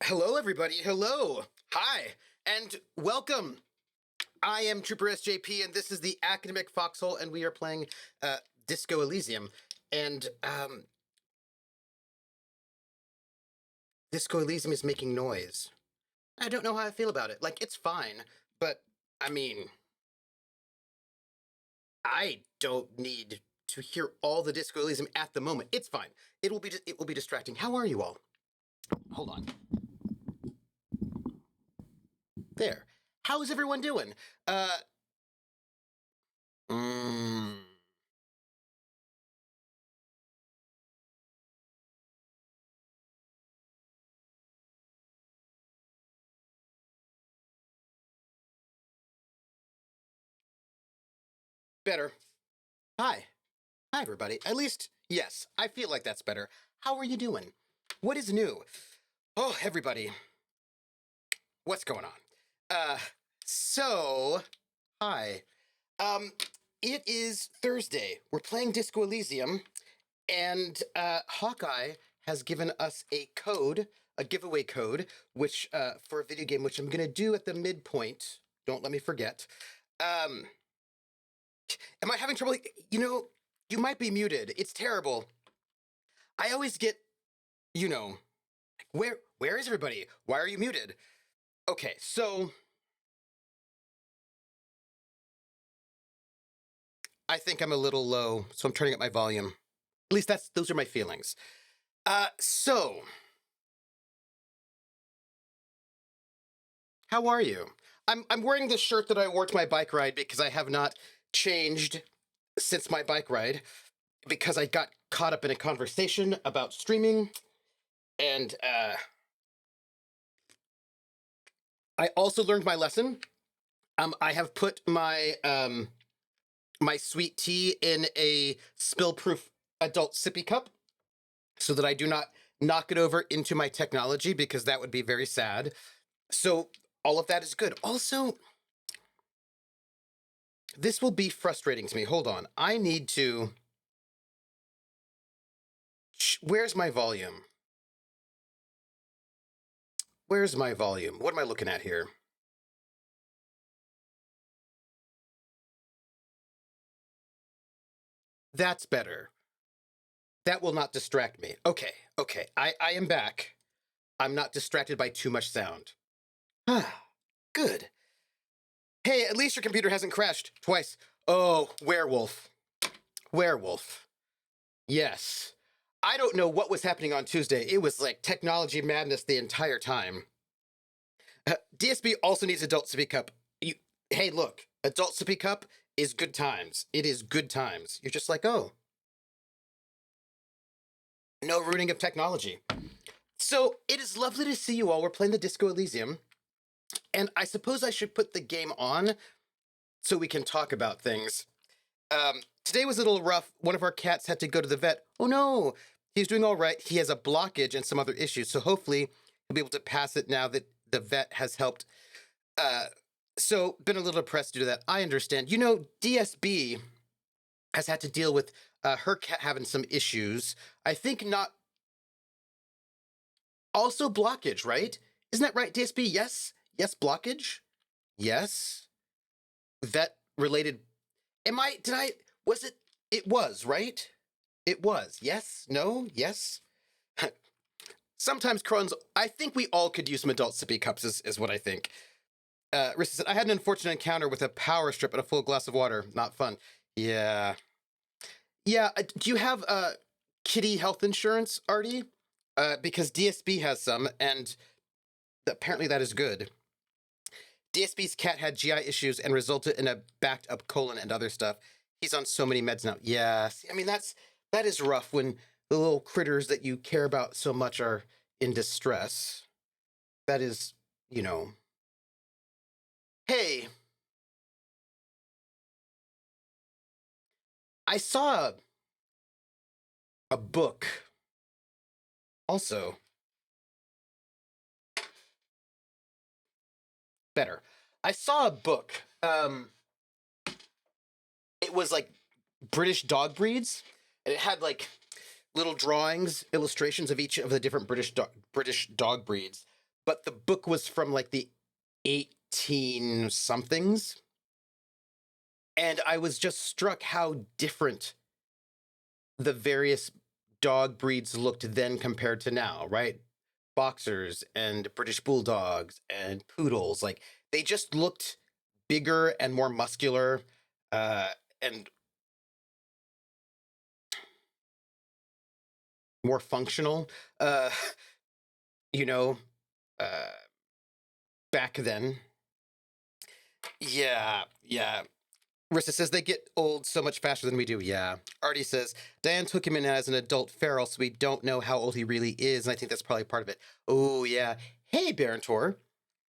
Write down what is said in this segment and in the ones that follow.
Hello, everybody. Hello. Hi, and welcome. I am Trooper SJP, and this is the Academic Foxhole, and we are playing Disco Elysium. And Disco Elysium is making noise. I don't know how I feel about it. Like, it's fine, but I mean, I don't need to hear all the Disco Elysium at the moment. It's fine. It will be distracting. How are you all? Hold on. There. How's everyone doing? Mm, better. Hi. Hi, everybody. At least, yes, I feel like that's better. How are you doing? What is new? Oh, everybody. What's going on? Uh, so, hi. Um, it is Thursday. We're playing Disco Elysium, and Hawkeye has given us a code, a giveaway code, which for a video game, which I'm gonna do at the midpoint. Don't let me forget. Um, am I having trouble? You might be muted. It's terrible. I always get, you know, where is everybody? Why are you muted? Okay, so I think I'm a little low, so I'm turning up my volume. At least those are my feelings. So how are you? I'm wearing this shirt that I wore to my bike ride because I have not changed since my bike ride because I got caught up in a conversation about streaming, and I also learned my lesson. I have put my sweet tea in a spill-proof adult sippy cup so that I do not knock it over into my technology because that would be very sad. So all of that is good. Also, this will be frustrating to me. Hold on. I need to... Where's my volume? Where's my volume? What am I looking at here? That's better. That will not distract me. Okay, okay. I am back. I'm not distracted by too much sound. Good. Hey, at least your computer hasn't crashed twice. Oh, werewolf. Werewolf. Yes. I don't know what was happening on Tuesday. It was like technology madness the entire time. DSB also needs adult sippy cup. You, hey, look, adult sippy cup is good times. It is good times. You're just like, oh, no ruining of technology. So it is lovely to see you all. We're playing the Disco Elysium, and I suppose I should put the game on so we can talk about things. Today was a little rough. One of our cats had to go to the vet. Oh no, he's doing all right. He has a blockage and some other issues, so hopefully he'll be able to pass it now that the vet has helped. Uh, so been a little depressed due to that. I understand. You know, DSB has had to deal with her cat having some issues. I think not. Also blockage, right? Isn't that right, DSB? Yes, yes, blockage. Yes, vet related. Am I? Did I? Was it? It was right. It was. Yes. No. Yes. Sometimes Crohn's. I think we all could use some adult sippy cups. Is what I think. Rissa said, I had an unfortunate encounter with a power strip and a full glass of water. Not fun. Yeah. Yeah. Do you have kitty health insurance, Artie? Because DSB has some, and apparently that is good. DSB's cat had GI issues and resulted in a backed up colon and other stuff. He's on so many meds now. Yeah. See, I mean, that is rough when the little critters that you care about so much are in distress. That is, you know. Hey, I saw a book also. Better. I saw a book. It was like British dog breeds, and it had like little drawings, illustrations of each of the different British dog breeds. But the book was from like the 18 somethings, and I was just struck how different the various dog breeds looked then compared to now, right? Boxers and British bulldogs and poodles, like they just looked bigger and more muscular, uh, and more functional. Uh, you know, uh, back then. Yeah, yeah. Rissa says they get old so much faster than we do. Yeah. Artie says Diane took him in as an adult feral, so we don't know how old he really is, and I think that's probably part of it. Oh yeah. Hey, Barantor.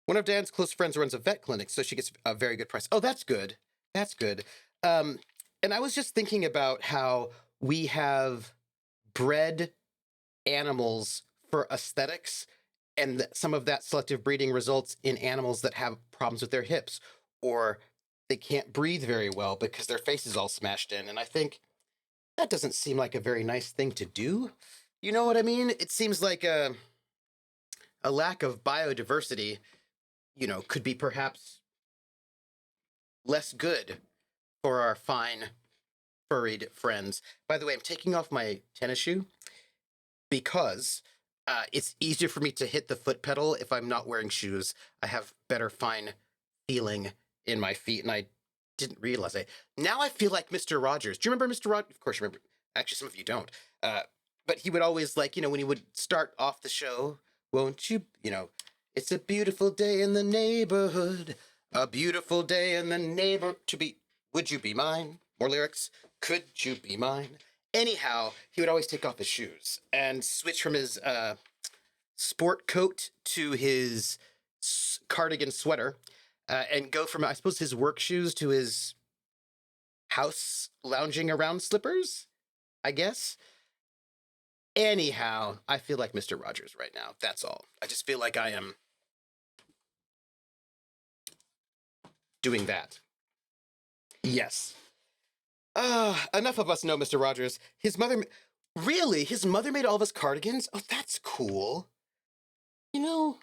One of Diane's close friends runs a vet clinic, so she gets a very good price. Oh, that's good. That's good. Um, and I was just thinking about how we have bred animals for aesthetics, and some of that selective breeding results in animals that have problems with their hips, or they can't breathe very well because their face is all smashed in. And I think that doesn't seem like a very nice thing to do. You know what I mean? It seems like a lack of biodiversity, could be perhaps less good for our fine furried friends. By the way, I'm taking off my tennis shoe because it's easier for me to hit the foot pedal if I'm not wearing shoes. I have better fine feeling in my feet, and I didn't realize it. Now I feel like Mr. Rogers. Do you remember Mr. Rogers? Of course you remember. Actually, some of you don't. But he would always, like, when he would start off the show, won't you, it's a beautiful day in the neighborhood. A beautiful day in the neighbor to be. Would you be mine? More lyrics. Could you be mine? Anyhow, he would always take off his shoes and switch from his sport coat to his cardigan sweater, and go from, I suppose, his work shoes to his house lounging around slippers, I guess. Anyhow, I feel like Mr. Rogers right now. That's all. I just feel like I am doing that. Yes. Enough of us know Mr. Rogers. His mother. Really? His mother made all of his cardigans? Oh, that's cool. You know,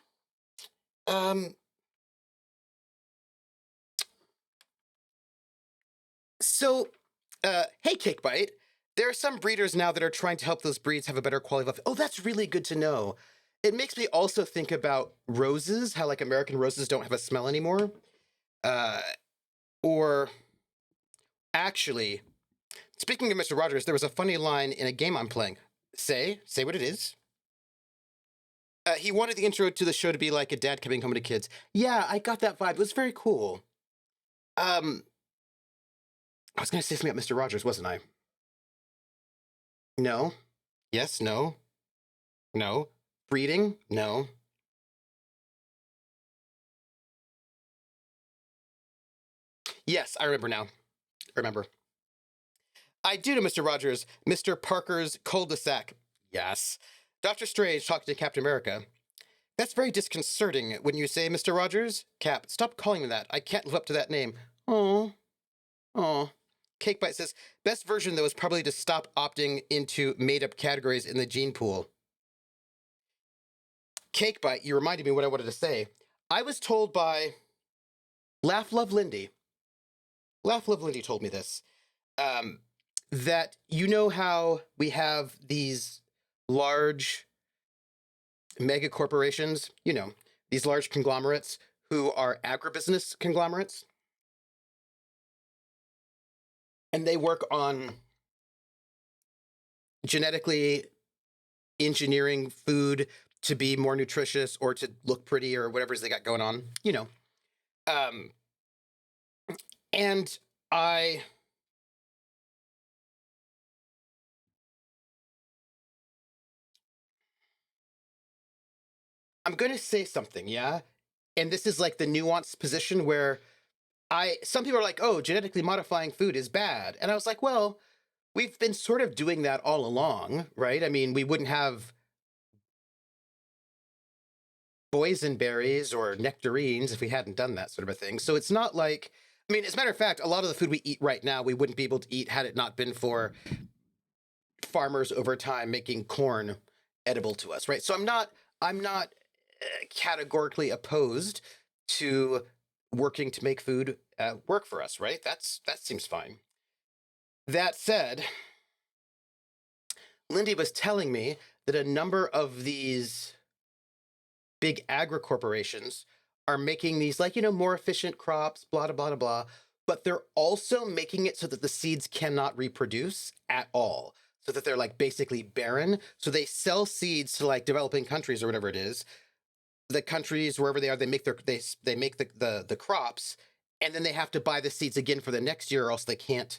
um, so, hey, Cakebite. There are some breeders now that are trying to help those breeds have a better quality of life. Oh, that's really good to know. It makes me also think about roses, how like American roses don't have a smell anymore. Uh, or actually, speaking of Mr. Rogers, there was a funny line in a game I'm playing. Say what it is. He wanted the intro to the show to be like a dad coming home to kids. Yeah, I got that vibe. It was very cool. Um, I was going to say something about Mr. Rogers, wasn't I? No. Yes. No. No. Breeding? No. Yes, I remember now. I remember. I do know Mr. Rogers, Mr. Parker's cul-de-sac. Yes. Doctor Strange talking to Captain America. That's very disconcerting when you say, Mr. Rogers. Cap, stop calling me that. I can't live up to that name. Oh, oh. Cakebite says, best version, though, is probably to stop opting into made-up categories in the gene pool. Cakebite, you reminded me what I wanted to say. I was told by Laugh Love Lindy. Laugh Love Lindy told me this. That you know how we have these large mega corporations, these large conglomerates who are agribusiness conglomerates, and they work on genetically engineering food to be more nutritious or to look pretty or whatever they got going on, Um, and I I'm going to say something, yeah? And this is like the nuanced position where some people are like, "Oh, genetically modifying food is bad." And I was like, "Well, we've been sort of doing that all along, right? I mean, we wouldn't have boysenberries or nectarines if we hadn't done that sort of a thing. So it's not like, I mean, as a matter of fact, a lot of the food we eat right now, we wouldn't be able to eat had it not been for farmers over time making corn edible to us, right? So I'm not categorically opposed to working to make food work for us, right? That seems fine. That said, Lindy was telling me that a number of these big agri corporations are making these like more efficient crops, blah blah blah blah, but they're also making it so that the seeds cannot reproduce at all, so that they're like basically barren. So they sell seeds to like developing countries or whatever it is, the countries wherever they are, they make the crops, and then they have to buy the seeds again for the next year, or else they can't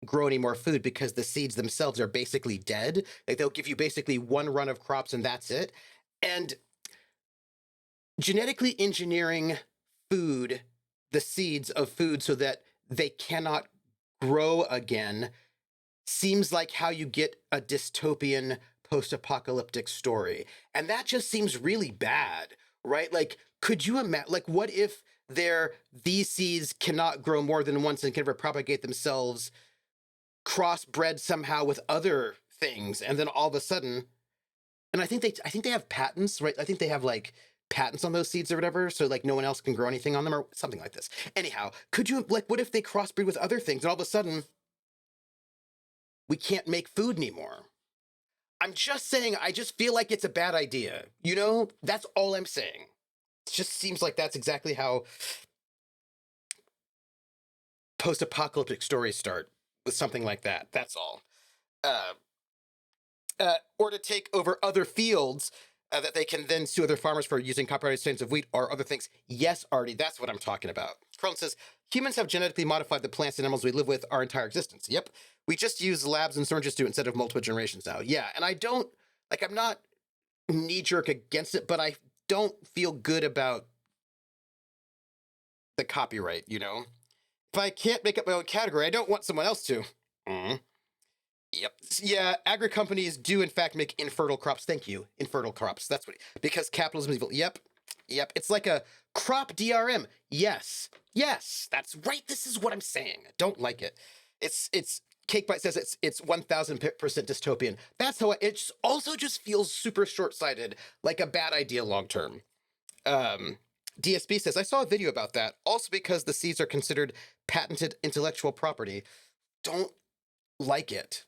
grow any more food because the seeds themselves are basically dead. Like they'll give you basically one run of crops and that's it. And genetically engineering food, the seeds of food, so that they cannot grow again, seems like how you get a dystopian post-apocalyptic story. And that just seems really bad, right? Like, could you imagine, like, what if these seeds cannot grow more than once and can ever propagate themselves, crossbred somehow with other things, and then all of a sudden, and I think they have patents, right? I think they have like patents on those seeds or whatever, so like no one else can grow anything on them or something like this. Anyhow, could you like what if they crossbreed with other things and all of a sudden we can't make food anymore? I'm just saying, I just feel like it's a bad idea. That's all I'm saying. It just seems like that's exactly how post-apocalyptic stories start, with something like that. That's all. Uh, or to take over other fields that they can then sue other farmers for using copyrighted strains of wheat or other things. Yes, Artie, that's what I'm talking about. Carlton says, humans have genetically modified the plants and animals we live with our entire existence. Yep. We just use labs and syringes to instead of multiple generations now. Yeah, and I'm not knee-jerk against it, but I don't feel good about the copyright, If I can't make up my own category, I don't want someone else to. Mm. Yep. Yeah, agri companies do in fact make infertile crops. Thank you. Infertile crops. That's what because capitalism is evil. Yep. Yep. It's like a crop DRM. Yes. Yes. That's right. This is what I'm saying. I don't like it. It's Cakebite says it's 1000% dystopian. That's how also just feels super short-sighted, like a bad idea long term. DSB says, I saw a video about that. Also because the seeds are considered patented intellectual property. Don't like it.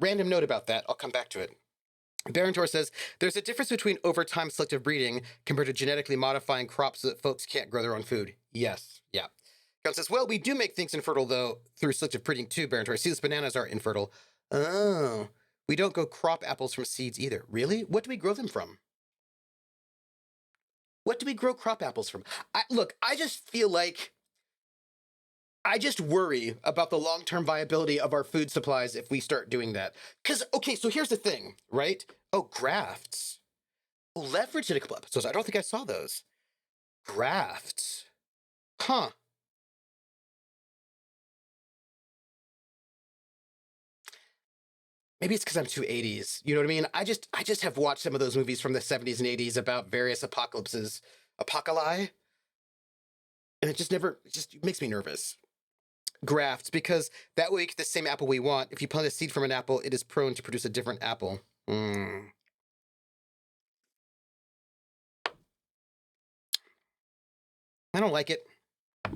Random note about that. I'll come back to it. Barentor says, there's a difference between overtime selective breeding compared to genetically modifying crops so that folks can't grow their own food. Yes. Yeah. Gun says, well, we do make things infertile, though, through selective breeding too, Barentor. Seedless bananas are infertile. Oh. We don't go crop apples from seeds either. Really? What do we grow them from? What do we grow crop apples from? Look, I just feel like I just worry about the long term viability of our food supplies if we start doing that. Because, okay, so here's the thing, right? Oh, grafts. Leverage did a couple episodes. I don't think I saw those. Grafts. Huh. Maybe it's because I'm too 80s. You know what I mean? I just have watched some of those movies from the 70s and 80s about various apocalypses, apocalypse, and it just makes me nervous. Grafts, because that way we get the same apple we want. If you plant a seed from an apple, it is prone to produce a different apple. I don't like it. I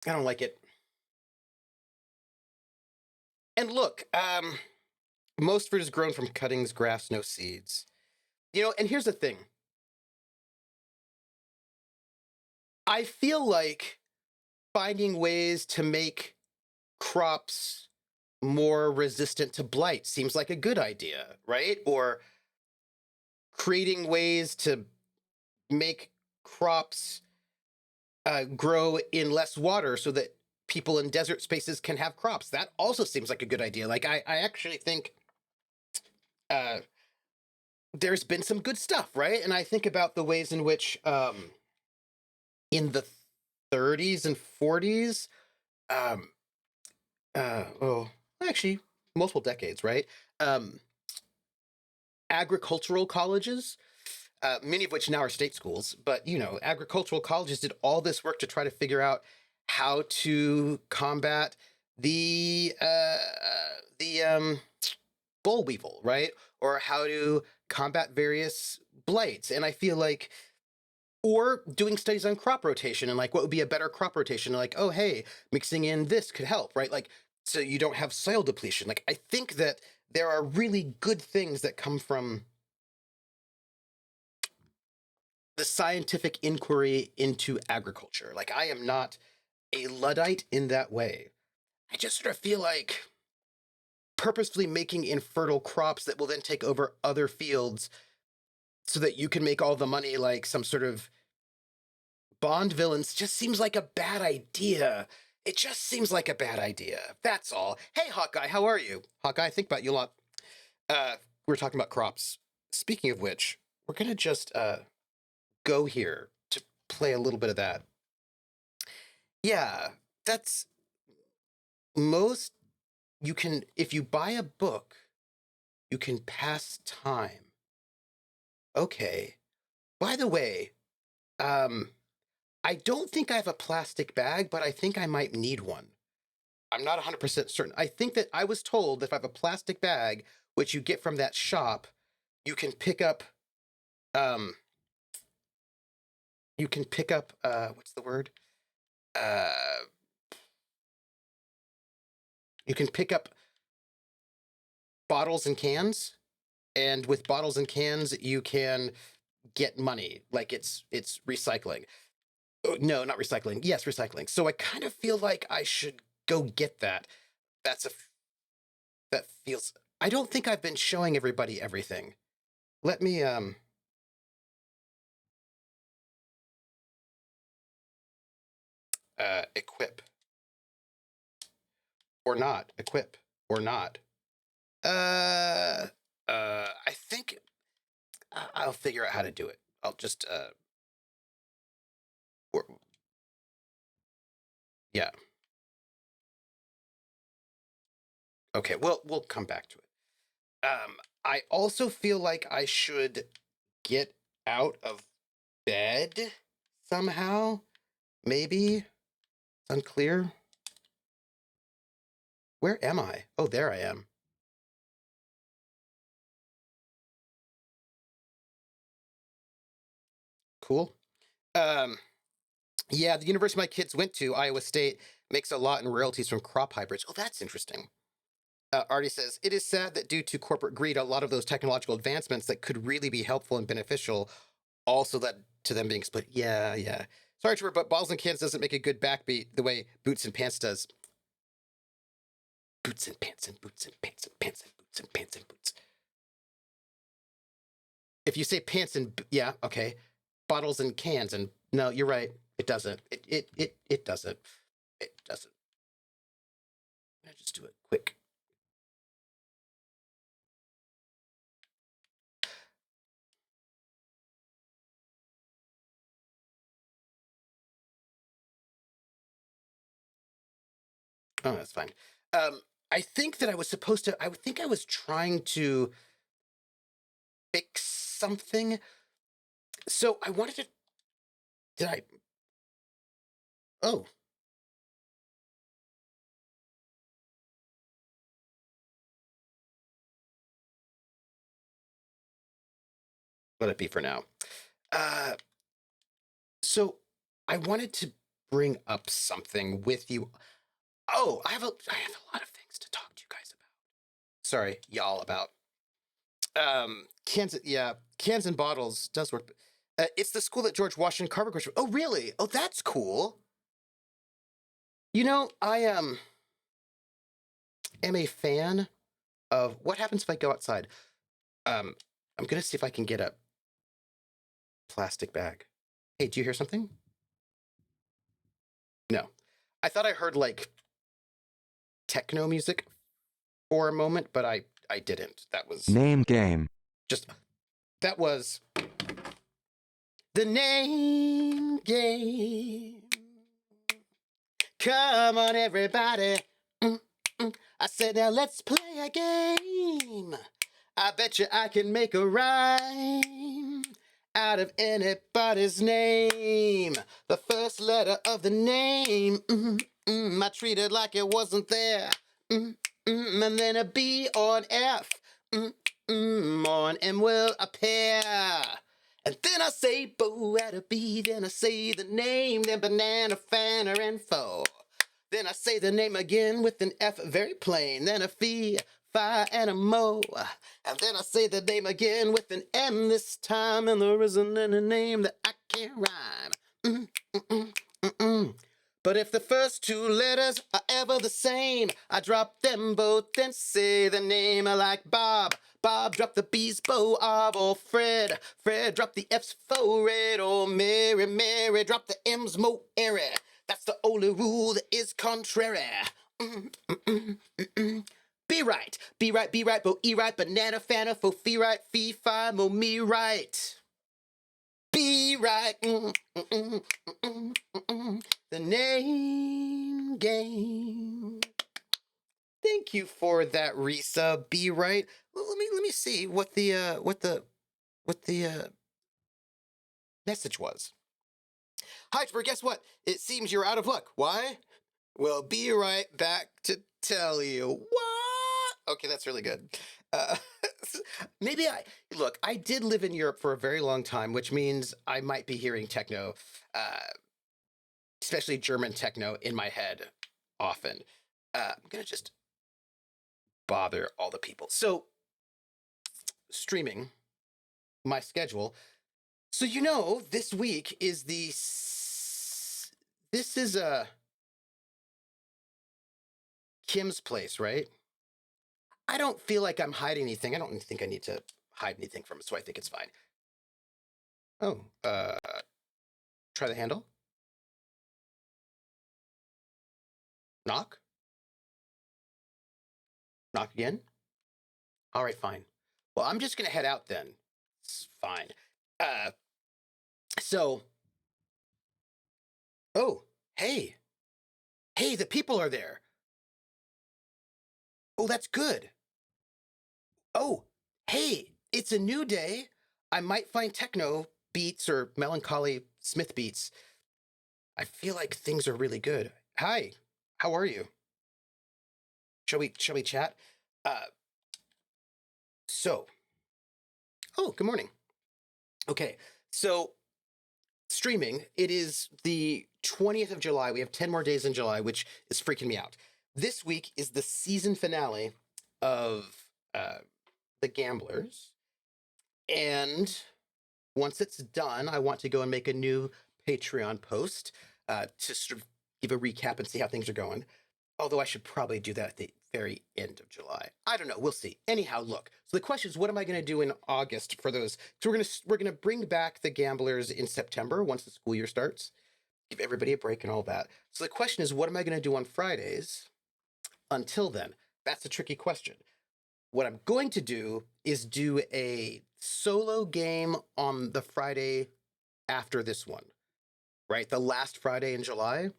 don't like it. And look, most fruit is grown from cuttings, grafts, no seeds. And here's the thing. I feel like finding ways to make crops more resistant to blight seems like a good idea, right? Or creating ways to make crops grow in less water so that people in desert spaces can have crops. That also seems like a good idea. Like, I actually think uh, there's been some good stuff, right? And I think about the ways in which in the 30s and 40s, um, oh, actually, multiple decades, right? Um, Agricultural colleges, many of which now are state schools, but agricultural colleges did all this work to try to figure out how to combat the boll weevil, right? Or how to combat various blights. And I feel like, or doing studies on crop rotation and like what would be a better crop rotation, like, oh hey, mixing in this could help, right? Like, so you don't have soil depletion. Like, I think that there are really good things that come from the scientific inquiry into agriculture. Like, I am not a Luddite in that way. I just sort of feel like purposefully making infertile crops that will then take over other fields so that you can make all the money like some sort of Bond villains just seems like a bad idea. It just seems like a bad idea. That's all. Hey, Hawkeye, how are you? Hawkeye, I think about you a lot. We're talking about crops. Speaking of which, we're gonna just go here to play a little bit of that. Yeah, that's most you can if you buy a book, you can pass time. Okay. By the way, um I don't think I have a plastic bag, but I think I might need one. I'm not 100% certain. I think that I was told that if I have a plastic bag, which you get from that shop, you can pick up um what's the word? Uh you can pick up bottles and cans, and with bottles and cans you can get money. Like, it's recycling. Oh, no, not recycling. Yes, recycling. So I kind of feel like I should go get that. That's a that feels I don't think I've been showing everybody everything. Let me equip or not. Equip or not. Uh I think I'll figure out how to do it. I'll just or, yeah. Okay, we'll come back to it. I also feel like I should get out of bed somehow. Maybe. It's unclear. Where am I? Oh, there I am. Cool. Um, yeah, the university my kids went to, Iowa State, makes a lot in royalties from crop hybrids. Oh, that's interesting. Artie says, it is sad that due to corporate greed, a lot of those technological advancements that could really be helpful and beneficial also led to them being split. Yeah, yeah. Sorry, Trevor, but Balls and Cans doesn't make a good backbeat the way Boots and Pants does. Boots and Pants and Boots and Pants and Pants and Boots. Pants and boots. If you say pants and yeah, okay, bottles and cans and no, you're right. It doesn't. It doesn't. It doesn't. I just do it quick. Oh, that's fine. I think that I was supposed to. I think I was trying to fix something. So I wanted to. Did I? Oh, let it be for now. Uh, so I wanted to bring up something with you. Oh, I have a lot of things to talk to you guys about. Sorry, y'all about. Cans. Yeah, cans and bottles does work. It's the school that George Washington Carver graduated. Oh, really? Oh, that's cool. You know, I am a fan of what happens if I go outside. Um, I'm gonna see if I can get a plastic bag. Hey, do you hear something? No. I thought I heard like techno music for a moment, but I didn't. That was Name game. just that was the name game. Come on, everybody. Mm, I said, now let's play a game. I bet you I can make a rhyme out of anybody's name. The first letter of the name, I treat it like it wasn't there. And then a B or an F, or an M will appear. And then I say bo at a B, then I say the name, then banana, fanner, and foe. Then I say the name again with an F, very plain, then a fee, fi, and a mo. And then I say the name again with an M this time, and there isn't any name that I can't rhyme. But if the first two letters are ever the same, I drop them both and say the name. I like Bob. Bob drop the B's bow of or Fred. Fred drop the F's for red. Or Mary. Mary drop the M's mo airy. That's the only rule that is contrary. Be right, be right, be right, bo e right, banana fana, fo fee right, fee fi, mo me right. Be right. The name game. Thank you for that, Risa. Be right. Well, let me see what the message was. Hi, guess what? It seems you're out of luck. Why? Well, be right back to tell you. What? Okay, that's really good. Uh, maybe look. I did live in Europe for a very long time, which means I might be hearing techno, especially German techno, in my head often. I'm gonna just bother all the people. So, streaming my schedule. So this week is this is Kim's place, right? I don't feel like I'm hiding anything. I don't think I need to hide anything from it, so I think it's fine. Oh, try the handle. Knock. Knock again. All right, fine. Well, I'm just gonna head out then. It's fine. Uh, so. Oh, hey, hey, the people are there. Oh, that's good. Oh, hey, it's a new day. I might find techno beats or melancholy Smith beats. I feel like things are really good. Hi, how are you? Shall we chat? Uh, so, oh, good morning. Okay, so streaming. It is the 20th of July. We have 10 more days in July, which is freaking me out. This week is the season finale of The Gamblers, and once it's done, I want to go and make a new Patreon post to sort of give a recap and see how things are going. Although I should probably do that very end of July. I don't know. We'll see. Anyhow, look. So the question is, what am I going to do in August for those? So we're gonna bring back the gamblers in September once the school year starts. Give everybody a break and all that. So the question is, what am I going to do on Fridays until then? That's a tricky question. What I'm going to do is do a solo game on the Friday after this one, right? The last Friday in July,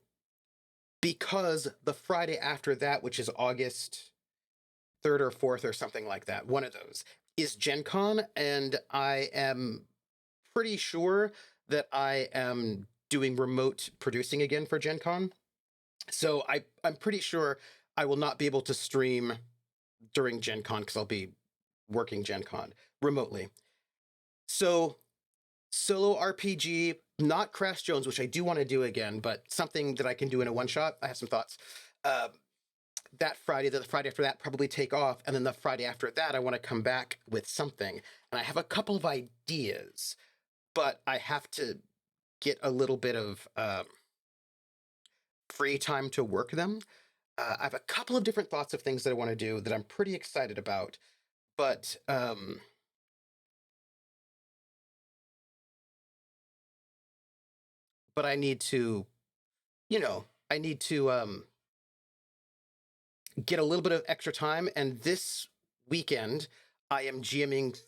because the Friday after that, which is August 3rd or 4th or something like that, one of those, is Gen Con. And I am pretty sure that I am doing remote producing again for Gen Con. So I'm pretty sure I will not be able to stream during Gen Con because I'll be working Gen Con remotely. So solo RPG, not Crash Jones, which I do want to do again, but something that I can do in a one shot. I have some thoughts. That Friday, the Friday after that, probably take off. And then the Friday after that, I want to come back with something. And I have a couple of ideas, but I have to get a little bit of free time to work them. I have a couple of different thoughts of things that I want to do that I'm pretty excited about, but I need to, I need to get a little bit of extra time. And this weekend, I am GMing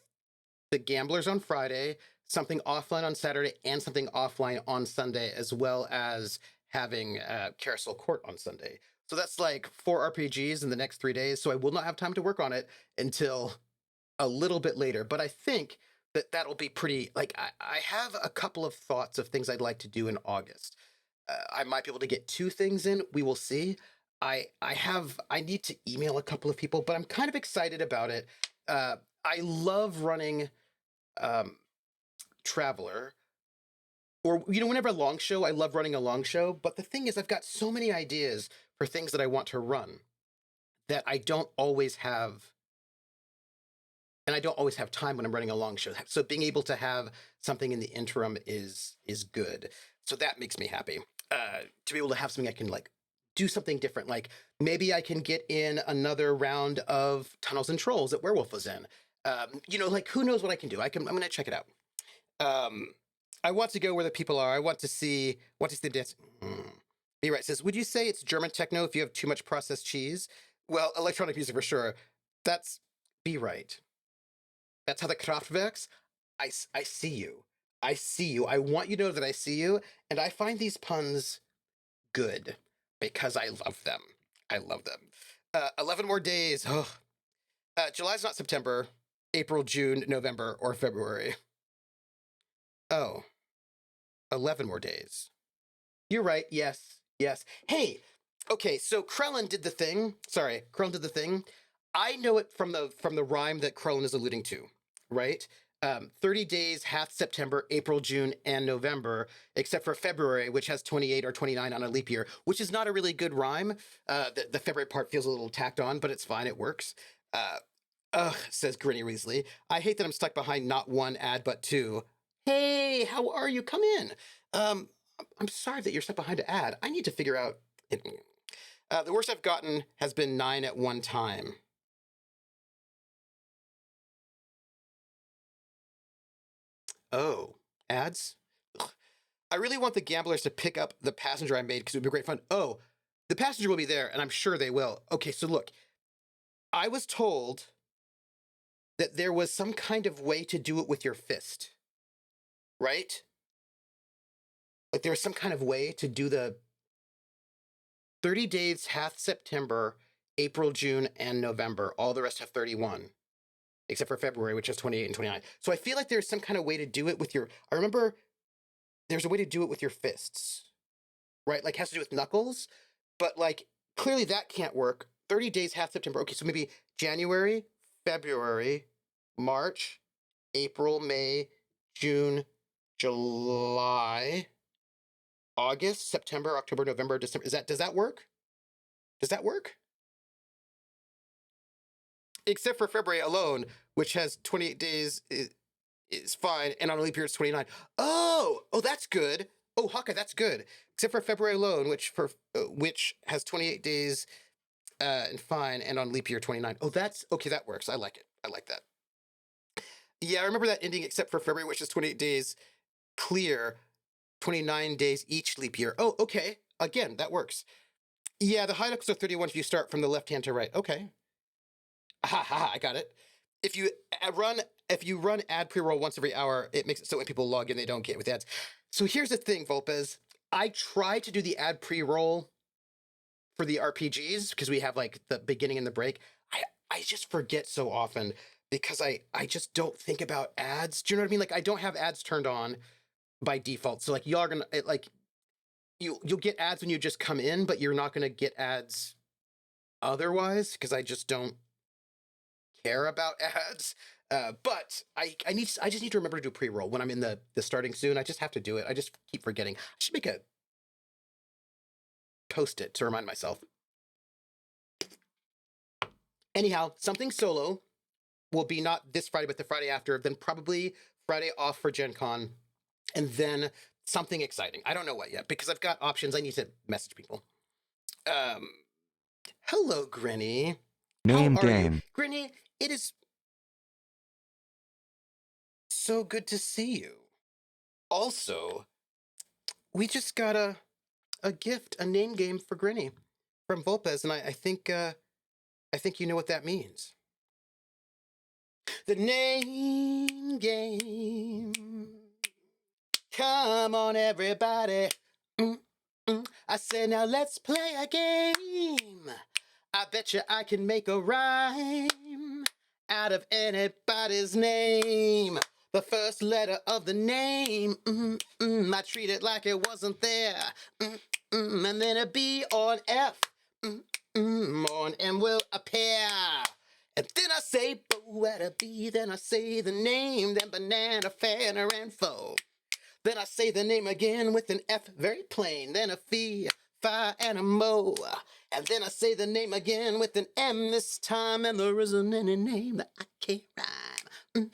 the Gamblers on Friday, something offline on Saturday, and something offline on Sunday, as well as having Carousel Court on Sunday. So that's like 4 RPGs in the next 3 days. So I will not have time to work on it until a little bit later. But I think that that'll be pretty, like, I have a couple of thoughts of things I'd like to do in August. I might be able to get 2 things in. We will see. I need to email a couple of people, but I'm kind of excited about it. I love running Traveler, or whenever a long show, I love running a long show. But the thing is, I've got so many ideas for things that I want to run that I don't always have, and I don't always have time when I'm running a long show. So being able to have something in the interim is good. So that makes me happy. To be able to have something I can like do something different. Like maybe I can get in another round of Tunnels and Trolls that Werewolf was in. Like who knows what I can do? I'm gonna check it out. I want to go where the people are. I want to see the dance. B right says, would you say it's German techno if you have too much processed cheese? Well, electronic music for sure. That's B right. That's how the Kraftwerks. I see you. I see you. I want you to know that I see you, and I find these puns good because I love them. I love them. 11 more days. Oh. July's not September, April, June, November, or February. Oh, 11 more days. You're right. Yes. Yes. Hey, okay, so Krellin did the thing. Sorry, Krellin did the thing. I know it from the rhyme that Krellin is alluding to, right? 30 days, half September, April, June, and November, except for February, which has 28 or 29 on a leap year, which is not a really good rhyme. The February part feels a little tacked on, but it's fine. It works. Ugh, says Grinny Weasley. I hate that I'm stuck behind not one ad, but 2. Hey, how are you? Come in. I'm sorry that you're stuck behind an ad. I need to figure out. The worst I've gotten has been 9 at one time. Oh, ads? Ugh. I really want the gamblers to pick up the passenger I made because it would be great fun. Oh, the passenger will be there, and I'm sure they will. Okay, so look, I was told that there was some kind of way to do it with your fist, right? Like there's some kind of way to do the 30 days, half September, April, June, and November. All the rest have 31, except for February, which has 28 and 29. So I feel like there's some kind of way to do it with your. I remember there's a way to do it with your fists, right? Like it has to do with knuckles, but like clearly that can't work. 30 days, half September. Okay, so maybe January, February, March, April, May, June, July, August, September, October, November, December. Does that work? Does that work? Except for February alone, which has 28 days, is fine, and on a leap year it's 29. Oh, that's good. Oh, Hawkeye, that's good. Except for February alone, which has 28 days and fine, and on leap year 29. Oh, that's okay. That works. I like it. I like that. Yeah, I remember that ending, except for February, which is 28 days clear, 29 days each leap year. Oh, okay. Again, that works. Yeah, the high knuckles are 31 if you start from the left hand to right. Okay. Ha ha, ha, I got it. If you run ad pre-roll once every hour, it makes it so when people log in, they don't get with ads. So here's the thing, Volpez. I try to do the ad pre-roll for the RPGs because we have like the beginning and the break. I just forget so often because I just don't think about ads. Do you know what I mean? Like I don't have ads turned on by default. So like y'all are gonna like you'll get ads when you just come in, but you're not gonna get ads otherwise because I just don't care about ads. But I just need to remember to do pre-roll when I'm in the starting soon. I just have to do it. I just keep forgetting. I should make a post-it to remind myself. Anyhow, something solo will be not this Friday, but the Friday after, then probably Friday off for Gen Con, and then something exciting. I don't know what yet, because I've got options. I need to message people. Hello, Grinny. Name How are game. you? Grinny, it is so good to see you. Also, we just got a gift, a name game for Grinny from Volpez, and I think you know what that means. The name game. Come on, everybody. I said, now let's play a game. I bet you I can make a rhyme out of anybody's name. The first letter of the name, I treat it like it wasn't there. And then a B or an F, or an M will appear. And then I say, boo at a B, then I say the name, then banana, fanner, and foe. Then I say the name again with an F, very plain. Then a fee, fi, and a mo. And then I say the name again with an M this time, and there isn't any name that I can't rhyme.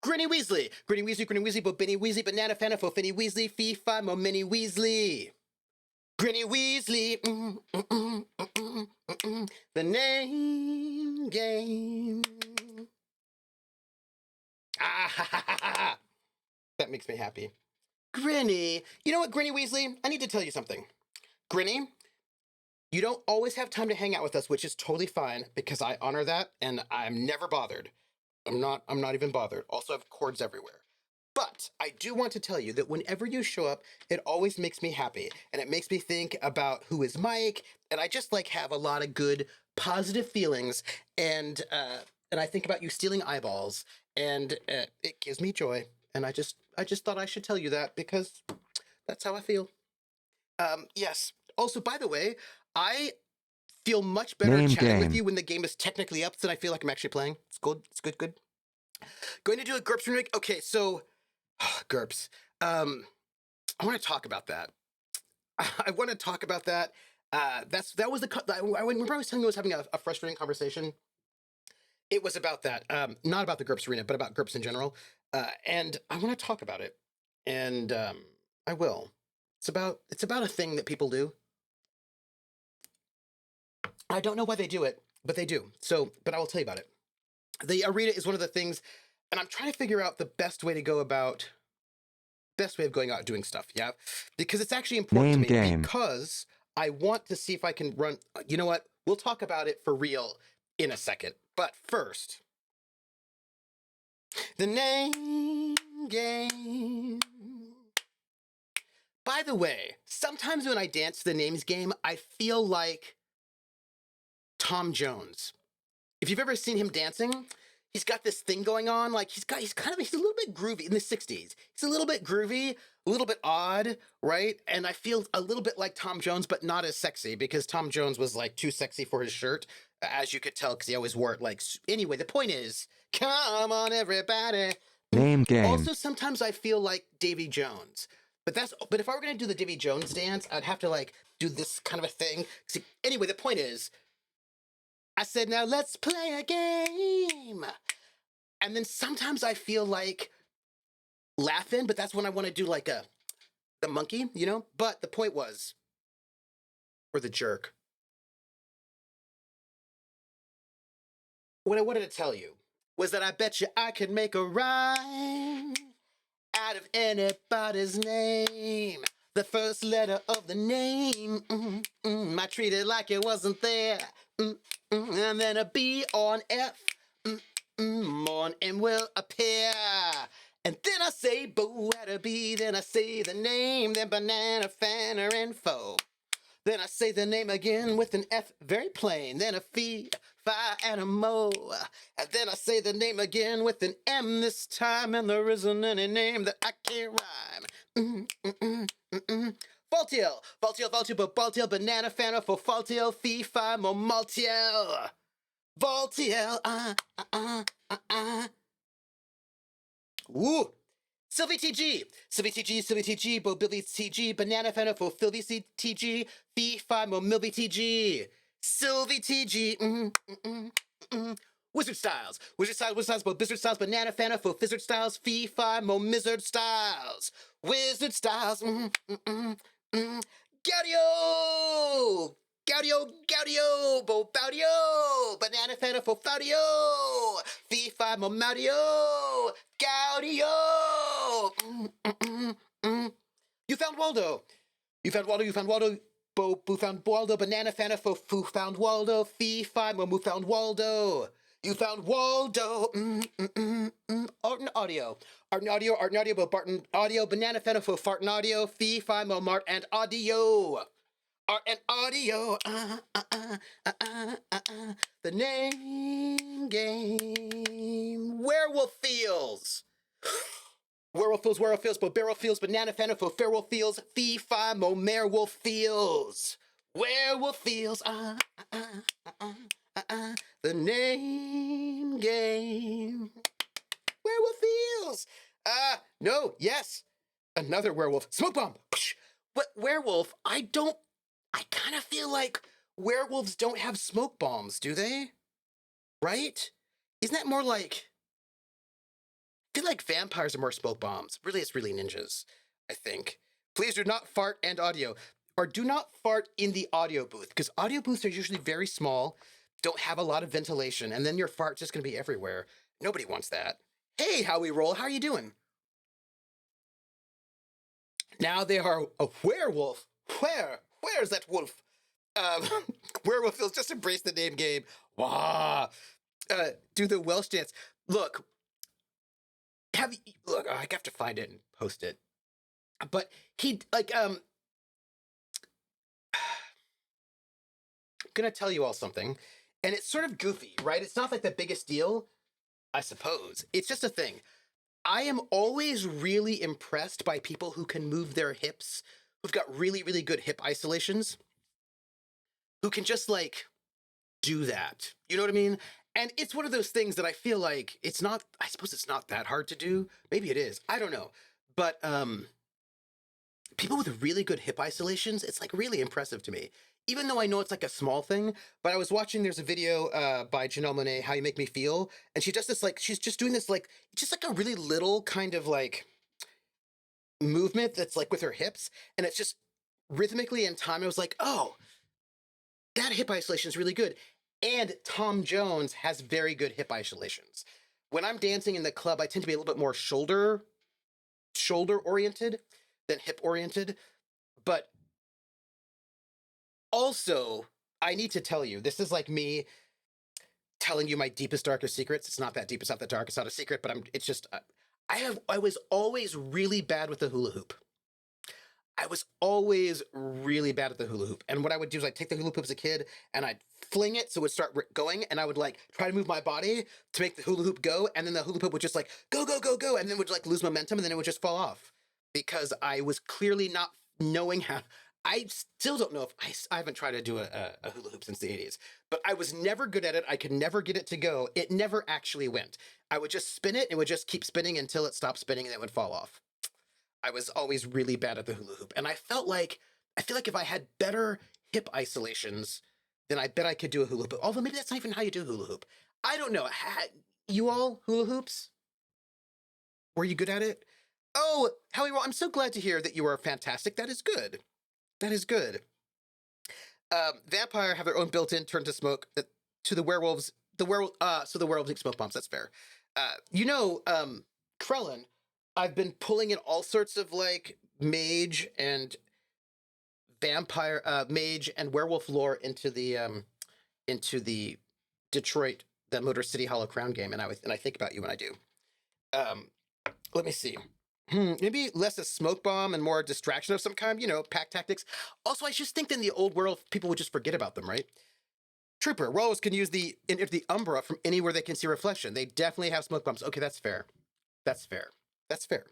Grinny Weasley, Grinny Weasley, Grinny Weasley, but Benny Weasley, banana, fanna, fo, finny Weasley, fee, fi, mo, mini Weasley. Grinny Weasley, the name game. Ah, ha, ha, ha, ha. That makes me happy. Grinny, you know what, Grinny Weasley? I need to tell you something. Grinny, you don't always have time to hang out with us, which is totally fine because I honor that and I'm never bothered. I'm not even bothered. Also, I have cords everywhere. But I do want to tell you that whenever you show up, it always makes me happy. And it makes me think about who is Mike. And I just like have a lot of good, positive feelings. And I think about you stealing eyeballs. And it gives me joy. And I just thought I should tell you that because that's how I feel. Yes. Also, by the way, I feel much better Name chatting with game. you when the game is technically up than I feel like I'm actually playing. It's good. It's good. Good. Going to do a GURPS remake. Okay, so GURPS. I want to talk about that. I want to talk about that. That was when I was telling you I was having a frustrating conversation. It was about that. Not about the GURPS arena, but about GURPS in general. And I want to talk about it. And I will. It's about a thing that people do. I don't know why they do it, but they do. So, but I will tell you about it. The arena is one of the things, and I'm trying to figure out the best way of going out doing stuff, yeah? Because it's actually important Name to me game. because I want to see if I can run, you know what? We'll talk about it for real in a second. But first, the name game. By the way, sometimes when I dance to the names game, I feel like Tom Jones. If you've ever seen him dancing, he's got this thing going on. Like he's a little bit groovy in the 60s. He's a little bit groovy, a little bit odd, right? And I feel a little bit like Tom Jones, but not as sexy because Tom Jones was like too sexy for his shirt, as you could tell, because he always wore it like. Anyway, the point is, come on, everybody. Name game. Also, sometimes I feel like Davy Jones. But if I were gonna do the Davy Jones dance, I'd have to like do this kind of a thing. See, anyway, the point is, I said, now let's play a game. And then sometimes I feel like laughing, but that's when I want to do like the monkey, you know? But the point was, or the jerk. what I wanted to tell you was that I bet you I could make a rhyme out of anybody's name. The first letter of the name, I treat it like it wasn't there. And then a B or an F, on M will appear. And then I say boo at a B, then I say the name, then banana, fanner, and foe. Then I say the name again with an F, very plain. Then a fee, fi, and a mo. And then I say the name again with an M this time, and there isn't any name that I can't rhyme. Faultiel, Faultiel, Faultiel, but Baltiel, banana, fanner, for Faultiel, fee, fi, mo, maltiel. Voltiel, Woo! Sylvie TG, Sylvie TG, Sylvie TG, Bo Billy TG, Banana Fana for Philvy TG, Fee Fi Mo Milby TG, Sylvie TG, Wizard Styles, Wizard Styles, Wizard Styles, Bo Blizzard Styles, Banana Fana for Fizzard Styles, Fee Fi Mo Mizzard Styles, Wizard Styles, Gaudio! Gaudio, Gaudio, Bo Baudio, Banana Fana for Faudio, Fee Fi Mo Maudio, Gaudio! You found Waldo! You found Waldo, you found Waldo, Bo Boo found Waldo, Banana Fana for Foo found Waldo, Fee Fi Mo Moo found Waldo. You found Waldo. Art and audio. Art and audio, Art and audio, Bo Barton audio, Banana Fana for Fart and audio, Fee Fi Mo Mart and audio. Art and audio, the name game. Werewolf Feels. Werewolf Feels, Werewolf Feels, but Barrel Feels, Banana Fana for Feral Feels, Fee Fi Mo Merewolf Feels. Werewolf Feels, the name game. Werewolf Feels. No, yes. Another werewolf. Smoke bomb. But werewolf, I kind of feel like werewolves don't have smoke bombs, do they? Right? Isn't that more like... I feel like vampires are more smoke bombs. Really, it's really ninjas, I think. Please do not fart and audio. Or do not fart in the audio booth, because audio booths are usually very small, don't have a lot of ventilation, and then your fart's just going to be everywhere. Nobody wants that. Hey, how we roll. How are you doing? Now they are a werewolf. Where's that wolf? Werewolf Feels, just embrace the name game. Wah. Do the Welsh dance. Look, I have to find it and post it. But he, like, I'm gonna tell you all something, and it's sort of goofy, right? It's not like the biggest deal, I suppose. It's just a thing. I am always really impressed by people who can move their hips, who've got really, really good hip isolations, who can just, like, do that. You know what I mean? And it's one of those things that I feel like it's not, I suppose it's not that hard to do. Maybe it is. I don't know. But people with really good hip isolations, it's like really impressive to me. Even though I know it's like a small thing, but I was watching, there's a video by Janelle Monáe, How You Make Me Feel, and she does this, like, she's just doing this, like, just like a really little kind of like movement that's like with her hips, and it's just rhythmically in time. I was like, oh, that hip isolation is really good. And Tom Jones has very good hip isolations. When I'm dancing in the club, I tend to be a little bit more shoulder oriented than hip oriented. But also, I need to tell you, this is like me telling you my deepest, darkest secrets. It's not that deep, it's not that dark, it's not a secret, but it's just, I was always really bad with the hula hoop. I was always really bad at the hula hoop. And what I would do is I'd take the hula hoop as a kid and I'd fling it so it would start going, and I would like try to move my body to make the hula hoop go, and then the hula hoop would just like go, go, go, go, and then would like lose momentum, and then it would just fall off because I was clearly not knowing how. I still don't know if I haven't tried to do a hula hoop since the 80s, but I was never good at it. I could never get it to go. It never actually went. I would just spin it, and it would just keep spinning until it stopped spinning, and it would fall off. I was always really bad at the hula hoop. And I feel like if I had better hip isolations, then I bet I could do a hula hoop. Although maybe that's not even how you do hula hoop. I don't know. You all hula hoops? Were you good at it? Oh, Howie, I'm so glad to hear that you are fantastic. That is good. That is good. Vampire have their own built-in turn to smoke to the werewolves The werewolf. So the werewolf make smoke bombs. That's fair. You know, Krellin. I've been pulling in all sorts of like mage and vampire, mage and werewolf lore into the Detroit, the Motor City Hollow Crown game, and I think about you when I do. Um, Let me see. Maybe less a smoke bomb and more distraction of some kind. You know, pack tactics. Also, I just think that in the old world, people would just forget about them, right? Trooper, werewolves can use the Umbra from anywhere they can see reflection. They definitely have smoke bombs. Okay, that's fair. That's fair. That's fair.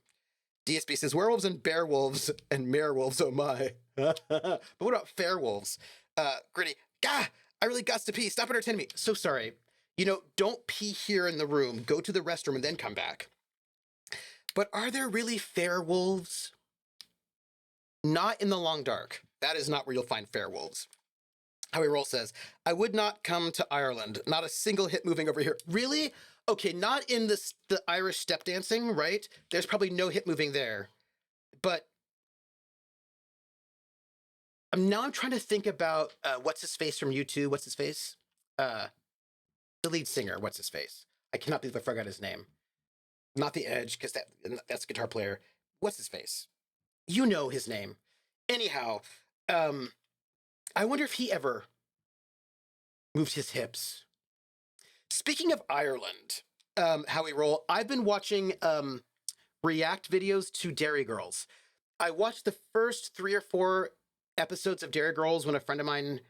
DSB says werewolves and bear wolves and mare wolves. Oh my! But what about fair wolves? Gritty. Gah! I really got to pee. Stop entertaining me. So sorry. You know, don't pee here in the room. Go to the restroom and then come back. But are there really fair wolves? Not in the long dark. That is not where you'll find fair wolves. Howie Roll says, I would not come to Ireland. Not a single hit moving over here. Really? Okay, not in the Irish step dancing, right? There's probably no hip moving there. But now I'm trying to think about what's his face from U2. What's his face? The lead singer. What's his face? I cannot believe I forgot his name. Not the Edge, because that's a guitar player. What's his face? You know his name. Anyhow, I wonder if he ever moved his hips. Speaking of Ireland, Howie Roll, I've been watching react videos to Dairy Girls. I watched the first 3 or 4 episodes of Dairy Girls when a friend of mine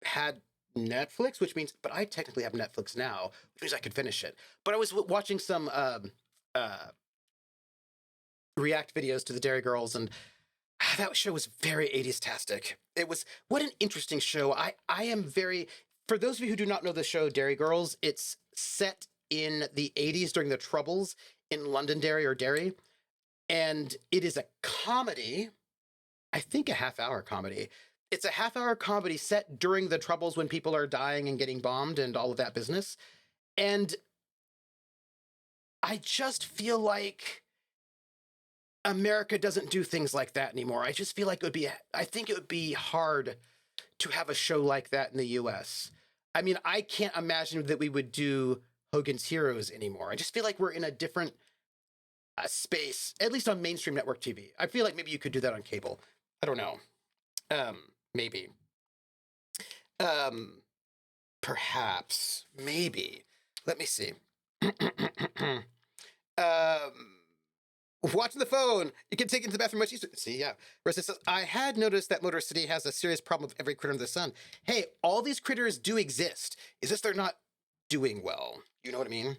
had Netflix, which means, but I technically have Netflix now, which means I could finish it. But I was watching some react videos to the Dairy Girls, and that show was very 80s-tastic. It was, what an interesting show. I am very, for those of you who do not know the show Dairy Girls, it's set in the 80s during the Troubles in Londonderry or Derry. And it is a comedy, I think a half-hour comedy. It's a half-hour comedy set during the Troubles when people are dying and getting bombed and all of that business. And I just feel like America doesn't do things like that anymore. I just feel like I think it would be hard to have a show like that in the US. I mean, I can't imagine that we would do Hogan's Heroes anymore. I just feel like we're in a different space, at least on mainstream network TV. I feel like maybe you could do that on cable. I don't know. Maybe. Perhaps. Maybe. Let me see. Watching the phone. You can take it to the bathroom much easier. See, yeah. Ressa says, I had noticed that Motor City has a serious problem with every critter under the sun. Hey, all these critters do exist. It's just they're not doing well. You know what I mean?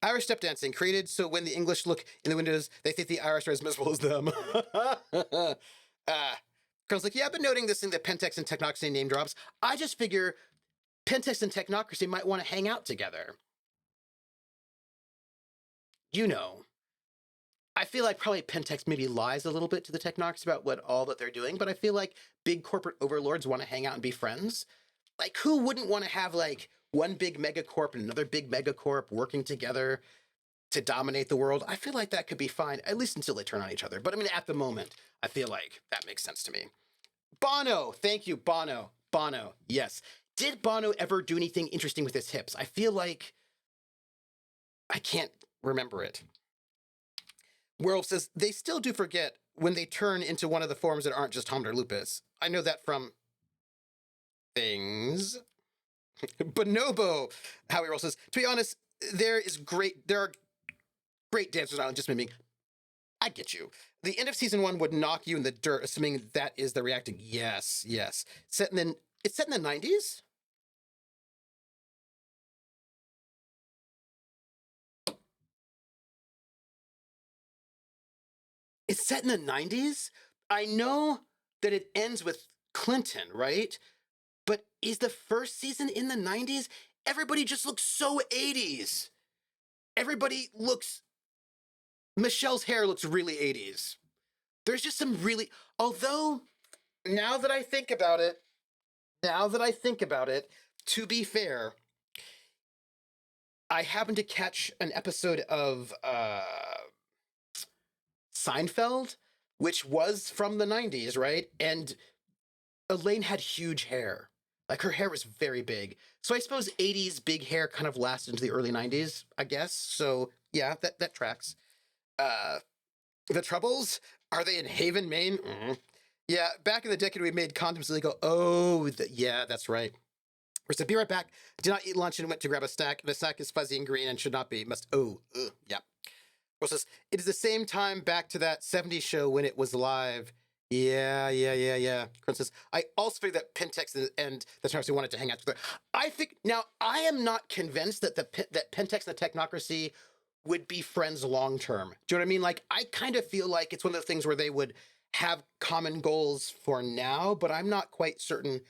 Irish step dancing created so when the English look in the windows, they think the Irish are as miserable as them. Girl's like, yeah, I've been noting this thing that Pentex and Technocracy name drops. I just figure Pentex and Technocracy might want to hang out together. You know. I feel like probably Pentex maybe lies a little bit to the Technocracy about what all that they're doing, but I feel like big corporate overlords want to hang out and be friends. Like, who wouldn't want to have, like, one big megacorp and another big megacorp working together to dominate the world? I feel like that could be fine, at least until they turn on each other. But I mean, at the moment, I feel like that makes sense to me. Bono! Thank you, Bono. Bono, yes. Did Bono ever do anything interesting with his hips? I feel like I can't remember it. Werewolf says, they still do forget when they turn into one of the forms that aren't just Homed or Lupus. I know that from things. Bonobo, Howie Roll says, to be honest, there are great dancers on just miming. I get you. The end of season 1 would knock you in the dirt, assuming that is the reacting. Yes, yes. It's set in the 90s? It's set in the 90s? I know that it ends with Clinton, right? But is the first season in the 90s? Everybody just looks so 80s. Everybody looks... Michelle's hair looks really 80s. There's just some really... Although, now that I think about it, to be fair, I happened to catch an episode of Seinfeld, which was from the 90s, right? And Elaine had huge hair. Like her hair was very big. So I suppose 80s big hair kind of lasted into the early 90s, I guess. So yeah, that tracks. Uh, the Troubles, are they in Haven, Maine? Yeah, back in the decade we made condoms illegal. Oh, yeah, that's right. Or said, be right back. Did not eat lunch and went to grab a snack. The snack is fuzzy and green and should not be. Must. Oh, yeah. Or says, it is the same time back to that 70s show when it was live. Yeah. Kron says, I also figured that Pentex and the Technocracy wanted to hang out together. I think, now, I am not convinced that that Pentex and the Technocracy would be friends long term. Do you know what I mean? Like, I kind of feel like it's one of the things where they would have common goals for now, but I'm not quite certain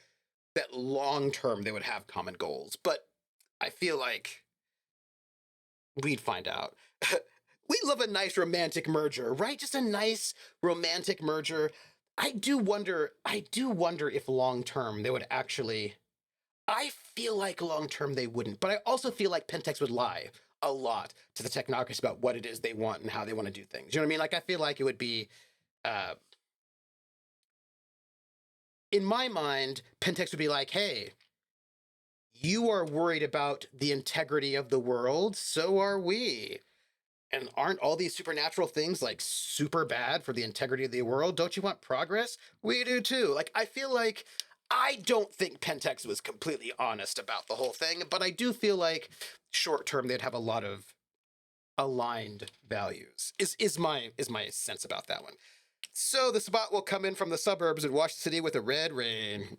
that long term they would have common goals. But I feel like we'd find out. We love a nice romantic merger, right? Just a nice romantic merger. I do wonder if long term they would actually. I feel like long term they wouldn't, but I also feel like Pentex would lie a lot to the Technocracy about what it is they want and how they want to do things. You know what I mean? Like, I feel like it would be, uh, in my mind, Pentex would be like, hey, you are worried about the integrity of the world, so are we. And aren't all these supernatural things like super bad for the integrity of the world? Don't you want progress? We do too. Like, I feel like I don't think Pentex was completely honest about the whole thing, but I do feel like short term they'd have a lot of aligned values. Is my sense about that one. So the spot will come in from the suburbs and wash the city with a red rain.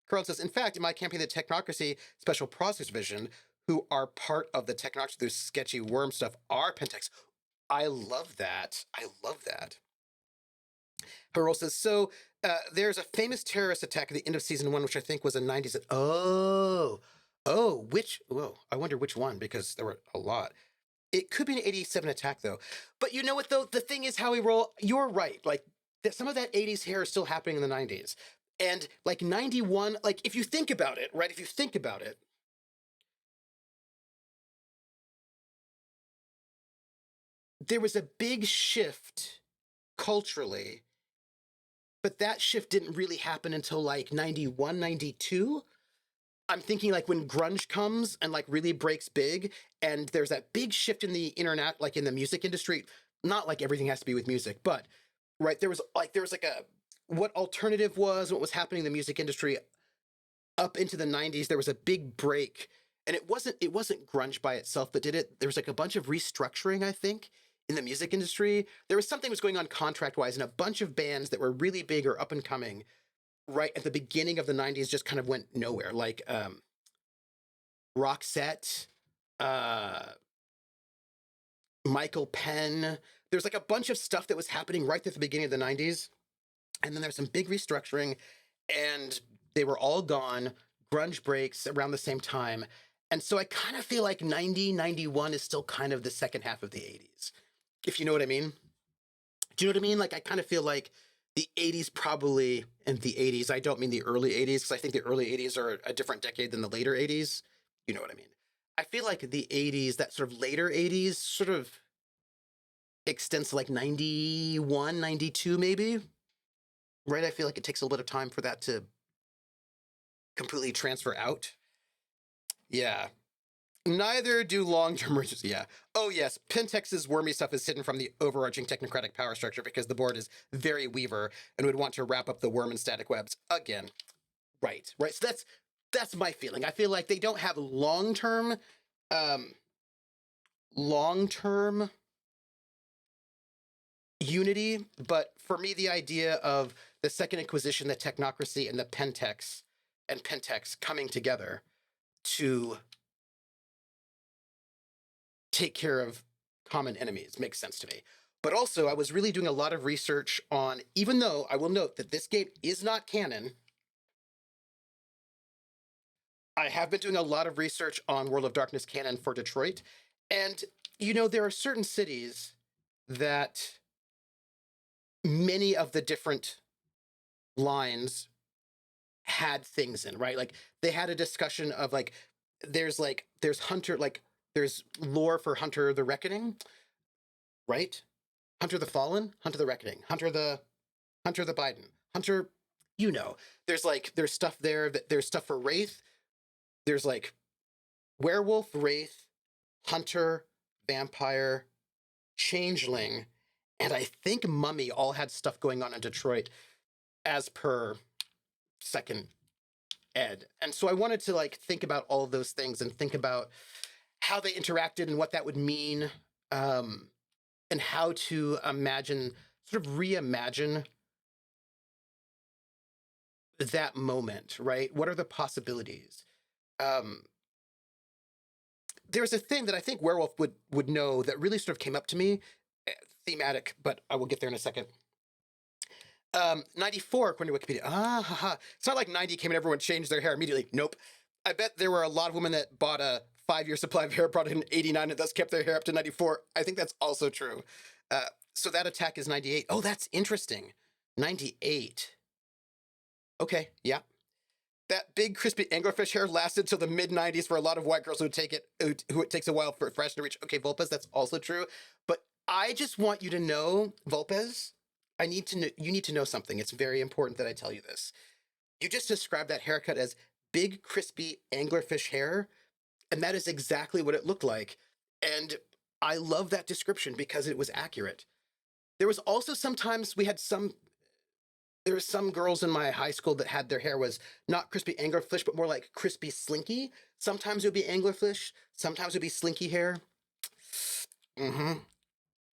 Carl says, in fact, in my campaign, the Technocracy Special Process Division, who are part of the Technocracy, through sketchy worm stuff, are Pentex. I love that. I love that. Harold says, so there's a famous terrorist attack at the end of season one, which I think was a 90s. Whoa, I wonder which one, because there were a lot. It could be an 87 attack, though. But you know what, though? The thing is, Howie Roll, you're right. Like, some of that 80s hair is still happening in the 90s. And, like, 91, like, if you think about it, right? If you think about it, there was a big shift culturally, but that shift didn't really happen until, like, 91, 92. I'm thinking like when grunge comes and like really breaks big, and there's that big shift in the internet, like in the music industry. Not like everything has to be with music, but right there was like a what alternative was, what was happening in the music industry up into the 90s. There was a big break, and it wasn't grunge by itself that did it. There was like a bunch of restructuring, I think, in the music industry. There was something was going on contract wise, and a bunch of bands that were really big or up and coming right at the beginning of the 90s just kind of went nowhere, like Roxette, uh, Michael Penn. There's like a bunch of stuff that was happening right at the beginning of the 90s. And then there's some big restructuring, and they were all gone. Grunge breaks around the same time. And so I kind of feel like 90, 91 is still kind of the second half of the 80s, if you know what I mean. Do you know what I mean? Like, I kind of feel like the 80s probably, and the 80s, I don't mean the early 80s, because I think the early 80s are a different decade than the later 80s. You know what I mean? I feel like the 80s, that sort of later 80s, sort of extends to like 91, 92, maybe. Right? I feel like it takes a little bit of time for that to completely transfer out. Yeah. Neither do long-term mergers. Yeah. Oh yes, Pentex's wormy stuff is hidden from the overarching technocratic power structure because the board is very Weaver and would want to wrap up the worm and static webs again. Right. So that's my feeling. I feel like they don't have um, long-term unity, but for me, the idea of the Second Inquisition, the Technocracy, and the Pentex coming together to take care of common enemies makes sense to me. But also, I was really doing a lot of research on, even though I will note that this game is not canon, I have been doing a lot of research on World of Darkness canon for Detroit. And, there are certain cities that many of the different lines had things in, right? Like, they had a discussion of there's Hunter, like, there's lore for Hunter the Reckoning, right? Hunter the Fallen, Hunter the Reckoning, Hunter the Biden, Hunter. you know, there's stuff there that there's stuff for Wraith. There's like werewolf, Wraith, hunter, vampire, changeling, and I think mummy all had stuff going on in Detroit as per second ed. And so I wanted to like think about all of those things and think about how they interacted and what that would mean, um, and how to imagine, sort of reimagine that moment, right? What are the possibilities? Um, there's a thing that I think Werewolf would know that really sort of came up to me, thematic, but I will get there in a second. 94, according to Wikipedia. It's not like 90 came and everyone changed their hair immediately. Nope. I bet there were a lot of women that bought a 5-year supply of hair product in 89 and thus kept their hair up to 94. I think that's also true. So that attack is 98. Oh, that's interesting. 98. Okay, yeah. That big crispy anglerfish hair lasted till the mid 90s for a lot of white girls who would take it, who it takes a while for it fresh to reach. Okay, Volpez, that's also true. But I just want you to know, Volpez, I need to know, you need to know something. It's very important that I tell you this. You just described that haircut as big, crispy anglerfish hair, and that is exactly what it looked like. And I love that description because it was accurate. There was also sometimes we had some there were some girls in my high school that had their hair was not crispy anglerfish, but more like crispy slinky. Sometimes it would be anglerfish, sometimes it would be slinky hair. Mm-hmm.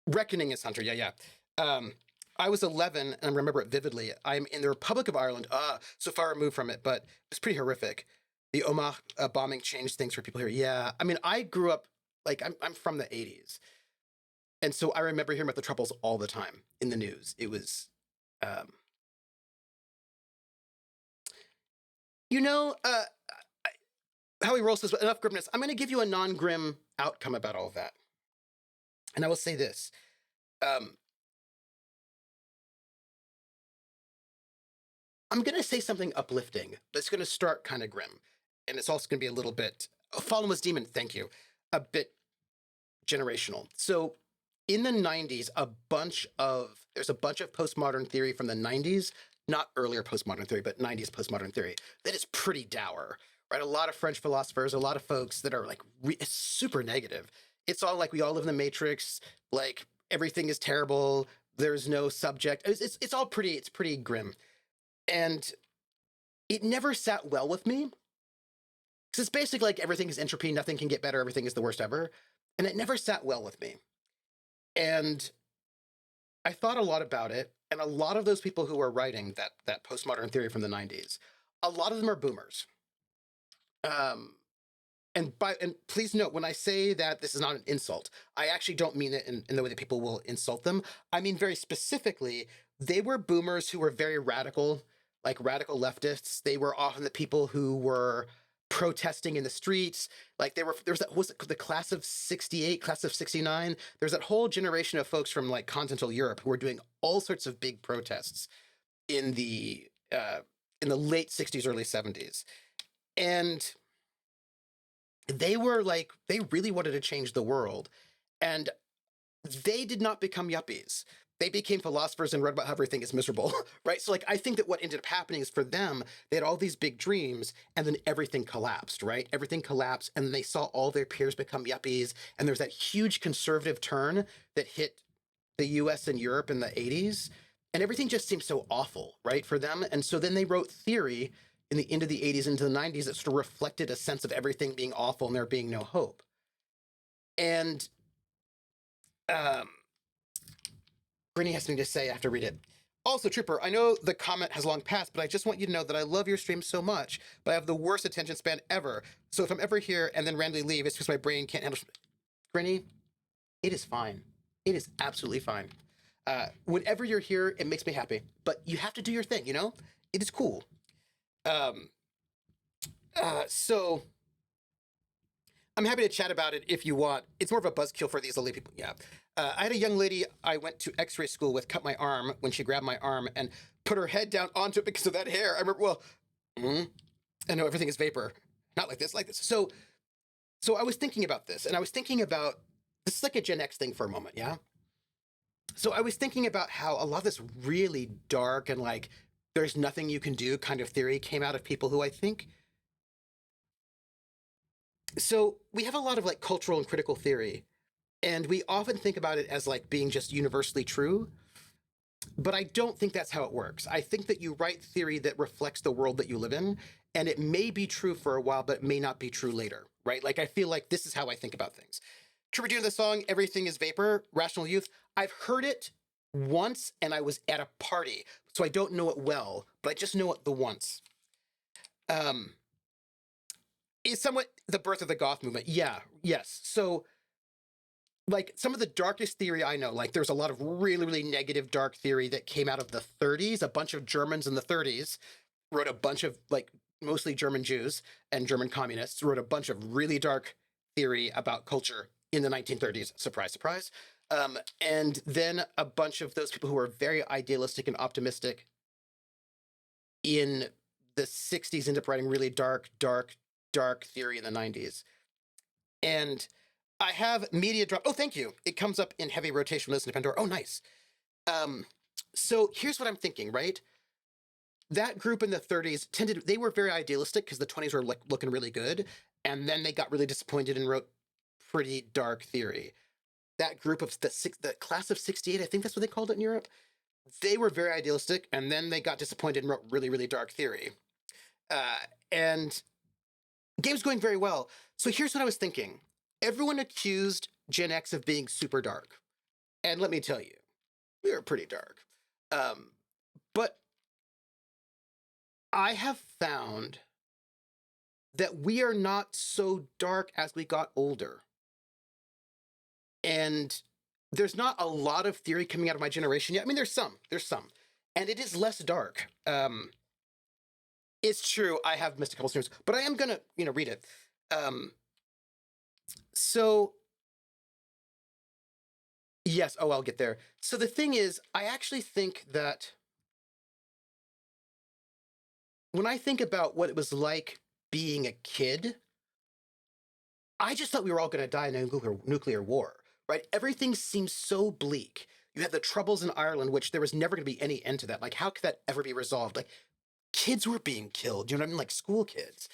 Reckoning is Hunter, yeah, yeah. I was 11 and I remember it vividly. I'm in the Republic of Ireland, so far removed from it, but it's pretty horrific. The Omagh bombing changed things for people here. Yeah, I mean, I grew up, like, I'm from the 80s. And so I remember hearing about the Troubles all the time in the news. It was, um, you know, how he rolls this, enough grimness. I'm going to give you a non-grim outcome about all of that. And I will say this. Um, I'm going to say something uplifting, but it's going to start kind of grim. And it's also going to be a little bit, Fallen was Demon, thank you, a bit generational. So in the 90s, there's a bunch of postmodern theory from the 90s, not earlier postmodern theory, but 90s postmodern theory, that is pretty dour, right? A lot of French philosophers, a lot of folks that are like super negative. It's all like we all live in the Matrix, like everything is terrible, there's no subject. It's all pretty grim. And it never sat well with me. Because it's basically like everything is entropy, nothing can get better, everything is the worst ever. And it never sat well with me. And I thought a lot about it. And a lot of those people who are writing that postmodern theory from the 90s, a lot of them are boomers. And please note, when I say that this is not an insult, I actually don't mean it in the way that people will insult them. I mean very specifically, they were boomers who were very radical, like radical leftists. They were often the people who were protesting in the streets. Like there was that, was it the class of 68, class of 69? There's that whole generation of folks from like continental Europe who were doing all sorts of big protests in the late 60s, early 70s. And they were like, they really wanted to change the world. And they did not become yuppies. They became philosophers and read about how everything is miserable, right? So like, I think that what ended up happening is for them, they had all these big dreams and then everything collapsed, right? Everything collapsed and they saw all their peers become yuppies. And there's that huge conservative turn that hit the US and Europe in the 80s. And everything just seemed so awful, right, for them. And so then they wrote theory in the end of the 80s into the 90s that sort of reflected a sense of everything being awful and there being no hope. And Brittany has something to say after I read it. Also, Trooper, I know the comment has long passed, but I just want you to know that I love your stream so much, but I have the worst attention span ever. So if I'm ever here and then randomly leave, it's because my brain can't handle. Brittany, it is fine. It is absolutely fine. Whenever you're here, it makes me happy. But you have to do your thing, you know? It is cool. So I'm happy to chat about it if you want. It's more of a buzzkill for these elite people. Yeah. I had a young lady I went to x-ray school with cut my arm when she grabbed my arm and put her head down onto it because of that hair. I remember, I know everything is vapor. Not like this, like this. So I was thinking about this, and I was thinking about, this is like a Gen X thing for a moment, yeah? So I was thinking about how a lot of this really dark and like there's nothing you can do kind of theory came out of people who I think. So we have a lot of like cultural and critical theory, and we often think about it as like being just universally true. But I don't think that's how it works. I think that you write theory that reflects the world that you live in, and it may be true for a while, but it may not be true later, right? Like I feel like this is how I think about things. Tribute to the song "Everything Is Vapor," Rational Youth. I've heard it once, and I was at a party, so I don't know it well, but I just know it the once. Um, is somewhat the birth of the goth movement. Yeah, yes. So like some of the darkest theory I know, like there's a lot of really, really negative dark theory that came out of the 30s. A bunch of Germans in the 30s wrote a bunch of like mostly German Jews and German communists wrote a bunch of really dark theory about culture in the 1930s. Surprise, surprise. And then a bunch of those people who were very idealistic and optimistic in the 60s ended up writing really dark, dark, dark theory in the 90s. And I have media drop. Oh, thank you. It comes up in heavy rotation. Listen to Pandora. Oh, nice. Um, so here's what I'm thinking. Right, that group in the 30s tended. They were very idealistic because the 20s were like looking really good, and then they got really disappointed and wrote pretty dark theory. That group of the class of '68, I think that's what they called it in Europe. They were very idealistic, and then they got disappointed and wrote really, really dark theory. And game's going very well. So here's what I was thinking. Everyone accused Gen X of being super dark. And let me tell you, we were pretty dark. But I have found that we are not so dark as we got older. And there's not a lot of theory coming out of my generation yet. I mean, there's some. And it is less dark. It's true, I have missed a couple streams, but I am gonna, read it. So yes, oh, I'll get there. So the thing is, I actually think that when I think about what it was like being a kid, I just thought we were all going to die in a nuclear war, right? Everything seems so bleak. You had the troubles in Ireland, which there was never going to be any end to that. Like, how could that ever be resolved? Like, kids were being killed. You know what I mean? Like school kids.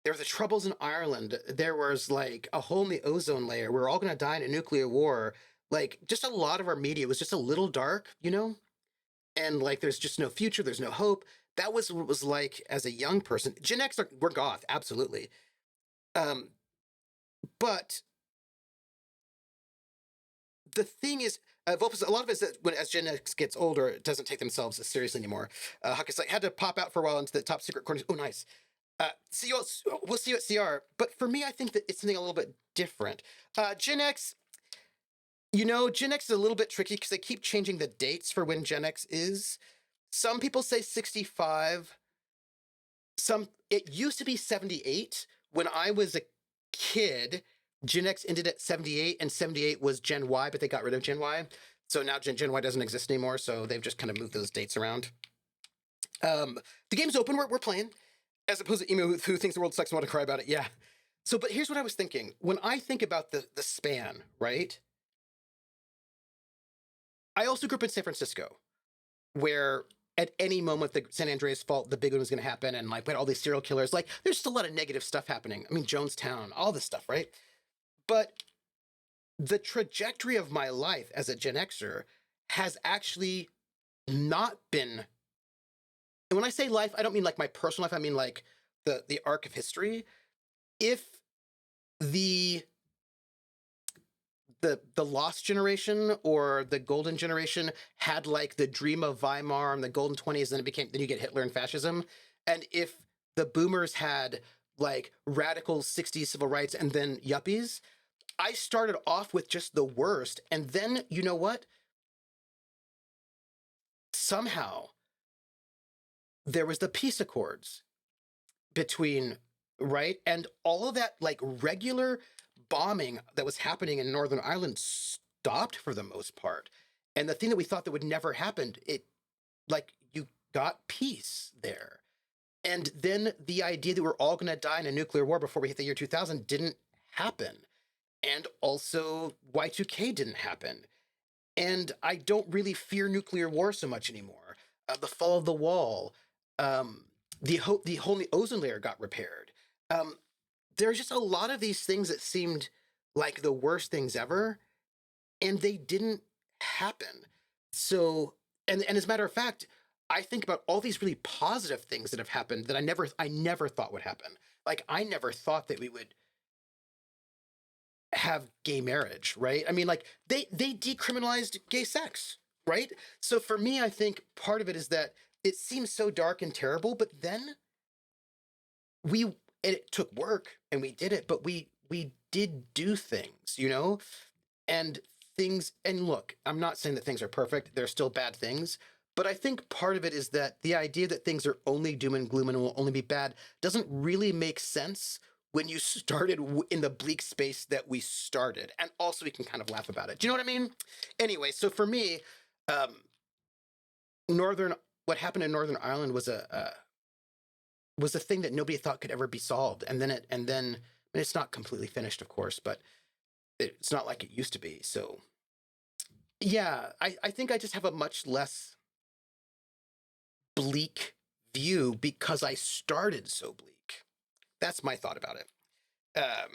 There were the troubles in Ireland. There was like a hole in the ozone layer. We're all going to die in a nuclear war. Like, just a lot of our media was just a little dark. And like, there's just no future. There's no hope. That was what it was like as a young person. Gen X, we're goth, absolutely. Um, but the thing is, a lot of it is that as Gen X gets older, it doesn't take themselves as seriously anymore. Huck is like, had to pop out for a while into the top secret corners. Oh, nice. See you. We'll see you at CR. But for me, I think that it's something a little bit different. Gen X, Gen X is a little bit tricky because they keep changing the dates for when Gen X is. Some people say 65. It used to be 78 when I was a kid. Gen X ended at 78, and 78 was Gen Y, but they got rid of Gen Y. So now Gen Y doesn't exist anymore, so they've just kind of moved those dates around. The game's open, we're playing, as opposed to Emu who thinks the world sucks and want to cry about it. Yeah. So, but here's what I was thinking. When I think about the span, right? I also grew up in San Francisco, where at any moment the San Andreas fault, the big one was going to happen, and like we had all these serial killers. Like, there's just a lot of negative stuff happening. I mean, Jonestown, all this stuff, right? But the trajectory of my life as a Gen Xer has actually not been. And when I say life, I don't mean like my personal life. I mean like the arc of history. If the the lost generation or the golden generation had like the dream of Weimar and the golden 20s, then you get Hitler and fascism. And if the boomers had like radical 60s civil rights and then yuppies, I started off with just the worst. And then, you know what? Somehow there was the peace accords between, right? And all of that like regular bombing that was happening in Northern Ireland stopped for the most part. And the thing that we thought that would never happen, it like you got peace there. And then the idea that we're all going to die in a nuclear war before we hit the year 2000 didn't happen. And also Y2K didn't happen. And I don't really fear nuclear war so much anymore. The fall of the wall, Um, the whole ozone layer got repaired. Um, there's just a lot of these things that seemed like the worst things ever, and they didn't happen. So, and as a matter of fact, I think about all these really positive things that have happened that I never thought would happen. Like I never thought that we would have gay marriage, right? I mean, like they decriminalized gay sex, right? So for me, I think part of it is that it seems so dark and terrible, but then we it took work and we did it, but we did do things, you know? And things and look, I'm not saying that things are perfect. There's still bad things, but I think part of it is that the idea that things are only doom and gloom and will only be bad doesn't really make sense when you started in the bleak space that we started. And also we can kind of laugh about it. Do you know what I mean? Anyway, so for me, um northern what happened in Northern Ireland was a thing that nobody thought could ever be solved. And then and it's not completely finished, of course, but it's not like it used to be. So yeah, I think I just have a much less bleak view because I started so bleak. That's my thought about it. Um,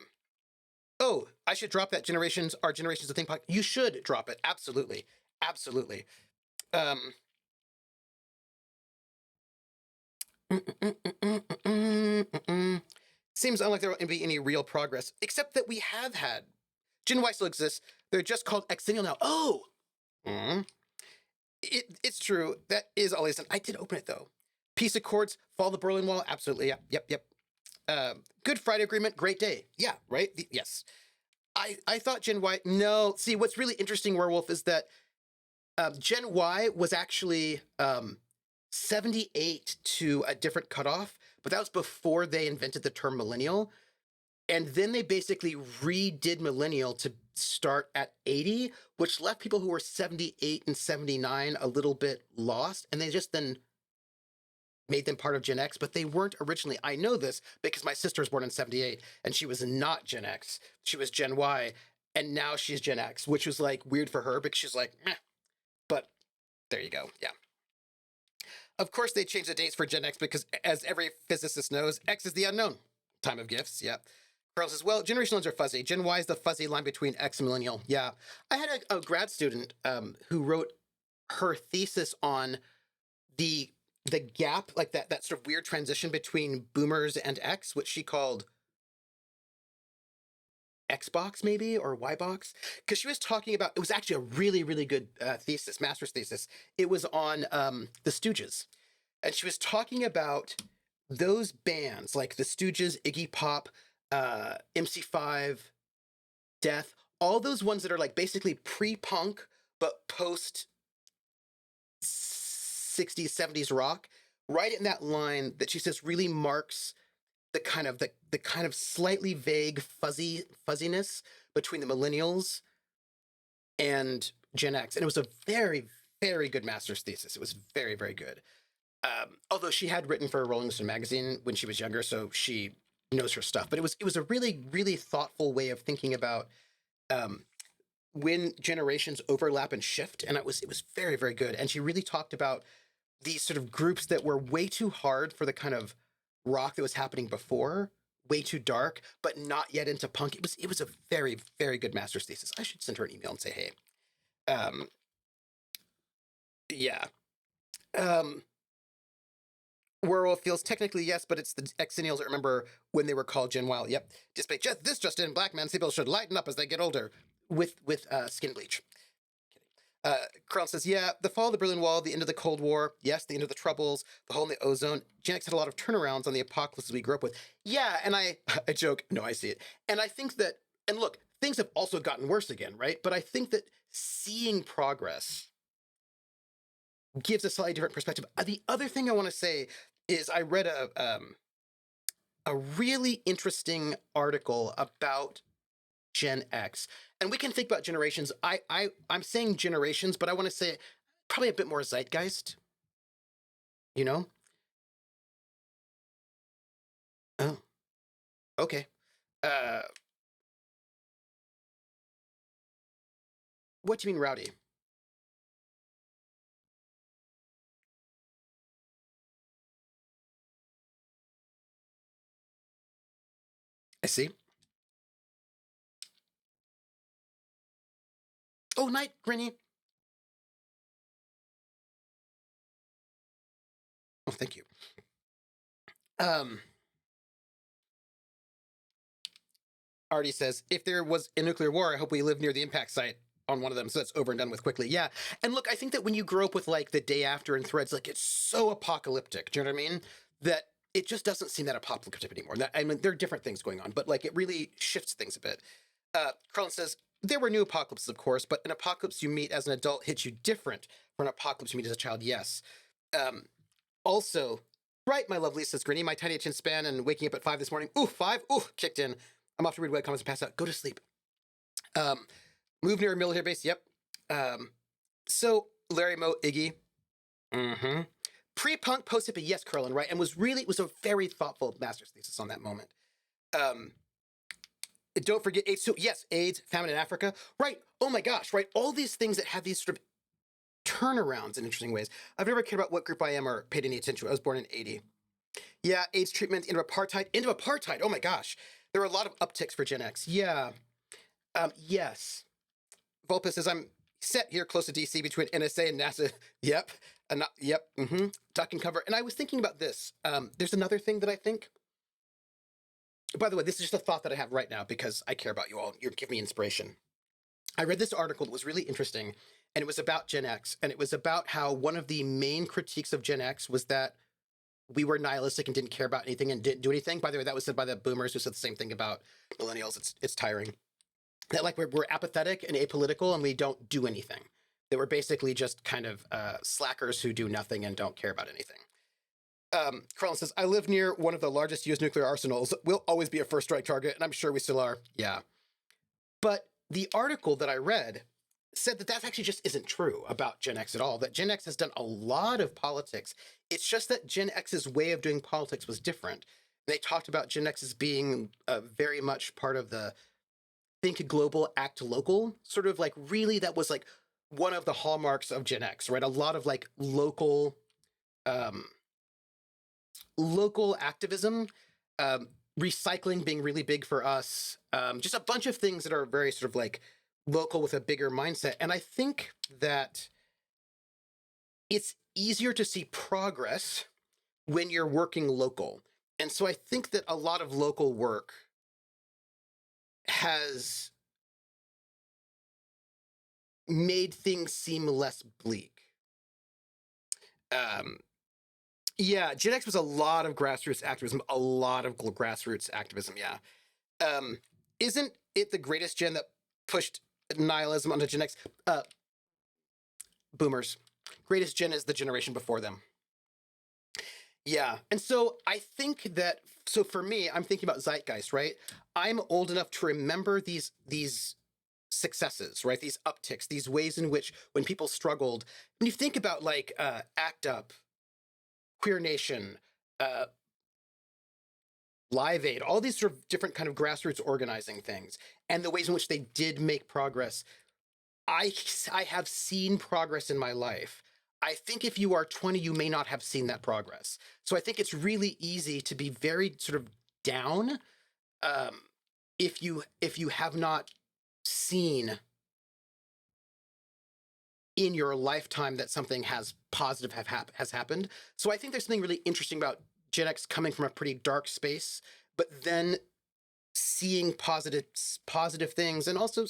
oh, I should drop that generations are generations of thing. You should drop it. Absolutely, absolutely. Um, mm, mm, mm, mm, mm, mm, mm, mm. Seems unlike there will be any real progress, except that we have had. Gen Y still exists. They're just called exennial now. Oh, mm. It's true. That is all Elysium. I did open it though. Peace Accords, Fall of the Berlin Wall. Absolutely. Yeah. Yep. Yep. Good Friday Agreement. Great day. Yeah. Right. Yes. I thought Gen Y. No. See, what's really interesting, Werewolf, is that Gen Y was actually 78 to a different cutoff, but that was before they invented the term millennial. And then they basically redid millennial to start at 80, which left people who were 78 and 79 a little bit lost. And they just then made them part of Gen X, but they weren't originally. I know this because my sister was born in 78 and she was not Gen X. She was Gen Y. And now she's Gen X, which was like weird for her because she's like, meh. But there you go. Yeah. Of course, they changed the dates for Gen X because, as every physicist knows, X is the unknown. Time of gifts. Yeah. Carl says, well, generational lines are fuzzy. Gen Y is the fuzzy line between X and millennial. Yeah. I had a grad student who wrote her thesis on the the gap, like that sort of weird transition between boomers and X, which she called Xbox maybe or Ybox, because she was talking about it was actually a really really good thesis, master's thesis. It was on the Stooges, and she was talking about those bands like the Stooges, Iggy Pop, MC5, Death, all those ones that are like basically pre-punk but post 60s 70s rock, right in that line that she says really marks the kind of slightly vague fuzziness between the millennials and Gen X. And it was a very very good master's thesis. It was very very good. Although she had written for Rolling Stone magazine when she was younger, so she knows her stuff. But it was a really really thoughtful way of thinking about um, when generations overlap and shift, and it was very very good. And she really talked about these sort of groups that were way too hard for the kind of rock that was happening before, way too dark, but not yet into punk. It was a very very good master's thesis. I should send her an email and say, hey, um, yeah. Um, Werewolf feels technically yes, but it's the Exennials that remember when they were called Gen Y. Yep. Despite this just in, black men people should lighten up as they get older with skin bleach. Carl says, yeah, the fall of the Berlin Wall, the end of the Cold War, yes, the end of the Troubles, the hole in the ozone. Gen X had a lot of turnarounds on the apocalypse we grew up with. Yeah, and I joke, no, I see it. And I think that, and look, things have also gotten worse again, right? But I think that seeing progress gives a slightly different perspective. The other thing I want to say is I read a really interesting article about Gen X. And we can think about generations. I'm saying generations, but I want to say probably a bit more zeitgeist, you know? Oh, okay. Uh what do you mean rowdy? I see. Oh, night, Granny. Oh, thank you. Um, Artie says, if there was a nuclear war, I hope we live near the impact site on one of them so that's over and done with quickly. Yeah. And look, I think that when you grow up with like the day after and threads, like it's so apocalyptic. Do you know what I mean? That it just doesn't seem that apocalyptic anymore. That, I mean, there are different things going on, but like it really shifts things a bit. Carlin says, there were new apocalypses, of course, but an apocalypse you meet as an adult hits you different from an apocalypse you meet as a child. Yes. Um, Also, right, my lovely, says Grinny, my tiny attention span and waking up at 5 this morning. Ooh, 5? Ooh, kicked in. I'm off to read web comments and pass out. Go to sleep. Um, Move near a military base. Yep. Um, so, Larry Mo Iggy. Mm-hmm. Pre-punk, post-hippie, yes, Curlin, right? And it was a very thoughtful master's thesis on that moment. Um, don't forget AIDS. So, yes, AIDS, famine in Africa. Right. Oh my gosh, right? All these things that have these sort of turnarounds in interesting ways. I've never cared about what group I am or paid any attention to. I was born in 80. Yeah, AIDS treatment into apartheid. Into apartheid. Oh my gosh. There are a lot of upticks for Gen X. Yeah. Yes. Volpus says, I'm set here close to DC between NSA and NASA. Yep. Yep. Mm-hmm. Duck and cover. And I was thinking about this. There's another thing that I think. By the way, this is just a thought that I have right now because I care about you all. You're giving me inspiration. I read this article that was really interesting, and it was about Gen X, and it was about how one of the main critiques of Gen X was that we were nihilistic and didn't care about anything and didn't do anything. By the way, that was said by the boomers who said the same thing about millennials. It's tiring. That like we're apathetic and apolitical and we don't do anything. That we're basically just kind of slackers who do nothing and don't care about anything. Carlin says, I live near one of the largest US nuclear arsenals. We'll always be a first strike target, and I'm sure we still are. Yeah. But the article that I read said that actually just isn't true about Gen X at all, that Gen X has done a lot of politics. It's just that Gen X's way of doing politics was different. They talked about Gen X as being very much part of the think global, act local, sort of like really that was like one of the hallmarks of Gen X, right? A lot of like um, local activism, recycling being really big for us, just a bunch of things that are very sort of like local with a bigger mindset. And I think that it's easier to see progress when you're working local. And so I think that a lot of local work has made things seem less bleak. Yeah, Gen X was a lot of grassroots activism, a lot of grassroots activism. Yeah. Um, isn't it the greatest gen that pushed nihilism onto Gen X? Boomers. Greatest gen is the generation before them. Yeah. And so I think that so for me, I'm thinking about zeitgeist, right? I'm old enough to remember these successes, right? These upticks, these ways in which when people struggled, when you think about like ACT UP, Queer Nation, uh, Live Aid, all these sort of different kind of grassroots organizing things, and the ways in which they did make progress. I have seen progress in my life. I think if you are 20, you may not have seen that progress. So I think it's really easy to be very sort of down um, if you have not seen in your lifetime that something has positive has happened. So I think there's something really interesting about Gen X coming from a pretty dark space, but then seeing positive things and also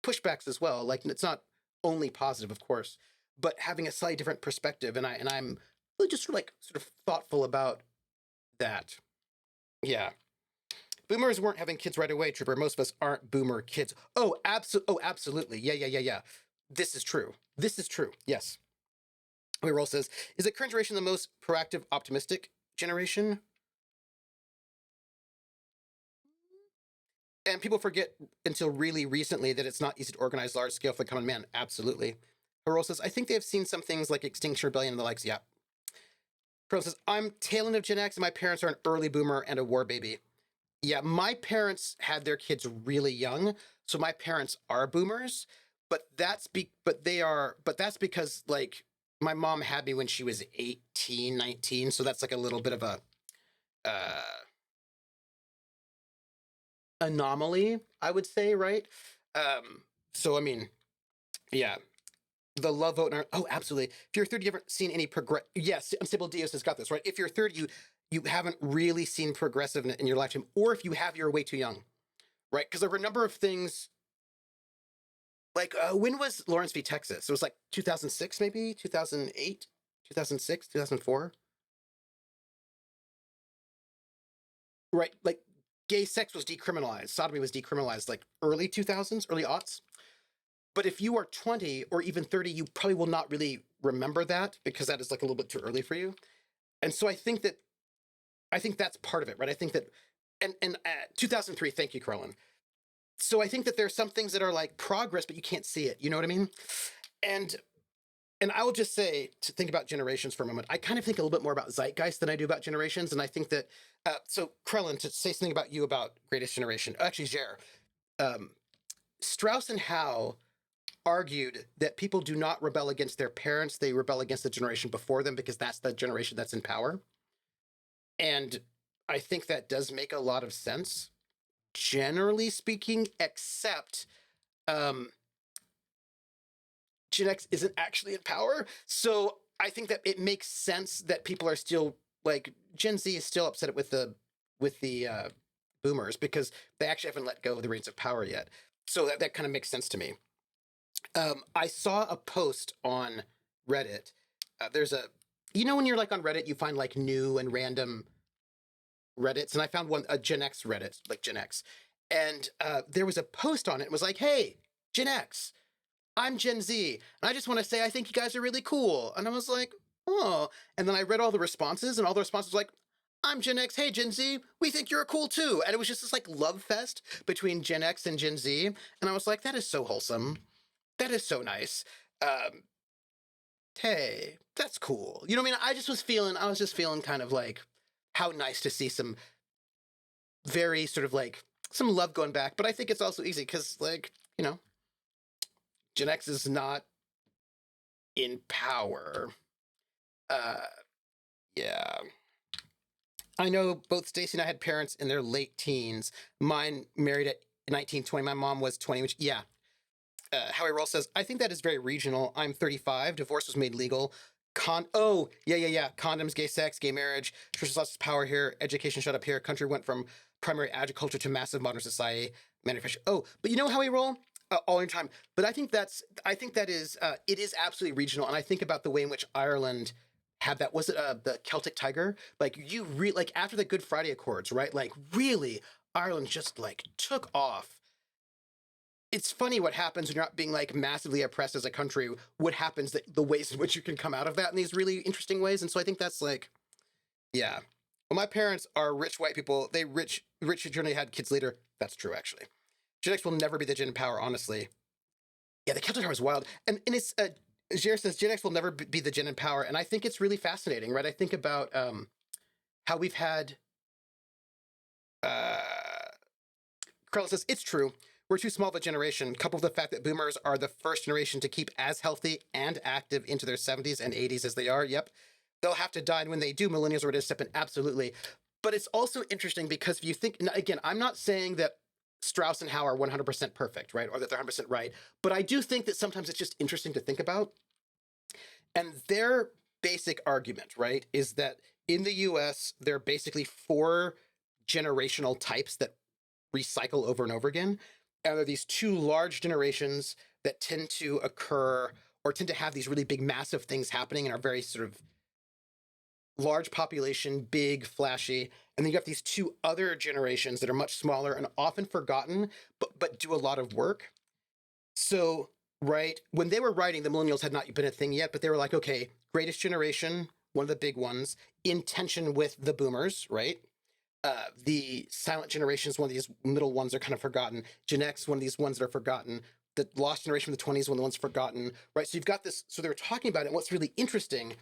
pushbacks as well. Like it's not only positive, of course, but having a slightly different perspective. I'm really just sort of thoughtful about that. Yeah. Boomers weren't having kids right away, Trooper. Most of us aren't boomer kids. Absolutely. Yeah. This is true. This is true. Yes. Roll says, is the current generation the most proactive, optimistic generation? And people forget until really recently that it's not easy to organize large scale for the common man. Absolutely. Harold says, I think they have seen some things like Extinction Rebellion and the likes. Yeah. Harold says, I'm tail end of Gen X and my parents are an early boomer and a war baby. Yeah, my parents had their kids really young, so my parents are boomers, but that's because like my mom had me when she was 18, 19, so that's like a little bit of a uh anomaly, I would say, right? So I mean, yeah, the love vote. Oh, absolutely. If you're 30, you haven't seen any progress. Yes, Unstable Dios has got this right. If you're 30, you haven't really seen progressive in your lifetime, or if you have, you're way too young, right? Because there were a number of things. Like when was Lawrence v. Texas? It was like 2006, maybe 2008, 2006, 2004. Right? Like gay sex was decriminalized, sodomy was decriminalized, like early 2000s, early aughts. But if you are 20 or even 30, you probably will not really remember that because that is like a little bit too early for you. And so I think that's part of it, right? I think that, and 2003, thank you, Carlin. So I think that there's some things that are like progress, but you can't see it. You know what I mean? And and I will just say to think about generations for a moment. I kind of think a little bit more about zeitgeist than I do about generations, and I think that so Krellin, to say something about you about Greatest Generation, actually, Jer, um, Strauss and Howe argued that people do not rebel against their parents; they rebel against the generation before them because that's the generation that's in power. And I think that does make a lot of sense, generally speaking, except um, Gen X isn't actually in power. So I think that it makes sense that people are still like Gen Z is still upset with the boomers because they actually haven't let go of the reins of power yet. So that kind of makes sense to me. I saw a post on Reddit. There's a you know when you're like on Reddit, you find like new and random Reddits, and I found one a Gen X Reddit, like Gen X, and there was a post on it. It was like, "Hey, Gen X, I'm Gen Z, and I just want to say I think you guys are really cool." And I was like, "Oh," and then I read all the responses, and all the responses were like, "I'm Gen X. Hey, Gen Z, we think you're cool too." And it was just this like love fest between Gen X and Gen Z, and I was like, "That is so wholesome. That is so nice." Um, hey, that's cool. You know what I mean? I was just feeling kind of like how nice to see some very sort of like some love going back. But I think it's also easy because like Gen X is not in power. Uh, yeah. I know both Stacy and I had parents in their late teens. Mine married at 1920. My mom was 20, which, yeah. Howie Roll says, I think that is very regional. I'm 35. Divorce was made legal. Oh, yeah. Condoms, gay sex, gay marriage. Churches lost its power here. Education shut up here. Country went from primary agriculture to massive modern society. Manufacturing. Oh, but you know how we roll? All in time. But I think that is, it is absolutely regional. And I think about the way in which Ireland had that. Was it the Celtic Tiger? Like, like after the Good Friday Accords, right? Like, really, Ireland just like took off. It's funny what happens when you're not being like massively oppressed as a country. What happens, that the ways in which you can come out of that in these really interesting ways. And so I think that's like, yeah. Well, my parents are rich white people. They rich who generally had kids later. That's true, actually. Gen X will never be the gen in power, honestly. Yeah, the Celtic Tiger is wild. And it's, Jer says Gen X will never be the gen in power. And I think it's really fascinating, right? I think about how we've had, uh, Carl says, it's true. We're too small of a generation, coupled with the fact that boomers are the first generation to keep as healthy and active into their 70s and 80s as they are. Yep. They'll have to die. And when they do, millennials are ready to step in. Absolutely. But it's also interesting because if you think, again, I'm not saying that Strauss and Howe are 100% perfect, right? Or that they're 100% right. But I do think that sometimes it's just interesting to think about. And their basic argument, right, is that in the US, there are basically four generational types that recycle over and over again. And there are these two large generations that tend to occur or tend to have these really big, massive things happening and are very sort of large population, big, flashy. And then you have these two other generations that are much smaller and often forgotten, but do a lot of work. So, right, when they were writing, the millennials had not been a thing yet, but they were like, okay, greatest generation, one of the big ones, in tension with the boomers, right? The silent generation is one of these middle ones that are kind of forgotten. Gen X, one of these ones that are forgotten. The lost generation of the 20s, one of the ones forgotten, right? So you've got this. So they're talking about it. And what's really interesting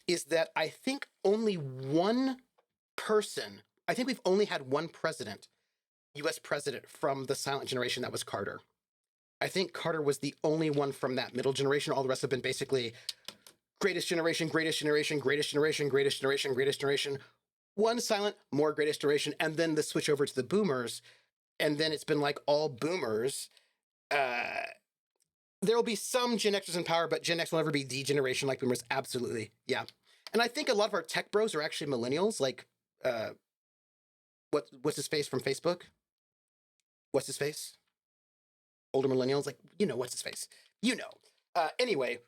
is that I think only one person, I think we've only had one president, US president from the silent generation, that was Carter. I think Carter was the only one from that middle generation. All the rest have been basically greatest generation, greatest generation, greatest generation, greatest generation, greatest generation. One silent, more greatest generation, and then the switch over to the boomers. and then it's been like all boomers. Uh, there will be some Gen Xers in power, but Gen X will never be the generation like boomers. Absolutely, yeah. And I think a lot of our tech bros are actually millennials. Like, uh, what's his face from Facebook? What's his face? Older millennials, like what's his face? You know. Anyway,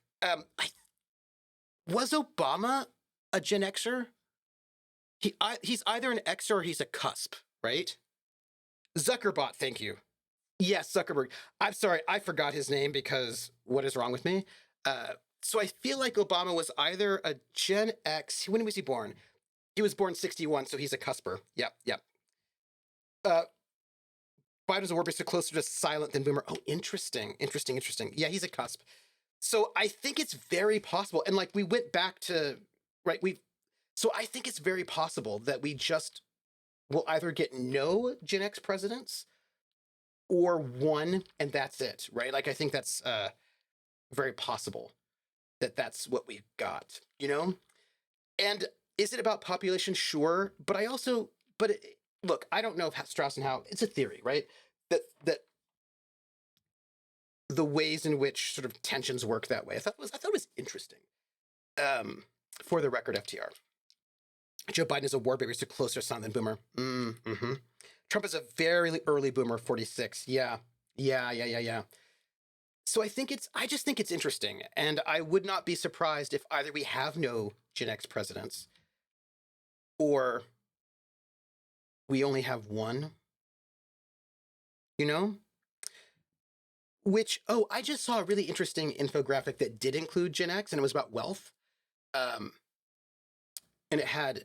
was Obama a Gen Xer? He's either an Xer or he's a cusp, right? Zuckerbot, thank you. Yes, Zuckerberg. I'm sorry, I forgot his name because what is wrong with me? So I feel like Obama was either a Gen X. When was he born? He was born 61, so he's a cusper. Yep, yep. Uh, Biden's a word so closer to silent than boomer. Oh, interesting, interesting, interesting. Yeah, he's a cusp. So I think it's very possible. And like we went back to right, so I think it's very possible that we just will either get no Gen X presidents or one and that's it, right? Like I think that's very possible that that's what we've got, And is it about population? Sure, but I also, look, I don't know if Strauss and Howe. It's a theory, right? That the ways in which sort of tensions work that way. I thought it was interesting. For the record, FTR. Joe Biden is a war baby, so closer to son than boomer. Mm-hmm. Trump is a very early boomer, 46. Yeah. So I just think it's interesting. And I would not be surprised if either we have no Gen X presidents or we only have one, Which, I just saw a really interesting infographic that did include Gen X and it was about wealth. And it had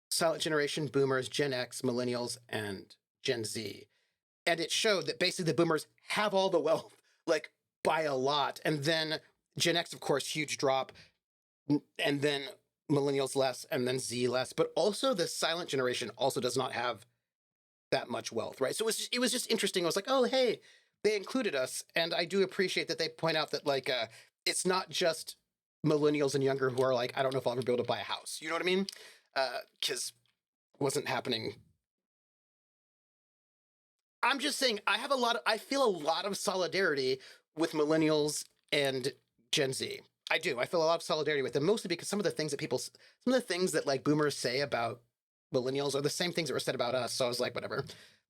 silent generation, boomers, Gen X, millennials, and Gen Z. And it showed that basically the boomers have all the wealth, like by a lot. And then Gen X, of course, huge drop. And then millennials less, and then Z less. But also the silent generation also does not have that much wealth, right? So it was just interesting. I was like, oh, hey, they included us. And I do appreciate that they point out that like it's not just millennials and younger who are like, I don't know if I'll ever be able to buy a house. You know what I mean? Because it wasn't happening. I'm just saying I feel a lot of solidarity with millennials and Gen Z. I do. I feel a lot of solidarity with them, mostly because some of the things that like boomers say about millennials are the same things that were said about us. So I was like, whatever.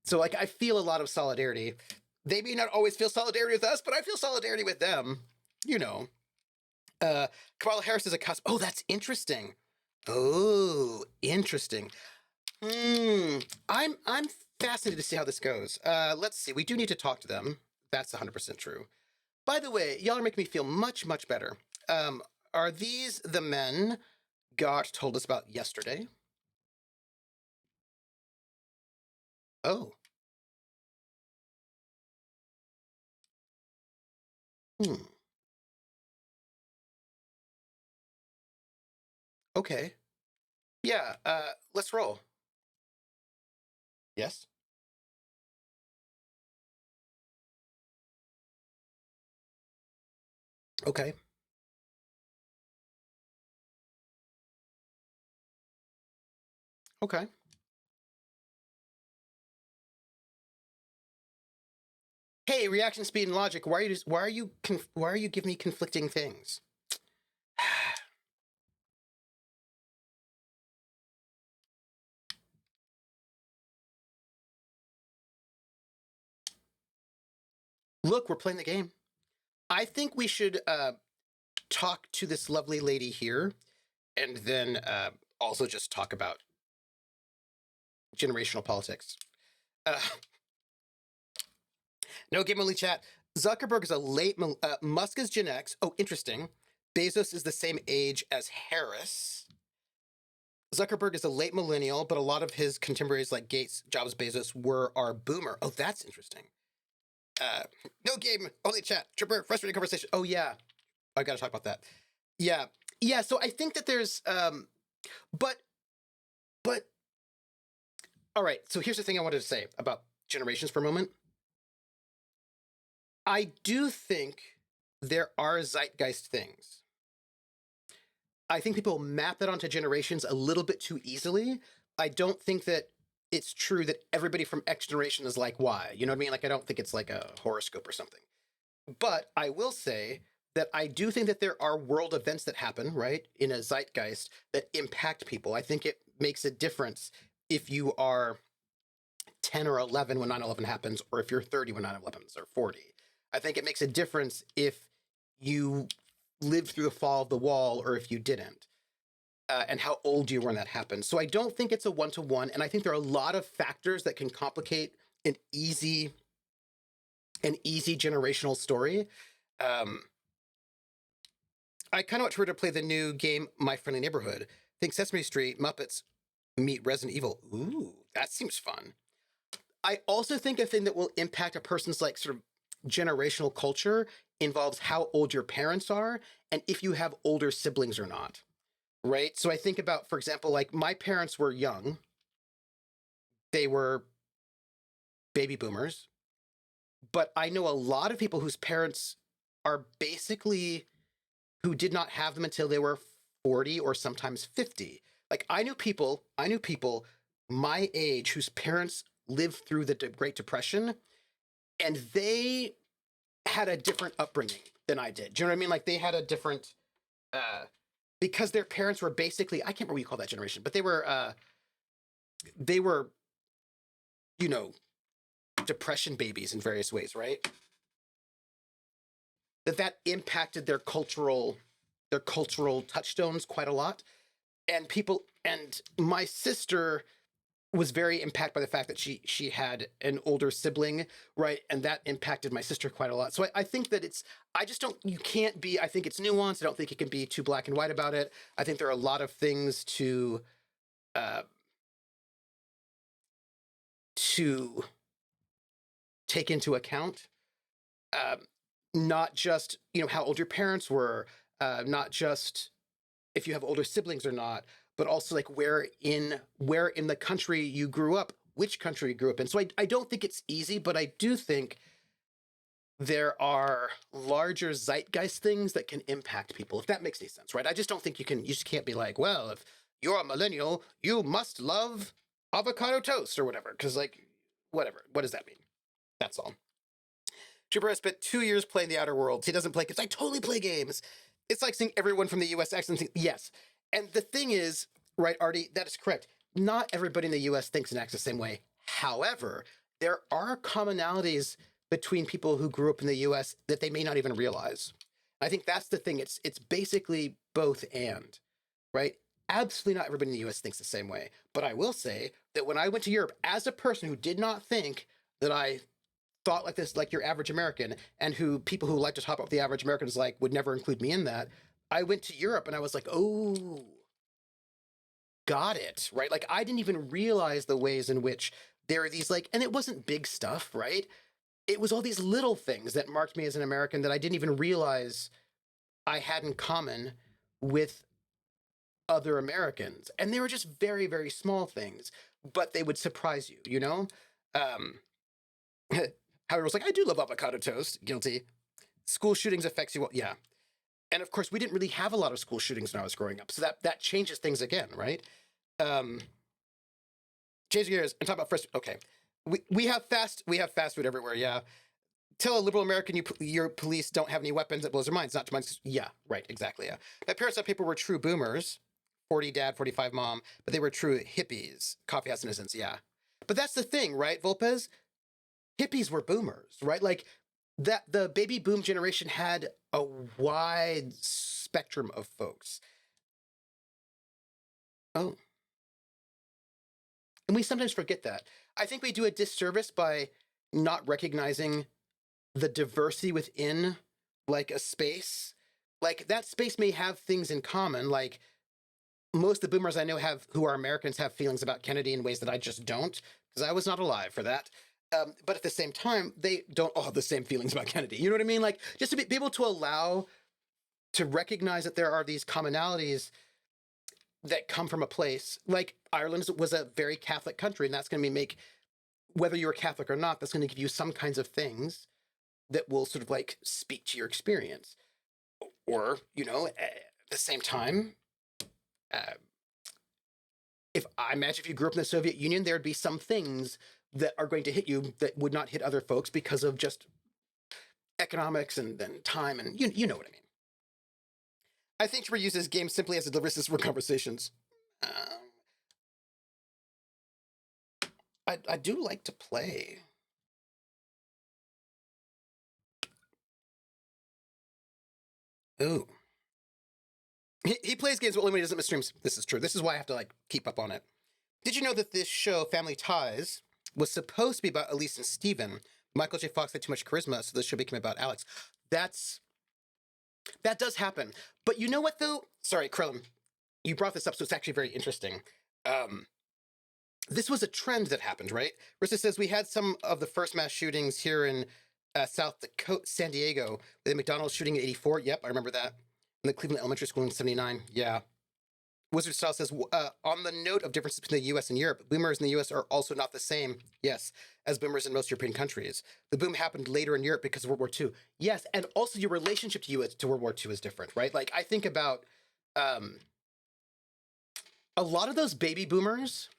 So like, I feel a lot of solidarity. They may not always feel solidarity with us, but I feel solidarity with them. Kamala Harris is a cusp. Oh, that's interesting. Oh, interesting. I'm fascinated to see how this goes. Let's see. We do need to talk to them. That's 100% true. By the way, y'all are making me feel much, much better. Are these the men Gart told us about yesterday? Oh. Okay. Yeah, let's roll. Yes? Okay. Okay. Hey, reaction speed and logic. Why are you giving me conflicting things? Look, we're playing the game. I think we should talk to this lovely lady here and then also just talk about generational politics. No game only chat. Zuckerberg is a late Musk is Gen X. Oh, interesting. Bezos is the same age as Harris. Zuckerberg is a late millennial, but a lot of his contemporaries like Gates, Jobs, Bezos are boomer. Oh, that's interesting. No game, only chat. Tripper, frustrating conversation. Oh yeah, I got to talk about that. Yeah, yeah. So I think that there's, but, all right. So here's the thing I wanted to say about generations for a moment. I do think there are zeitgeist things. I think people map that onto generations a little bit too easily. I don't think that it's true that everybody from X generation is like Y. You know what I mean? Like, I don't think it's like a horoscope or something. But I will say that I do think that there are world events that happen, right, in a zeitgeist that impact people. I think it makes a difference if you are 10 or 11 when 9/11 happens, or if you're 30 when 9/11 happens, or 40. I think it makes a difference if you lived through the fall of the wall or if you didn't, and how old you were when that happened. So I don't think it's a one to one. And I think there are a lot of factors that can complicate an easy generational story. Um, I kind of want to play the new game, My Friendly Neighborhood. Think Sesame Street, Muppets meet Resident Evil. Ooh, that seems fun. I also think a thing that will impact a person's like sort of generational culture involves how old your parents are and if you have older siblings or not. Right? So I think about, for example, like my parents were young. They were baby boomers, but I know a lot of people whose parents are basically who did not have them until they were 40 or sometimes 50. Like I knew people my age whose parents lived through the Great Depression and they had a different upbringing than I did. Do you know what I mean? Like they had a different uh because their parents were basically, I can't remember what you call that generation, but they were, you know, depression babies in various ways, right? That impacted their cultural touchstones quite a lot. And people and my sister was very impacted by the fact that she had an older sibling, right? And that impacted my sister quite a lot. So I think that it's I just don't you can't be I think it's nuanced. I don't think it can be too black and white about it. I think there are a lot of things uh to take into account. Um Not just, you know, how old your parents were, not just if you have older siblings or not, but also like where in the country you grew up, which country you grew up in. So I don't think it's easy, but I do think there are larger zeitgeist things that can impact people, if that makes any sense, right? I just don't think you just can't be like, well, if you're a millennial, you must love avocado toast or whatever. Cause like, whatever. What does that mean? That's all. Trooper has spent 2 years playing the Outer Worlds. He doesn't play games. I totally play games. It's like seeing everyone from the US accent. Yes. And the thing is, right, Artie, that is correct. Not everybody in the US thinks and acts the same way. However, there are commonalities between people who grew up in the US that they may not even realize. I think that's the thing. It's basically both and, right? Absolutely not everybody in the US thinks the same way. But I will say that when I went to Europe, as a person who did not think that I thought like this, like your average American, and who people who like to top up the average Americans like would never include me in that. I went to Europe and I was like, oh, got it, right? Like I didn't even realize the ways in which there are these like, and it wasn't big stuff, right? It was all these little things that marked me as an American that I didn't even realize I had in common with other Americans. And they were just very, very small things, but they would surprise you, you know? Um, Howard was like, I do love avocado toast. Guilty. School shootings affects you. Well, yeah. And of course, we didn't really have a lot of school shootings when I was growing up. So that changes things again, right? Um, Change gears and talk about first. Okay. We have fast food everywhere. Yeah. Tell a liberal American your police don't have any weapons. It blows their minds. Not to mind. Yeah. Right. Exactly. Yeah. My parents on paper were true boomers. 40 dad, 45 mom, but they were true hippies. Coffee house innocence. Yeah. But that's the thing, right, Volpez? Hippies were boomers, right? Like that the baby boom generation had a wide spectrum of folks. Oh, and we sometimes forget that. I think we do a disservice by not recognizing the diversity within like a space. Like that space may have things in common. Like most of the boomers I know have who are Americans have feelings about Kennedy in ways that I just don't, because I was not alive for that. But at the same time, they don't all have the same feelings about Kennedy. You know what I mean? Like just to be able to allow to recognize that there are these commonalities that come from a place like Ireland was a very Catholic country, and that's going to make whether you're Catholic or not, that's going to give you some kinds of things that will sort of like speak to your experience, or you know, at the same time, uh, if I imagine if you grew up in the Soviet Union, there'd be some things that are going to hit you that would not hit other folks because of just economics and then time and you know what I mean. I think to reuse this game simply as a delivers for conversations. Um, I do like to play. Ooh. He plays games but only when he doesn't miss streams. This is true. This is why I have to like keep up on it. Did you know that this show, Family Ties, was supposed to be about Elise and Steven? Michael J. Fox had too much charisma, so this show became about Alex. That's that does happen. But you know what though? Sorry, Krillin, you brought this up, so it's actually very interesting. Um, this was a trend that happened, right? Rissa says we had some of the first mass shootings here in South Dakota, San Diego. The McDonald's shooting in '84. Yep, I remember that. And the Cleveland Elementary School in '79. Yeah. Wizard Style says, on the note of differences between the US and Europe, boomers in the US are also not the same, yes, as boomers in most European countries. The boom happened later in Europe because of World War II. Yes, and also your relationship to US to World War II is different, right? Like, I think about um, a lot of those baby boomers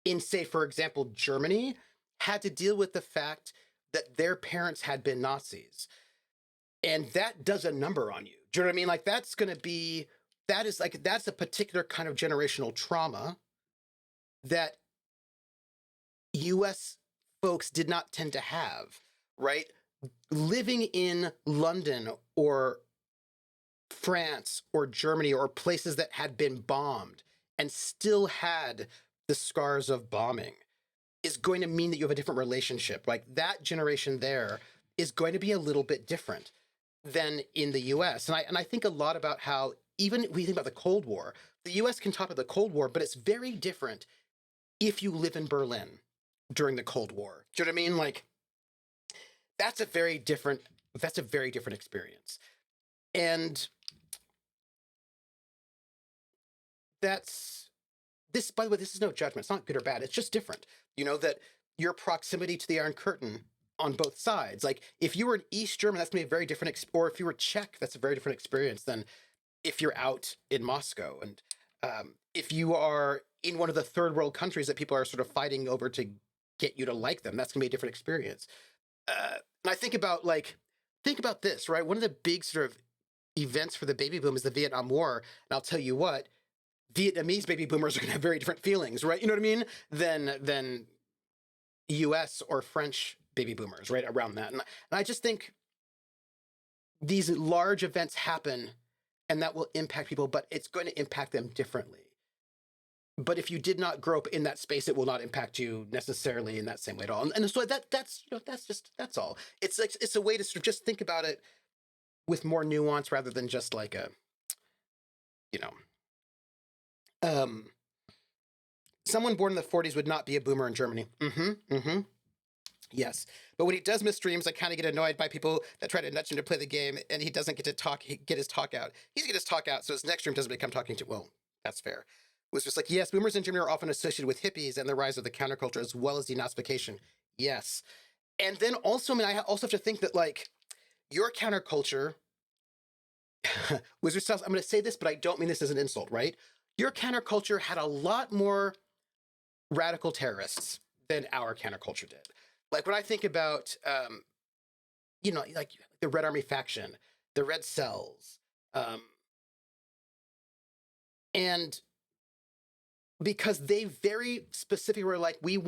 in, say, for example, Germany, had to deal with the fact that their parents had been Nazis. And that does a number on you. Do you know what I mean? Like, that's going to be that is like that's a particular kind of generational trauma that US folks did not tend to have, right? Living in London or France or Germany or places that had been bombed and still had the scars of bombing is going to mean that you have a different relationship. Like that generation there is going to be a little bit different than in the US. And I think a lot about how even when you think about the Cold War, the US can top of the Cold War, but it's very different if you live in Berlin during the Cold War. Do you know what I mean? Like that's a very different experience. And that's this, by the way, this is no judgment. It's not good or bad. It's just different. You know, that your proximity to the Iron Curtain on both sides. Like if you were an East German, that's gonna be a very different, or if you were Czech, that's a very different experience than if you're out in Moscow. And if you are in one of the third world countries that people are sort of fighting over to get you to like them, that's gonna be a different experience. And I think about this, right? One of the big sort of events for the baby boom is the Vietnam War. And I'll tell you what, Vietnamese baby boomers are going to have very different feelings, right? You know what I mean? Than U.S. or French baby boomers, right? Around that, and I just think these large events happen, and that will impact people, but it's going to impact them differently. But if you did not grow up in that space, it will not impact you necessarily in that same way at all. And so that's that's all. It's like it's a way to sort of just think about it with more nuance rather than just like a you know um someone born in the 40s would not be a boomer in Germany. Yes. But when he does miss streams, I kind of get annoyed by people that try to nudge him to play the game and he doesn't get to get his talk out. He's get his talk out, so his next stream doesn't become talking to, well, that's fair. It was just like, yes, boomers in Germany are often associated with hippies and the rise of the counterculture as well as denazification. Yes. And then also, I mean, I also have to think that like your counterculture, Wizard Styles, I'm going to say this, but I don't mean this as an insult, right? Your counterculture had a lot more radical terrorists than our counterculture did. Like when I think about, like the Red Army faction, the Red Cells, and because they very specifically were like, we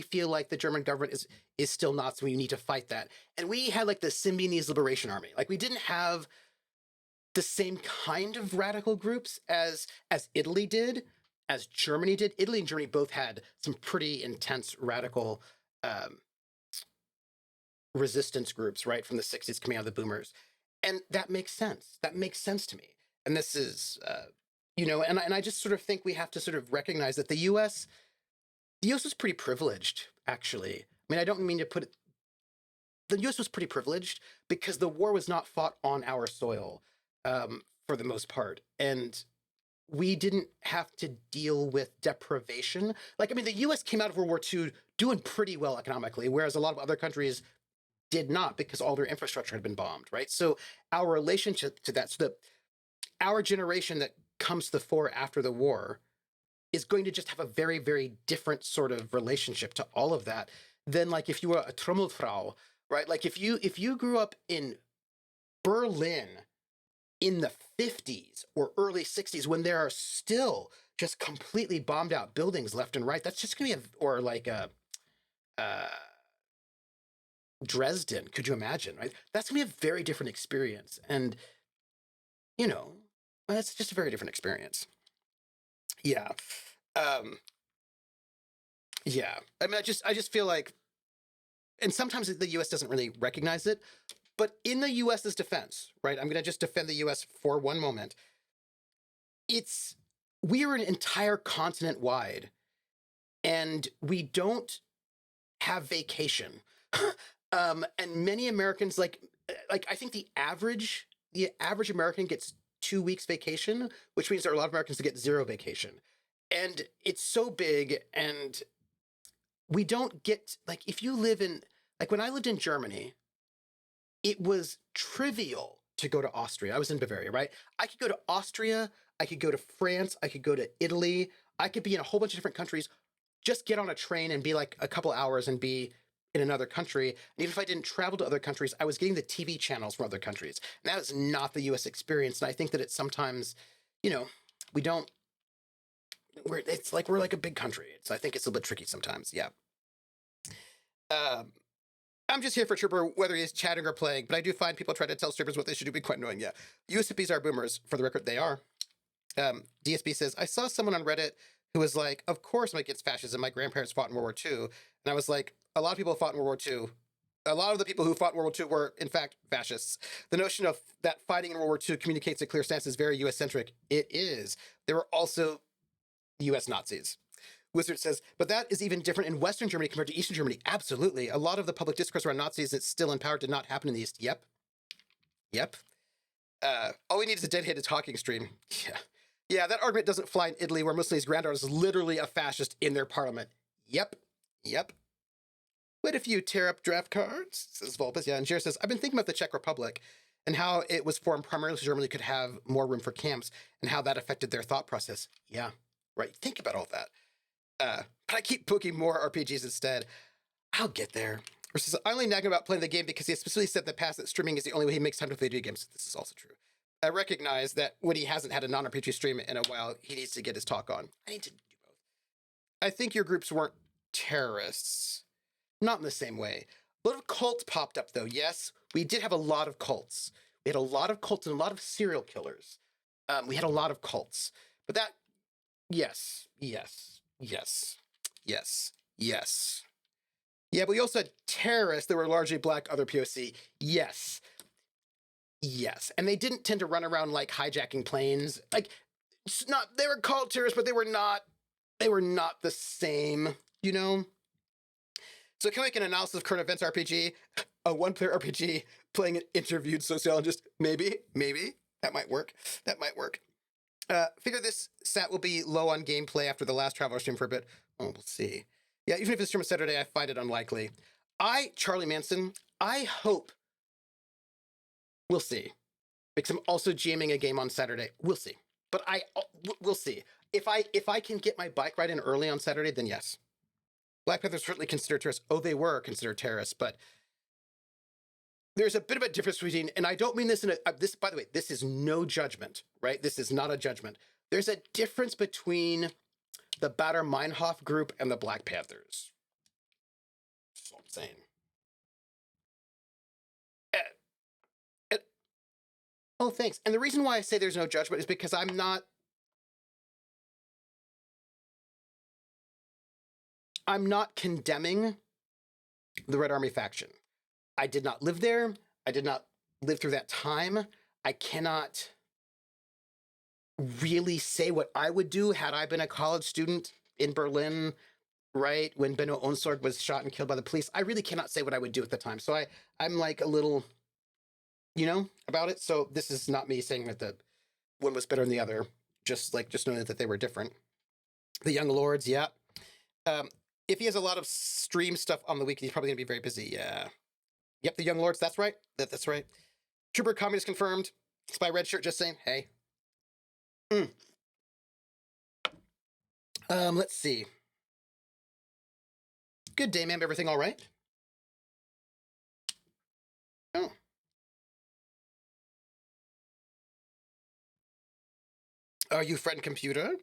feel like the German government is still Nazi, we need to fight that. And we had like the Symbionese Liberation Army. Like we didn't have the same kind of radical groups as Italy did, as Germany did. Italy and Germany both had some pretty intense radical resistance groups, right, from the 60s coming out of the boomers. And that makes sense. That makes sense to me. And this is, and I just sort of think we have to sort of recognize that the US was pretty privileged, actually. I mean, I don't mean to put it, the US was pretty privileged because the war was not fought on our soil for the most part. And we didn't have to deal with deprivation. Like, I mean, the US came out of World War II doing pretty well economically, whereas a lot of other countries did not because all their infrastructure had been bombed, right? So our relationship to that, so that our generation that comes to the fore after the war is going to just have a very, very different sort of relationship to all of that than like if you were a Trommelfrau, right? Like if you grew up in Berlin in the 50s or early 60s when there are still just completely bombed out buildings left and right, that's just gonna be or like a Dresden, could you imagine, right? That's gonna be a very different experience. And, you know, that's just a very different experience. Yeah. Um, yeah. I mean, I just feel like, and sometimes the US doesn't really recognize it, but in the US's defense, right? I'm going to just defend the US for one moment. It's, we are an entire continent wide and we don't have vacation. And many Americans like I think the average American gets 2 weeks vacation, which means there are a lot of Americans that get zero vacation. And it's so big, and we don't get like if you live in like when I lived in Germany, it was trivial to go to Austria. I was in Bavaria, right? I could go to Austria, I could go to France, I could go to Italy, I could be in a whole bunch of different countries, just get on a train and be like a couple hours and be in another country. And even if I didn't travel to other countries, I was getting the TV channels from other countries. And that is not the US experience. And I think that it's sometimes, you know, we don't, it's like we're like a big country. So I think it's a little bit tricky sometimes. Yeah. Um, I'm just here for Trooper, whether he's chatting or playing, but I do find people try to tell strippers what they should do be quite annoying. Yeah. US hippies are boomers. For the record, they are. DSB says, I saw someone on Reddit who was like, of course I'm against fascism. My grandparents fought in World War II. And I was like, a lot of people fought in World War II. A lot of the people who fought in World War II were, in fact, fascists. The notion of that fighting in World War II communicates a clear stance is very US-centric. It is. There were also US Nazis. Wizard says, but that is even different in Western Germany compared to Eastern Germany. Absolutely. A lot of the public discourse around Nazis that's still in power did not happen in the East. Yep. Yep. All we need is a dedicated talking stream. Yeah. Yeah, that argument doesn't fly in Italy, where Mussolini's granddaughter is literally a fascist in their parliament. Yep. Yep. What if you tear up draft cards? Says Vulpus. Yeah, and Jer says, I've been thinking about the Czech Republic and how it was formed primarily so Germany could have more room for camps and how that affected their thought process. Yeah, right. Think about all that. But I keep booking more RPGs instead. I'll get there. Versus, I only nagging about playing the game because he has specifically said in the past that streaming is the only way he makes time to play video games. This is also true. I recognize that when he hasn't had a non-RPG stream in a while, he needs to get his talk on. I need to do both. I think your groups weren't terrorists. Not in the same way. A lot of cults popped up, though. Yes, we did have a lot of cults. We had a lot of cults and a lot of serial killers. We had a lot of cults. But that, yes, yes, yes, yes, yes. Yeah, but we also had terrorists that were largely black, other POC. Yes. Yes. And they didn't tend to run around like hijacking planes. Like, it's not, they were called terrorists, but they were not the same, you know? So can we make an analysis of current events RPG? A one-player RPG playing an interviewed sociologist? Maybe. That might work. Figure this sat will be low on gameplay after the last Traveler stream for a bit. Oh, we'll see. Yeah, even if it's stream on Saturday, I find it unlikely. Charlie Manson, I hope we'll see. Because I'm also GMing a game on Saturday. We'll see. But we'll see. If I can get my bike ride in early on Saturday, then yes. Black Panthers certainly considered terrorists. Oh, they were considered terrorists, but there's a bit of a difference between, and I don't mean this in this, by the way, this is no judgment, right? This is not a judgment. There's a difference between the Baader Meinhof group and the Black Panthers. That's what I'm saying. Oh, thanks. And the reason why I say there's no judgment is because I'm not condemning the Red Army faction. I did not live there. I did not live through that time. I cannot really say what I would do had I been a college student in Berlin, right, when Benno Onssorg was shot and killed by the police. I really cannot say what I would do at the time. So I'm like a little, about it. So this is not me saying that the one was better than the other. Just knowing that they were different. The Young Lords, yeah. If he has a lot of stream stuff on the weekend, he's probably gonna be very busy. Yeah. Yep, the Young Lords. That's right. That's right. Trooper communist confirmed. Spy Red Shirt just saying, hey. Let's see. Good day, ma'am. Everything all right? Oh. Are you friend computer?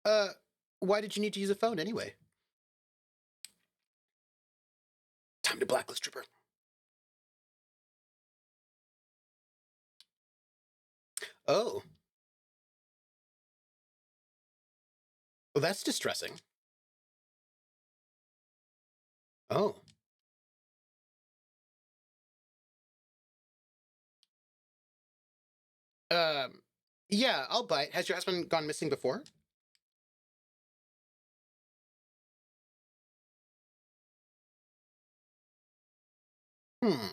Uh, why did you need to use a phone anyway? Time to blacklist trooper. Oh. Well, that's distressing. Oh. Um, yeah, I'll bite. Has your husband gone missing before? Hmm.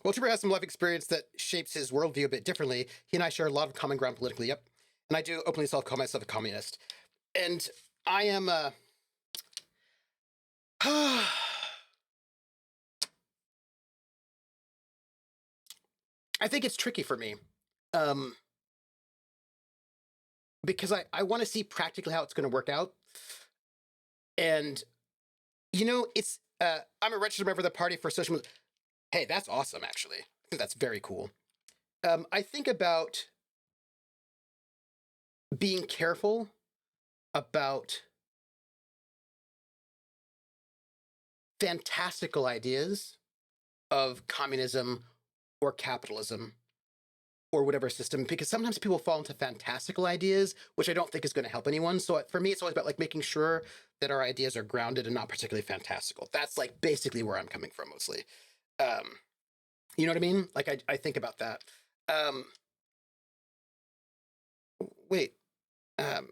Well, Trooper has some life experience that shapes his worldview a bit differently. He and I share a lot of common ground politically, yep. And I do openly self call myself a communist. And I am, I think it's tricky for me. Um, because I want to see practically how it's going to work out. And, it's, I'm a registered member of the Party for Social. Hey, that's awesome, actually. I think that's very cool. I think about being careful about fantastical ideas of communism or capitalism or whatever system, because sometimes people fall into fantastical ideas, which I don't think is going to help anyone. So for me, it's always about like making sure that our ideas are grounded and not particularly fantastical. That's like basically where I'm coming from mostly. Um, you know what I mean? Like I think about that. Um, wait, um,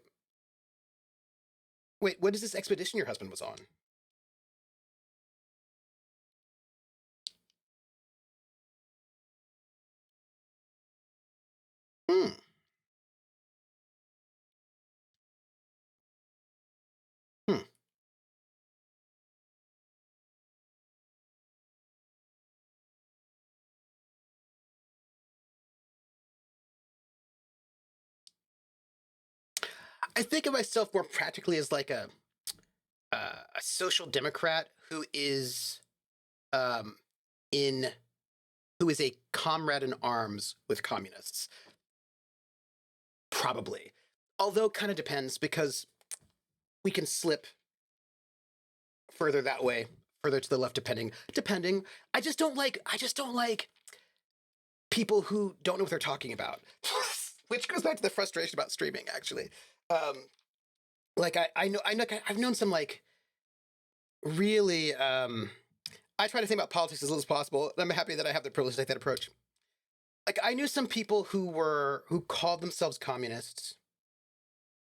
wait, what is this expedition your husband was on? Hmm. Hmm. I think of myself more practically as like a social democrat who is um, in who is a comrade in arms with communists. Probably, although kind of depends because we can slip further that way, further to the left, depending. I just don't like people who don't know what they're talking about, which goes back to the frustration about streaming. Actually, um, like I know I've known some like really. I try to think about politics as little as possible, and I'm happy that I have the privilege to take that approach. Like I knew some people who called themselves communists,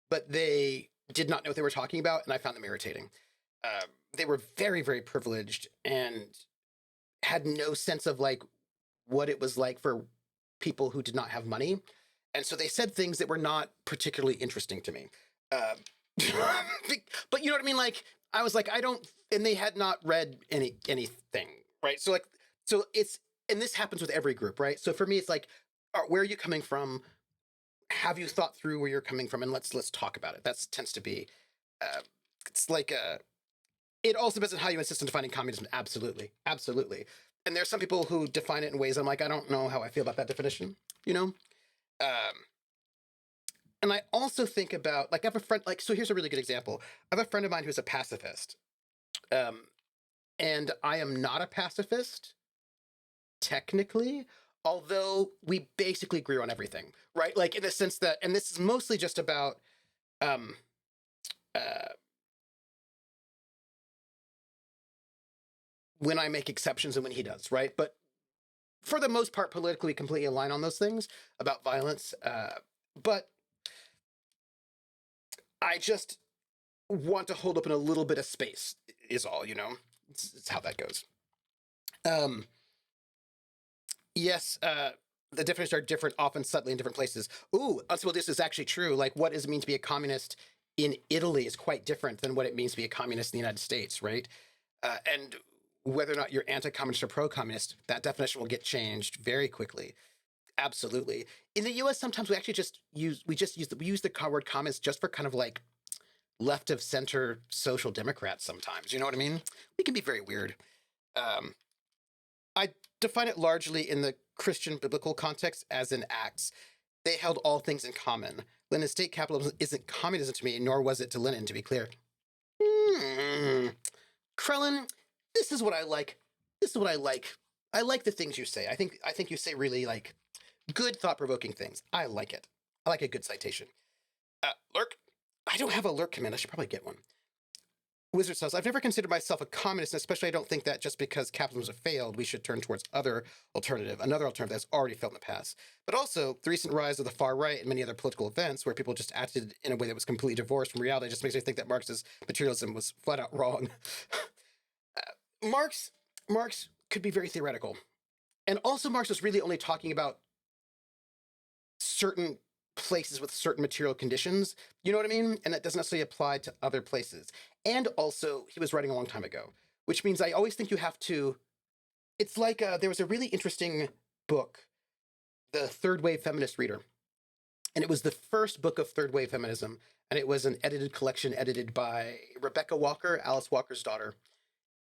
but they did not know what they were talking about, and I found them irritating. They were very, very privileged and had no sense of like what it was like for people who did not have money, and so they said things that were not particularly interesting to me. Uh, but you know what I mean? Like I was like, I don't, and they had not read anything, right? So like, so it's, and this happens with every group, right? So for me, it's like, where are you coming from? Have you thought through where you're coming from, and let's talk about it. That tends to be, uh, it's like a. It also depends on how you insist on defining communism. Absolutely, absolutely. And there's some people who define it in ways I'm like, I don't know how I feel about that definition. You know, um, and I also think about like I have a friend like so. Here's a really good example. I have a friend of mine who's a pacifist, um, and I am not a pacifist technically, although we basically agree on everything, right? Like in the sense that, and this is mostly just about um, uh, when I make exceptions and when he does, right? But for the most part, politically completely align on those things about violence. But I just want to hold open a little bit of space, is all, you know? It's how that goes. Um, yes, the definitions are different, often subtly in different places. Ooh, uncivil this is actually true. Like, what does it mean to be a communist in Italy is quite different than what it means to be a communist in the United States, right? And whether or not you're anti-communist or pro-communist, that definition will get changed very quickly. Absolutely. In the U.S., sometimes we actually we use the word communist just for kind of like left of center social democrats. Sometimes, you know what I mean? We can be very weird. Um, I define it largely in the Christian biblical context as in Acts. They held all things in common. Lenin's state capitalism isn't communism to me, nor was it to Lenin, to be clear. Krellin, this is what I like. This is what I like. I like the things you say. I think you say really like good thought-provoking things. I like it. I like a good citation. Lurk. I don't have a lurk command. I should probably get one. Wizard says, I've never considered myself a communist, and especially I don't think that just because capitalism has failed, we should turn towards another alternative that's already failed in the past. But also, the recent rise of the far right and many other political events where people just acted in a way that was completely divorced from reality just makes me think that Marx's materialism was flat out wrong. Marx could be very theoretical. And also Marx was really only talking about certain places with certain material conditions. You know what I mean? And that doesn't necessarily apply to other places. And also, he was writing a long time ago, which means I always think you have to. It's like there was a really interesting book, The Third Wave Feminist Reader. And it was the first book of third wave feminism. And it was an edited collection edited by Rebecca Walker, Alice Walker's daughter.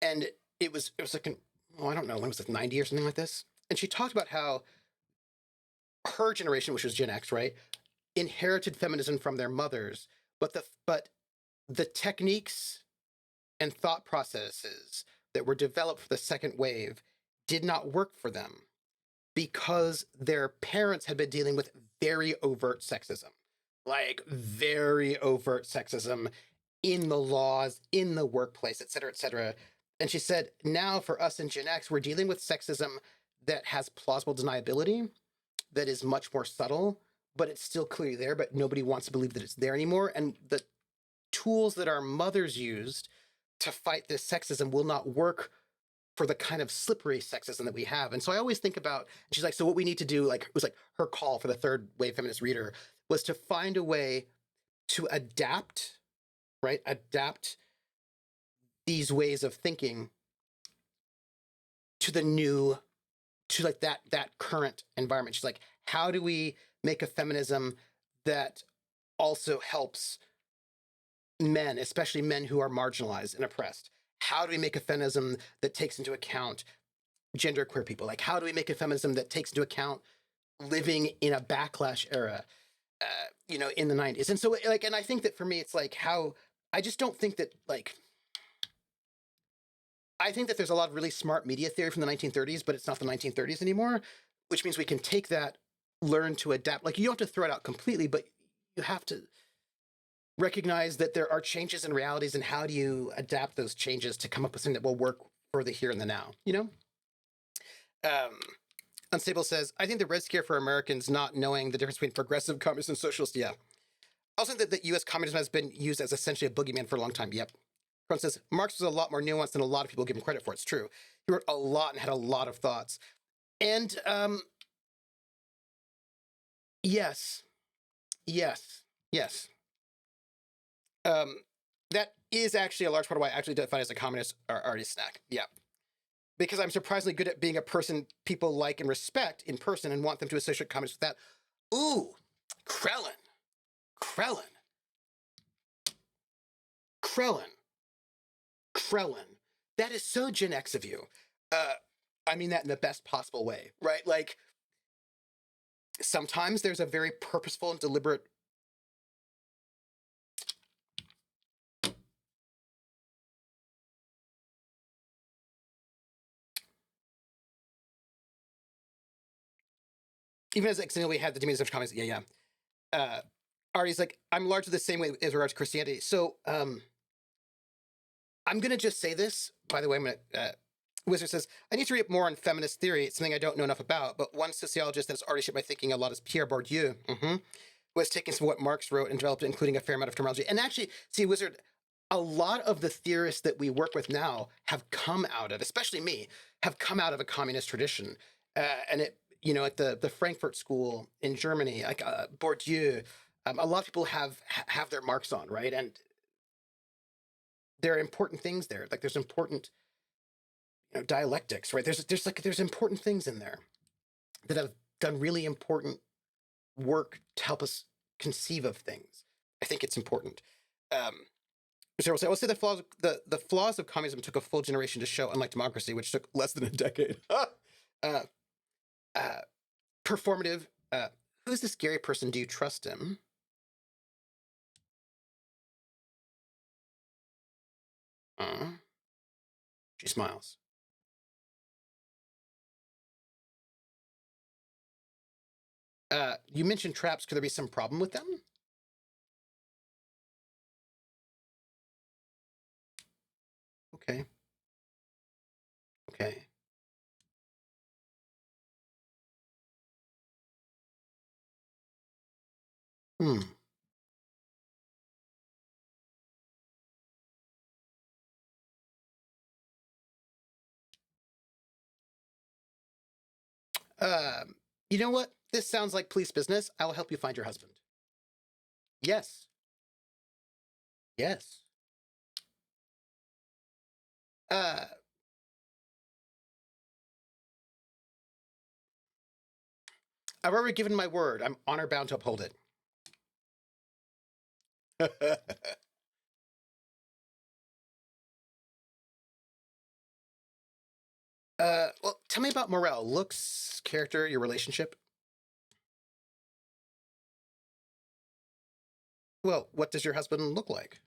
And it was like I don't know, when was it, 90 or something like this? And she talked about how her generation, which was Gen X, right, inherited feminism from their mothers, but the techniques and thought processes that were developed for the second wave did not work for them because their parents had been dealing with very overt sexism, like very overt sexism in the laws, in the workplace, et cetera, et cetera. And she said, now for us in Gen X, we're dealing with sexism that has plausible deniability, that is much more subtle, but it's still clearly there, but nobody wants to believe that it's there anymore. And the tools that our mothers used to fight this sexism will not work for the kind of slippery sexism that we have. And so I always think about, she's like, so what we need to do, like, it was like her call for the third wave feminist reader was to find a way to adapt, right? Adapt these ways of thinking to the new, to like that current environment. She's like, how do we make a feminism that also helps men, especially men who are marginalized and oppressed? How do we make a feminism that takes into account genderqueer people? Like, how do we make a feminism that takes into account living in a backlash era, in the 90s? And so, like, and I think that for me, it's like how I just don't think that, like, I think that there's a lot of really smart media theory from the 1930s, but it's not the 1930s anymore, which means we can take that, learn to adapt. Like, you don't have to throw it out completely, but you have to recognize that there are changes in realities, and how do you adapt those changes to come up with something that will work for the here and the now, Unstable says, I think the red scare for Americans not knowing the difference between progressive, communist, and socialist. Yeah. I also think that U.S. communism has been used as essentially a boogeyman for a long time. Yep. Cron says, Marx was a lot more nuanced than a lot of people give him credit for. It's true. He wrote a lot and had a lot of thoughts. And yes. That is actually a large part of why I actually define as a communist or artist snack. Yeah. Because I'm surprisingly good at being a person people like and respect in person and want them to associate communists with that. Ooh, Krellin. That is so Gen X of you. I mean that in the best possible way, right? Like, sometimes there's a very purposeful and deliberate even as accidentally had the demons of comments. Yeah. Artie's like, I'm largely the same way as regards to Christianity. So I'm gonna just say this. By the way, Wizard says, I need to read up more on feminist theory. It's something I don't know enough about, but one sociologist that's already shaped my thinking a lot is Pierre Bourdieu, who has taken some of what Marx wrote and developed it, including a fair amount of terminology. And actually, see, Wizard, a lot of the theorists that we work with now have come out of, especially me, have come out of a communist tradition. And it, at the Frankfurt School in Germany, like Bourdieu, a lot of people have their marks on, right? And there are important things there. Like, there's important, dialectics, right? There's important things in there that have done really important work to help us conceive of things. I think it's important. Um, so I will say the flaws of communism took a full generation to show, unlike democracy, which took less than a decade. uh, uh, Performative. Who's this scary person? Do you trust him? She smiles. You mentioned traps. Could there be some problem with them? Okay. Okay. Hmm. You know what? This sounds like police business. I'll help you find your husband. Yes. Yes. Uh, I've already given my word. I'm honor bound to uphold it. Well, tell me about Morel. Looks, character, your relationship. Well, what does your husband look like?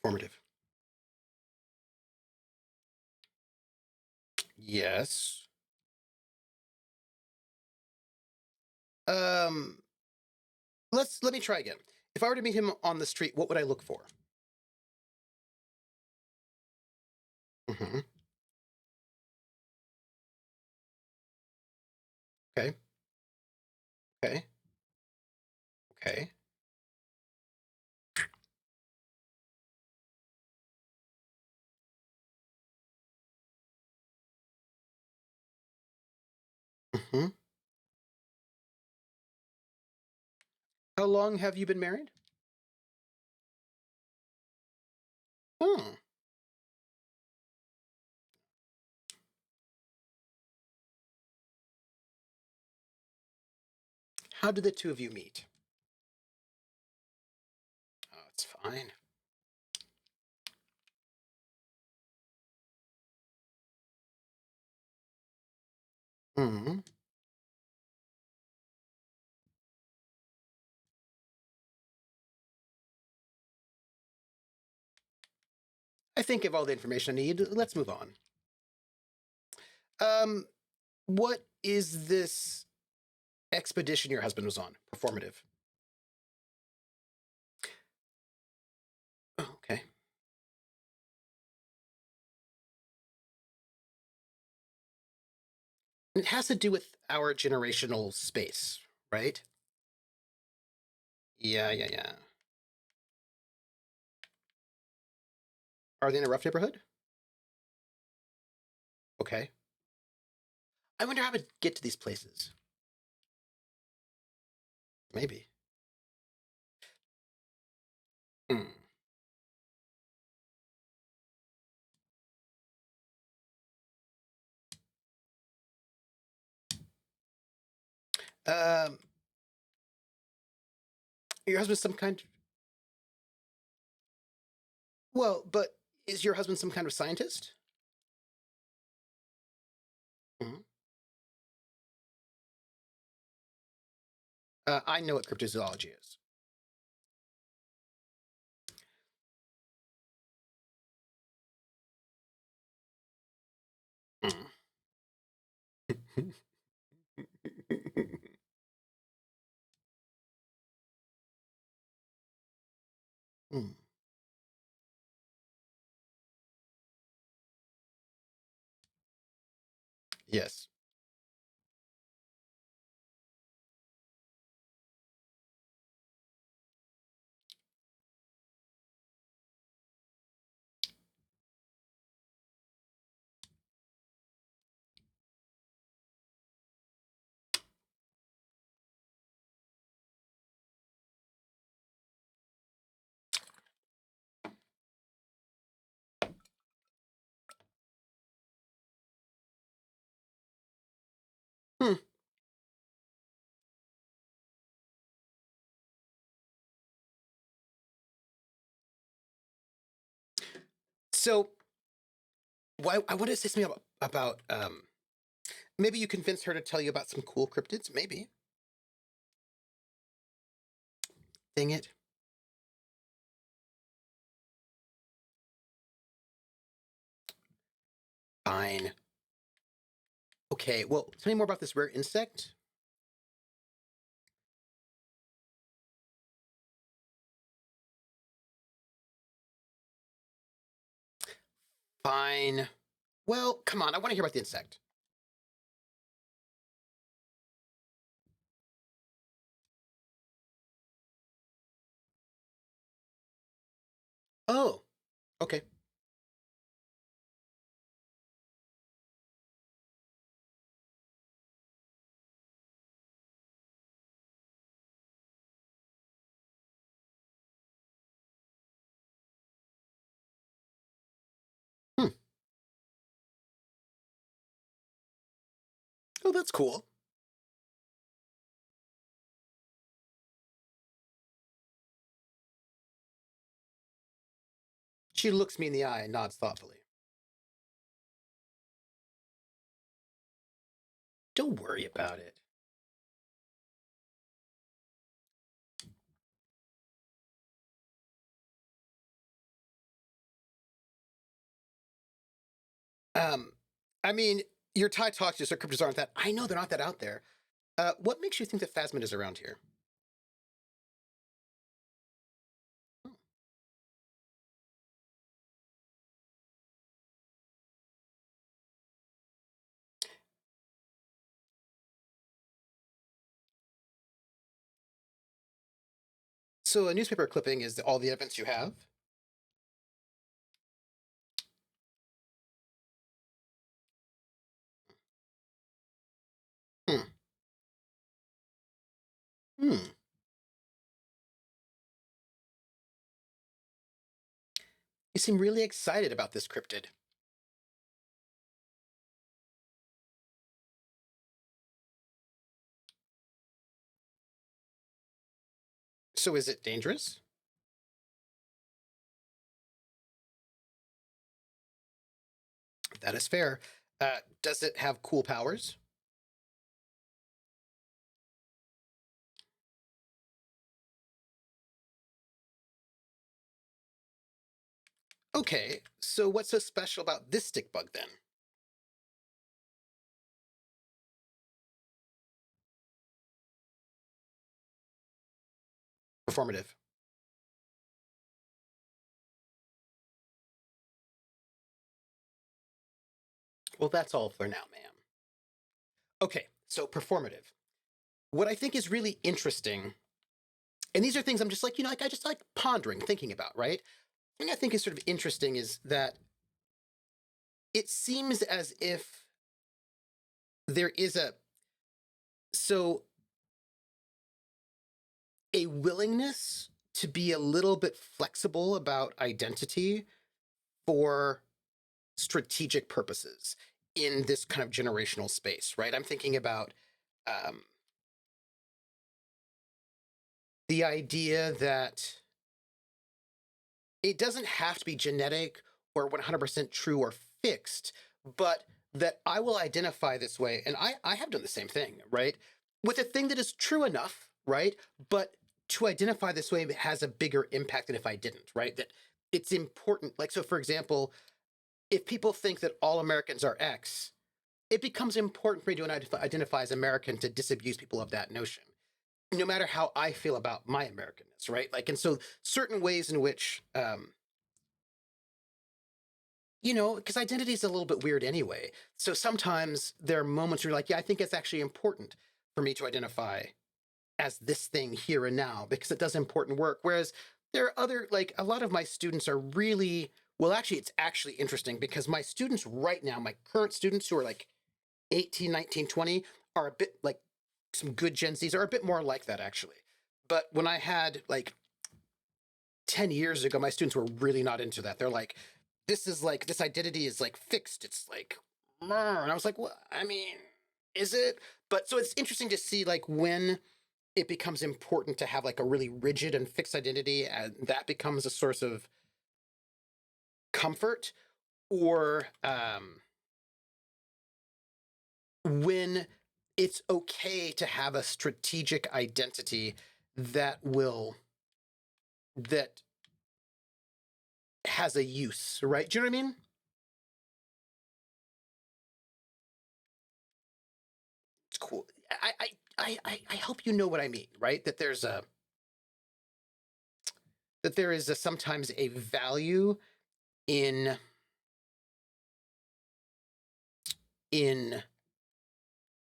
Performative. Yes. Um, let me try again. If I were to meet him on the street, what would I look for? Mm-hmm. Okay. Okay. Okay. Mm-hmm. How long have you been married? Hmm. How did the two of you meet? Oh, it's fine. Mm-hmm. I think of all the information I need. Let's move on. Um, what is this expedition your husband was on? Performative. Oh, okay. It has to do with our generational space, right? Yeah, yeah, yeah. Are they in a rough neighborhood? Okay. I wonder how to get to these places. Maybe. Hmm. Um, your husband some kind. Well, but is your husband some kind of scientist? Mhm. I know what cryptozoology is. Mm. Mm. Yes. So why I want to say something about maybe you convince her to tell you about some cool cryptids. Maybe. Dang it. Fine. Okay. Well, tell me more about this rare insect. Fine. Well, come on. I want to hear about the insect. Oh. Okay. Hmm. Oh, that's cool. She looks me in the eye and nods thoughtfully. Don't worry about it. Um, I mean, your Thai talks just so cryptids aren't that. I know they're not that out there. What makes you think that Phasmid is around here? Hmm. So a newspaper clipping is all the evidence you have. Hmm. Hmm. You seem really excited about this cryptid. So is it dangerous? That is fair. Does it have cool powers? Okay, so what's so special about this stick bug then? Performative. Well, that's all for now, ma'am. Okay, so performative. What I think is really interesting, and these are things I'm just like, like I just like pondering, thinking about, right? The thing I think is sort of interesting is that it seems as if there is so a willingness to be a little bit flexible about identity for strategic purposes in this kind of generational space, right? I'm thinking about um, the idea that it doesn't have to be genetic or 100% true or fixed, but that I will identify this way. And I have done the same thing, right? With a thing that is true enough, right? But to identify this way has a bigger impact than if I didn't, right? That it's important. Like, so for example, if people think that all Americans are X, it becomes important for me to identify as American to disabuse people of that notion, no matter how I feel about my Americanness, right? Like, and so certain ways in which, because identity is a little bit weird anyway. So sometimes there are moments where you're like, yeah, I think it's actually important for me to identify as this thing here and now because it does important work. Whereas there are other, like, a lot of my students are really, well, actually, it's actually interesting because my students right now, my current students who are like 18, 19, 20, are a bit like some good Gen Zs are a bit more like that actually. But when I had like 10 years ago, my students were really not into that. They're like, this is like, this identity is like fixed. It's like, and I was like, well, I mean, is it? But so it's interesting to see like when it becomes important to have like a really rigid and fixed identity and that becomes a source of comfort, or when it's okay to have a strategic identity that will that has a use, right? Do you know what I mean? It's cool. I hope you know what I mean, right? That there is sometimes a value in in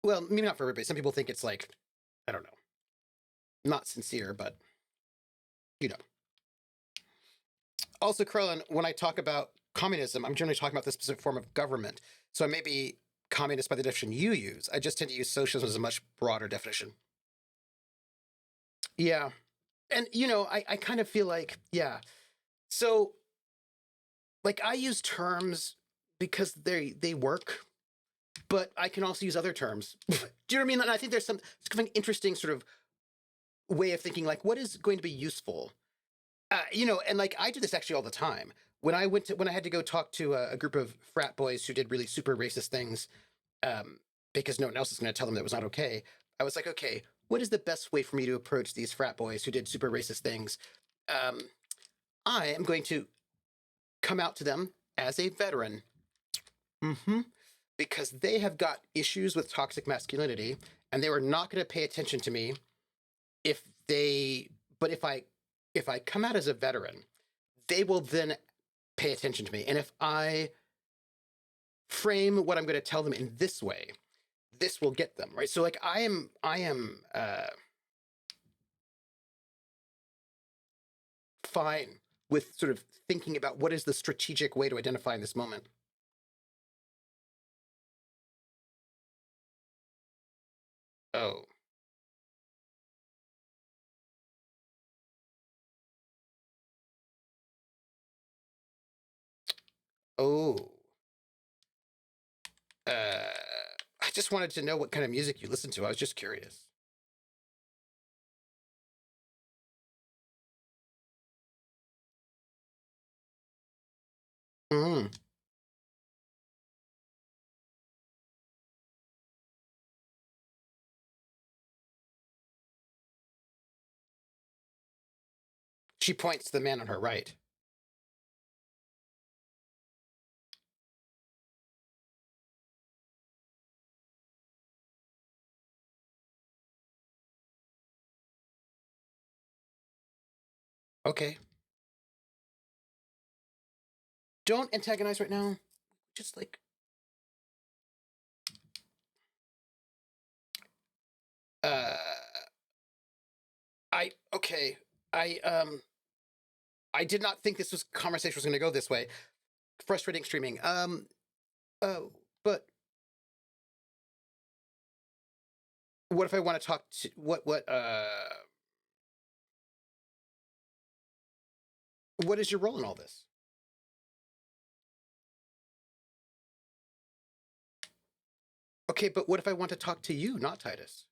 well, maybe not for everybody. Some people think it's like, I don't know, not sincere, but you know. Also, Krellin, when I talk about communism, I'm generally talking about this specific form of government. So I may be communist by the definition you use. I just tend to use socialism as a much broader definition. Yeah. And I kind of feel like, yeah. So like I use terms because they work, but I can also use other terms. Do you know what I mean? And I think there's some kind of interesting sort of way of thinking, like what is going to be useful. And like I do this actually all the time. When I had to go talk to a group of frat boys who did really super racist things, um, because no one else is going to tell them that was not okay. I was like, okay, what is the best way for me to approach these frat boys who did super racist things? Um, I am going to come out to them as a veteran. Mm-hmm. Because they have got issues with toxic masculinity, and they were not going to pay attention to me if they. But if I come out as a veteran, they will then pay attention to me. And if I frame what I'm going to tell them in this way, this will get them right. So like I am fine with sort of thinking about what is the strategic way to identify in this moment. Oh, oh. I just wanted to know what kind of music you listen to. I was just curious. Mm. She points to the man on her right. Okay. Don't antagonize right now. Just like uh I okay. I did not think this was conversation was going to go this way. Frustrating streaming. Oh, but what if I want to talk to what is your role in all this? Okay, but what if I want to talk to you, not Titus?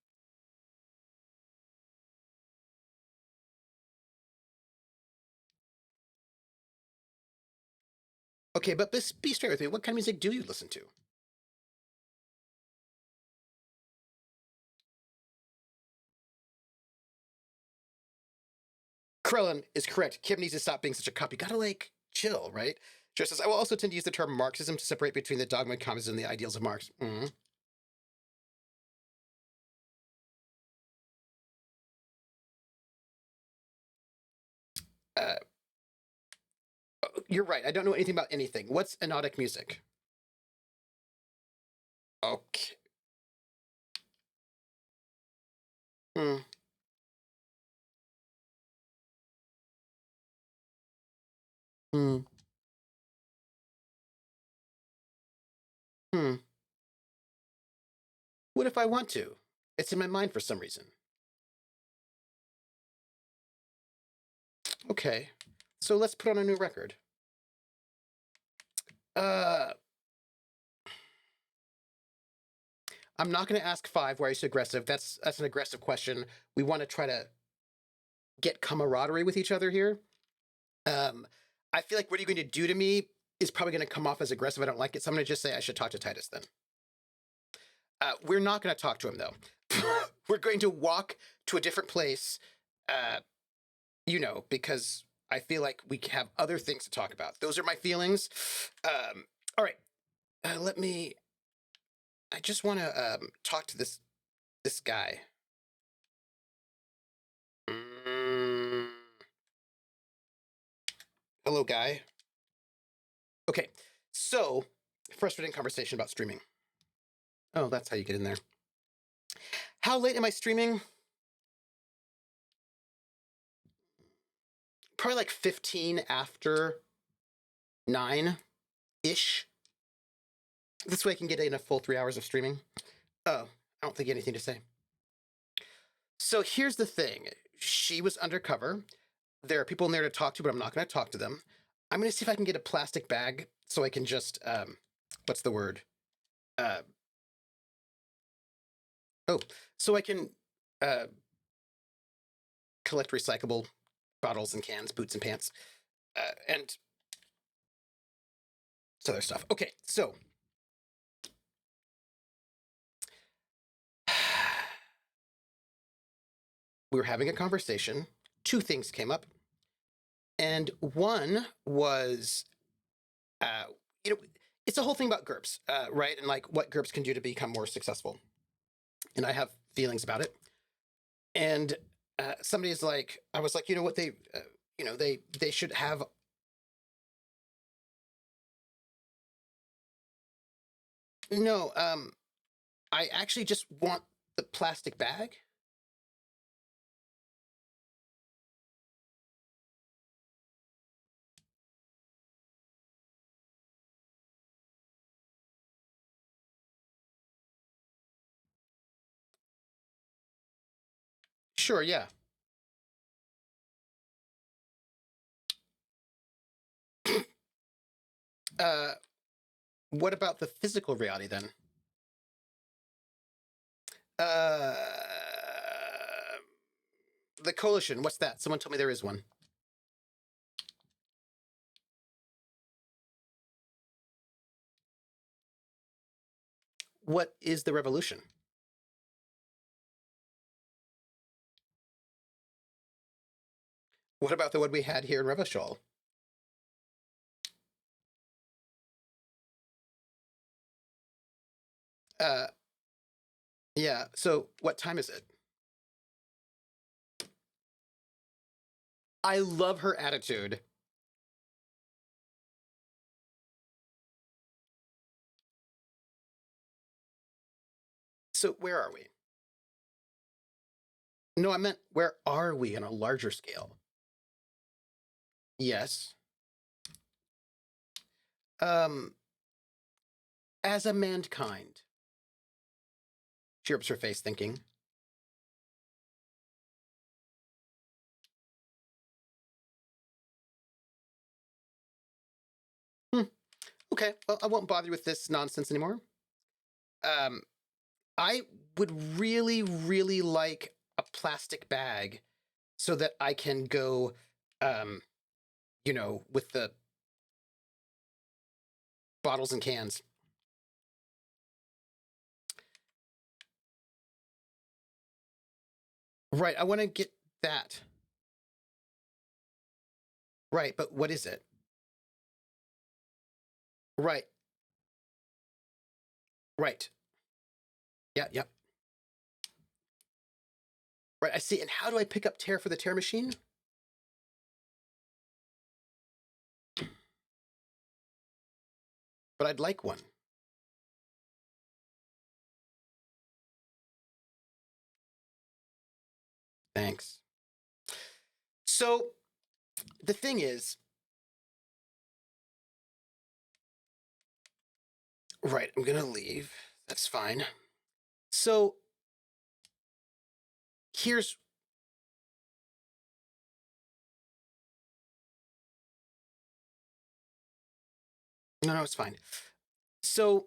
Okay, but be straight with me. What kind of music do you listen to? Krellin is correct. Kim needs to stop being such a cop. You gotta like chill, right? Just as I will also tend to use the term Marxism to separate between the dogma of communism and the ideals of Marx. Uh, you're right. I don't know anything about anything. What's anodic music? Okay. Hmm. Hmm. Hmm. What if I want to? It's in my mind for some reason. Okay. So let's put on a new record. Uh, I'm not going to ask five. Why are you so aggressive? That's an aggressive question. We want to try to get camaraderie with each other here. Um, I feel like what are you going to do to me? is probably going to come off as aggressive. I don't like it. So I'm going to just say I should talk to Titus then. We're not going to talk to him, though. We're going to walk to a different place, because I feel like we have other things to talk about. Those are my feelings. All right. I just want to talk to this guy. Hello, guy. Okay. So, frustrating conversation about streaming. Oh, that's how you get in there. How late am I streaming? Probably like 15 after 9-ish. This way I can get in a full 3 hours of streaming. Oh, I don't think you have anything to say. So here's the thing. She was undercover. There are people in there to talk to, but I'm not going to talk to them. I'm going to see if I can get a plastic bag so I can just, what's the word? So I can collect recyclable bottles and cans, boots and pants, and other stuff. Okay, so we were having a conversation. Two things came up. And one was, it's a whole thing about GURPS, right? And like what GURPS can do to become more successful. And I have feelings about it. And somebody's like, I was like, you know what, they should have. No, I actually just want the plastic bag. Sure, yeah. What about the physical reality then? Uh, the coalition, what's that? Someone told me there is one. What is the revolution? What about the one we had here in Revachol? Yeah, so what time is it? I love her attitude. So where are we? No, I meant where are we on a larger scale? Yes. As a mankind. She rubs her face thinking. Okay, well, I won't bother you with this nonsense anymore. I would really, really like a plastic bag so that I can go, with the bottles and cans. Right, I want to get that. Right, but what is it? Right. Right. Yeah, yeah. Right, I see. And how do I pick up tear for the tear machine? But I'd like one. Thanks. So the thing is, right, I'm gonna leave. That's fine. So here's no, it's fine. So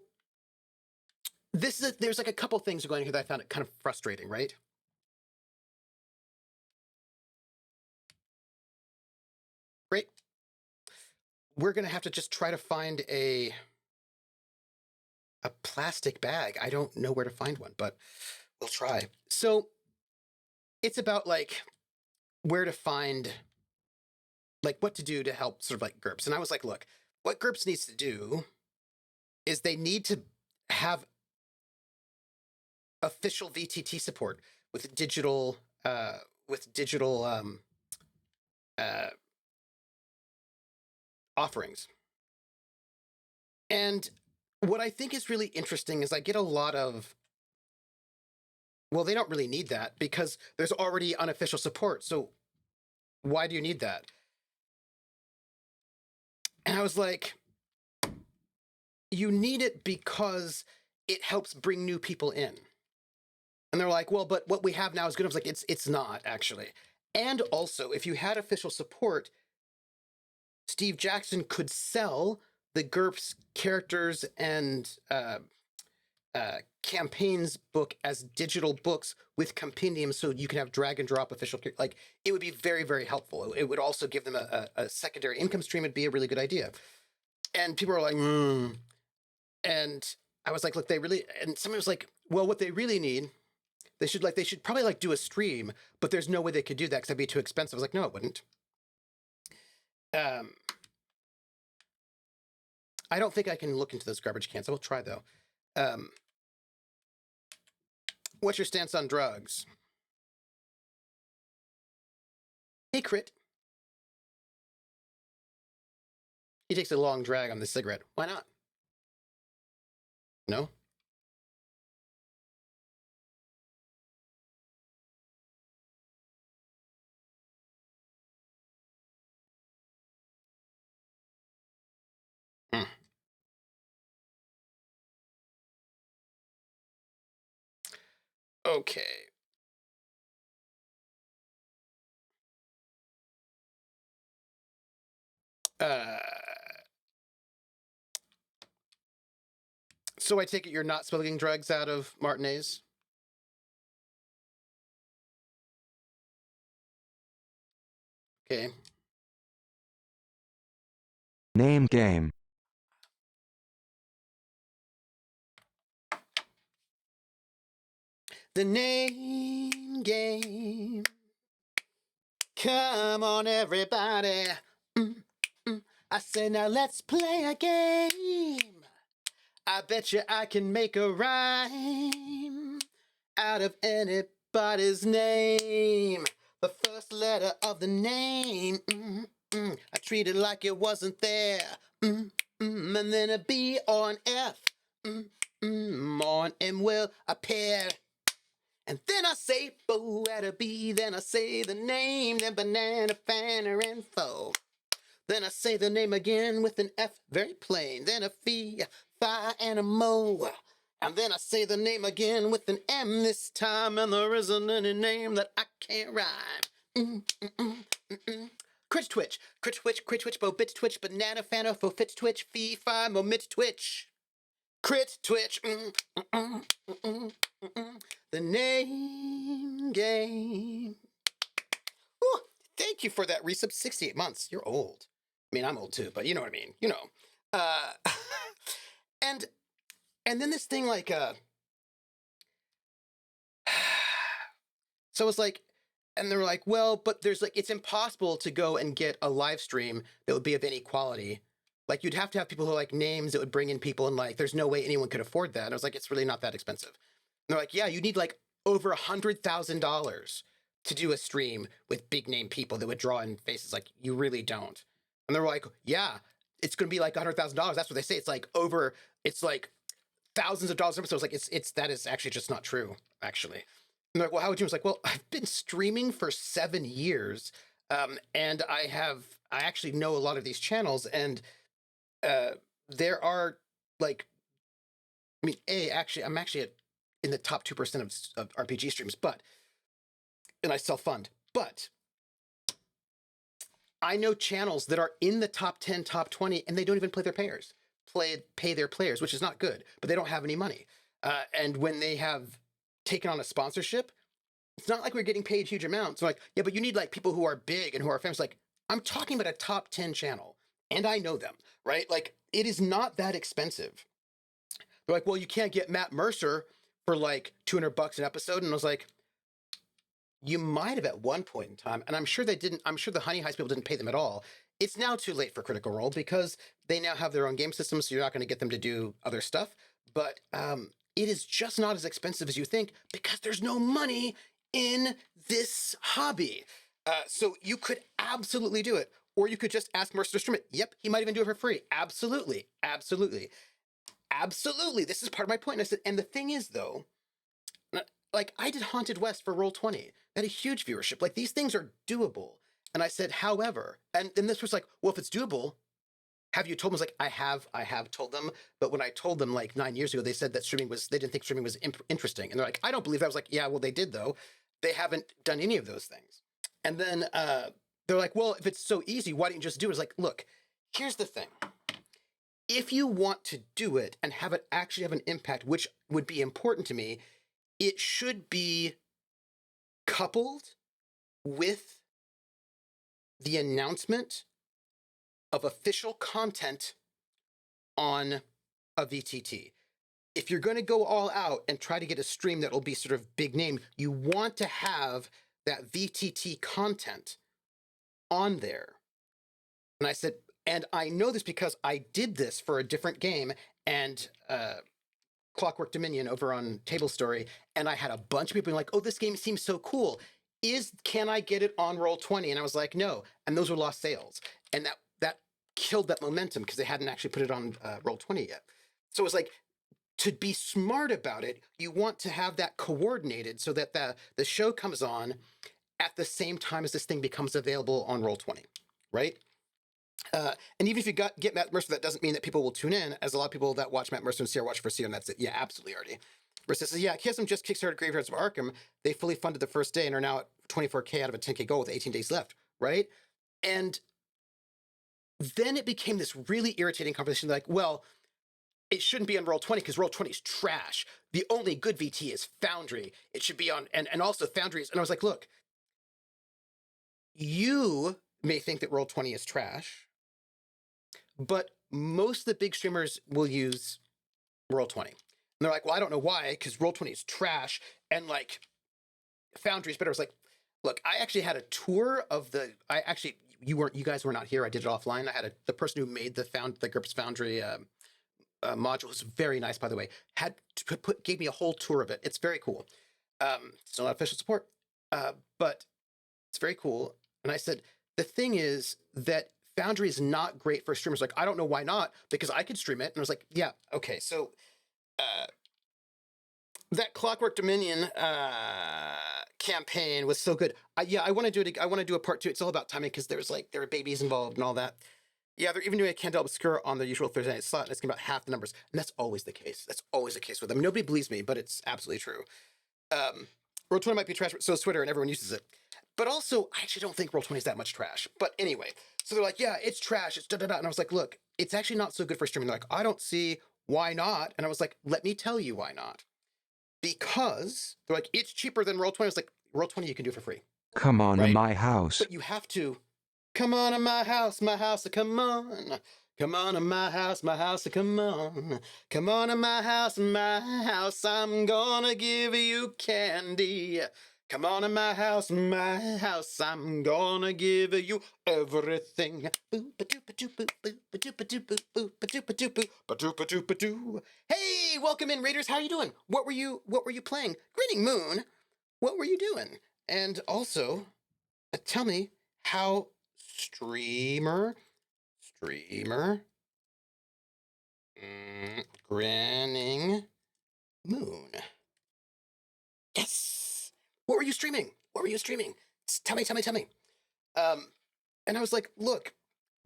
there's like a couple things going here that I found it kind of frustrating, right? Great. we're going to have to just try to find a plastic bag. I don't know where to find one, but we'll try. So it's about like where to find, like what to do to help sort of like GURPS. And I was like, look, what GURPS needs to do is they need to have official VTT support with digital uh, uh, offerings. And what I think is really interesting is I get a lot of, well, they don't really need that because there's already unofficial support. So why do you need that? And I was like, you need it because it helps bring new people in. And they're like, well, but what we have now is good. I was like, it's not actually. And also, if you had official support, Steve Jackson could sell the GURPS characters and campaigns book as digital books with compendiums, so you can have drag and drop official, like it would be very, very helpful. It would also give them a secondary income stream. It'd be a really good idea. And people are like, and I was like, look, they really, and someone was like, well, what they really need, they should probably like do a stream, but there's no way they could do that because that'd be too expensive. I was like, no, it wouldn't. I don't think I can look into those garbage cans. I will try though. What's your stance on drugs? Hey, Crit. He takes a long drag on the cigarette. Why not? No? Hmm. Okay. So I take it you're not smuggling drugs out of Martinez? Okay. Name game. The name game. Come on, everybody. I said, now let's play a game. I bet you I can make a rhyme out of anybody's name. The first letter of the name, I treat it like it wasn't there. And then a B or an F, or an M will appear. And then I say bo at a B, then I say the name, then banana, fanner, and foe. Then I say the name again with an F, very plain. Then a fee, fi, and a mo. And then I say the name again with an M this time, and there isn't any name that I can't rhyme. Crit twitch, bo bit twitch, banana fanner, fo fit twitch, fee, fi, mo mit twitch. Crit twitch. The name game. Ooh, thank you for that resub. 68 months. You're old. I mean, I'm old too, but you know what I mean. You know. And then this thing like so it's like, and they were like, well, but there's like, it's impossible to go and get a live stream that would be of any quality. Like you'd have to have people who like names that would bring in people, and like there's no way anyone could afford that. And I was like, it's really not that expensive. And they're like, yeah, you need like over $100,000 to do a stream with big name people that would draw in faces. Like you really don't. And they're like, yeah, it's going to be like $100,000. That's what they say. It's like over. It's like thousands of dollars. So it's like it's that is actually just not true. Actually, and they're like, well, how would you? I was like, well, I've been streaming for 7 years, and I actually know a lot of these channels, and there are like, I mean, I'm actually in the top 2% of RPG streams, and I self-fund, but I know channels that are in the top 10, top 20, and they don't even pay their players, which is not good, but they don't have any money. And when they have taken on a sponsorship, it's not like we're getting paid huge amounts. So like, yeah, but you need like people who are big and who are famous. Like, I'm talking about a top 10 channel, And I know them, right? Like, it is not that expensive. They're like, well, you can't get Matt Mercer for like $200 an episode. And I was like, you might have at one point in time, and I'm sure they didn't. I'm sure the Honey Heist people didn't pay them at all. It's now too late for Critical Role because they now have their own game system, so you're not going to get them to do other stuff. But it is just not as expensive as you think because there's no money in this hobby. So you could absolutely do it, or you could just ask Mercer to stream it. Yep, he might even do it for free. Absolutely, absolutely, absolutely. This is part of my point. And I said, and the thing is, though, like I did Haunted West for Roll20. That had a huge viewership. Like these things are doable. And I said, however, and then this was like, well, if it's doable, have you told them? I was like, I have told them. But when I told them like 9 years ago, they said that they didn't think streaming was interesting. And they're like, I don't believe that. I was like, yeah, well, they did though. They haven't done any of those things. And then they're like, well, if it's so easy, why don't you just do it? It's like, look, here's the thing. If you want to do it and have it actually have an impact, which would be important to me, it should be coupled with the announcement of official content on a VTT. If you're going to go all out and try to get a stream that will be sort of big name, you want to have that VTT content on there. And I said, and I know this because I did this for a different game and Clockwork Dominion over on Table Story, and I had a bunch of people being like, oh, this game seems so cool. Can I get it on Roll20? And I was like, no. And those were lost sales. And that killed that momentum because they hadn't actually put it on Roll20 yet. So it was like, to be smart about it, you want to have that coordinated so that the show comes on at the same time as this thing becomes available on Roll20, right? And even if you get Matt Mercer, that doesn't mean that people will tune in, as a lot of people that watch Matt Mercer and Sierra watch for Sierra, and that's it. Yeah, absolutely, Artie. Versus says, yeah, Kism just kickstarted Graveyards of Arkham. They fully funded the first day and are now at 24K out of a 10K goal with 18 days left, right? And then it became this really irritating conversation like, well, it shouldn't be on Roll20 because Roll20 is trash. The only good VT is Foundry. It should be on, and also Foundry is, and I was like, look, you may think that Roll20 is trash, but most of the big streamers will use Roll20. And they're like, well, I don't know why, because Roll20 is trash, and like Foundry is better. I was like, look, I actually had a tour of you guys were not here. I did it offline. I had the person who made the GURPS Foundry module, was very nice, by the way, gave me a whole tour of it. It's very cool. Still not official support, but it's very cool. And I said, the thing is that Foundry is not great for streamers. Like, I don't know why not, because I could stream it. And I was like, yeah, okay. So that Clockwork Dominion campaign was so good. I want to do it. I want to do a part 2. It's all about timing because there are babies involved and all that. Yeah, they're even doing a Candle Obscura on the usual Thursday night slot, and it's about half the numbers. And that's always the case. That's always the case with them. Nobody believes me, but it's absolutely true. Roll20 might be trash, so is Twitter, and everyone uses it. But also, I actually don't think Roll20 is that much trash. But anyway, so they're like, yeah, it's trash, it's da-da-da. And I was like, look, it's actually not so good for streaming. They're like, I don't see why not. And I was like, let me tell you why not. Because they're like, it's cheaper than Roll20. I was like, Roll20 you can do for free. Come on to Right? my house. But you have to come on to my house, come on. Come on to my house, come on. Come on to my house, I'm gonna give you candy. Come on to my house, I'm gonna give you everything. Hey, welcome in, Raiders. How are you doing? What were you playing? Greeting Moon. What were you doing? And also, tell me how streamer, Grinning Moon. Yes. What were you streaming? Tell me. And I was like, look,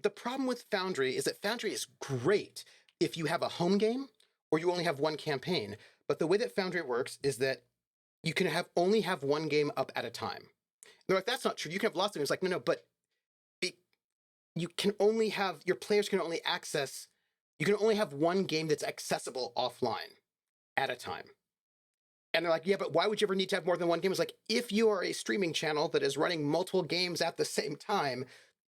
the problem with Foundry is that Foundry is great if you have a home game or you only have one campaign. But the way that Foundry works is that you can only have one game up at a time. They're like, that's not true. You can have lots of games. Like, no, but you can only have, your players can only access, you can only have one game that's accessible offline at a time. And they're like, yeah, but why would you ever need to have more than one game? It's like, if you are a streaming channel that is running multiple games at the same time,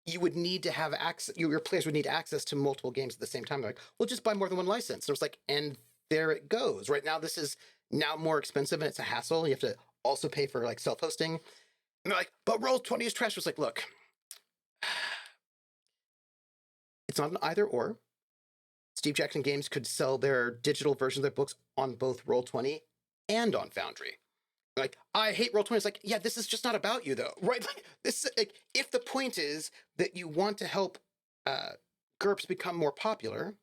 you would need to have access. Your players would need access to multiple games at the same time. They're like, well, just buy more than one license. And it was like, and there it goes. Right now, this is now more expensive and it's a hassle. You have to also pay for like self-hosting. And they're like, but Roll20 is trash. It was like, look, it's not an either or. Steve Jackson Games could sell their digital versions of their books on both Roll20 and on Foundry. Like, I hate Roll20. It's like, yeah, this is just not about you, though, right? Like, this, like, if the point is that you want to help GURPS become more popular,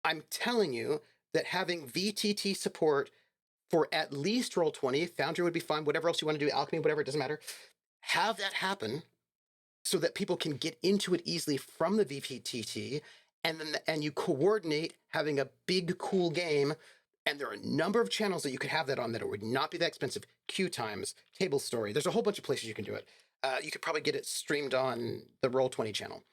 I'm telling you that having VTT support for at least Roll20, Foundry would be fine, whatever else you want to do, Alchemy, whatever, it doesn't matter. Have that happen so that people can get into it easily from the VTT, and you coordinate having a big, cool game. And there are a number of channels that you could have that on that it would not be that expensive. Queue times, table story. There's a whole bunch of places you can do it. You could probably get it streamed on the Roll20 channel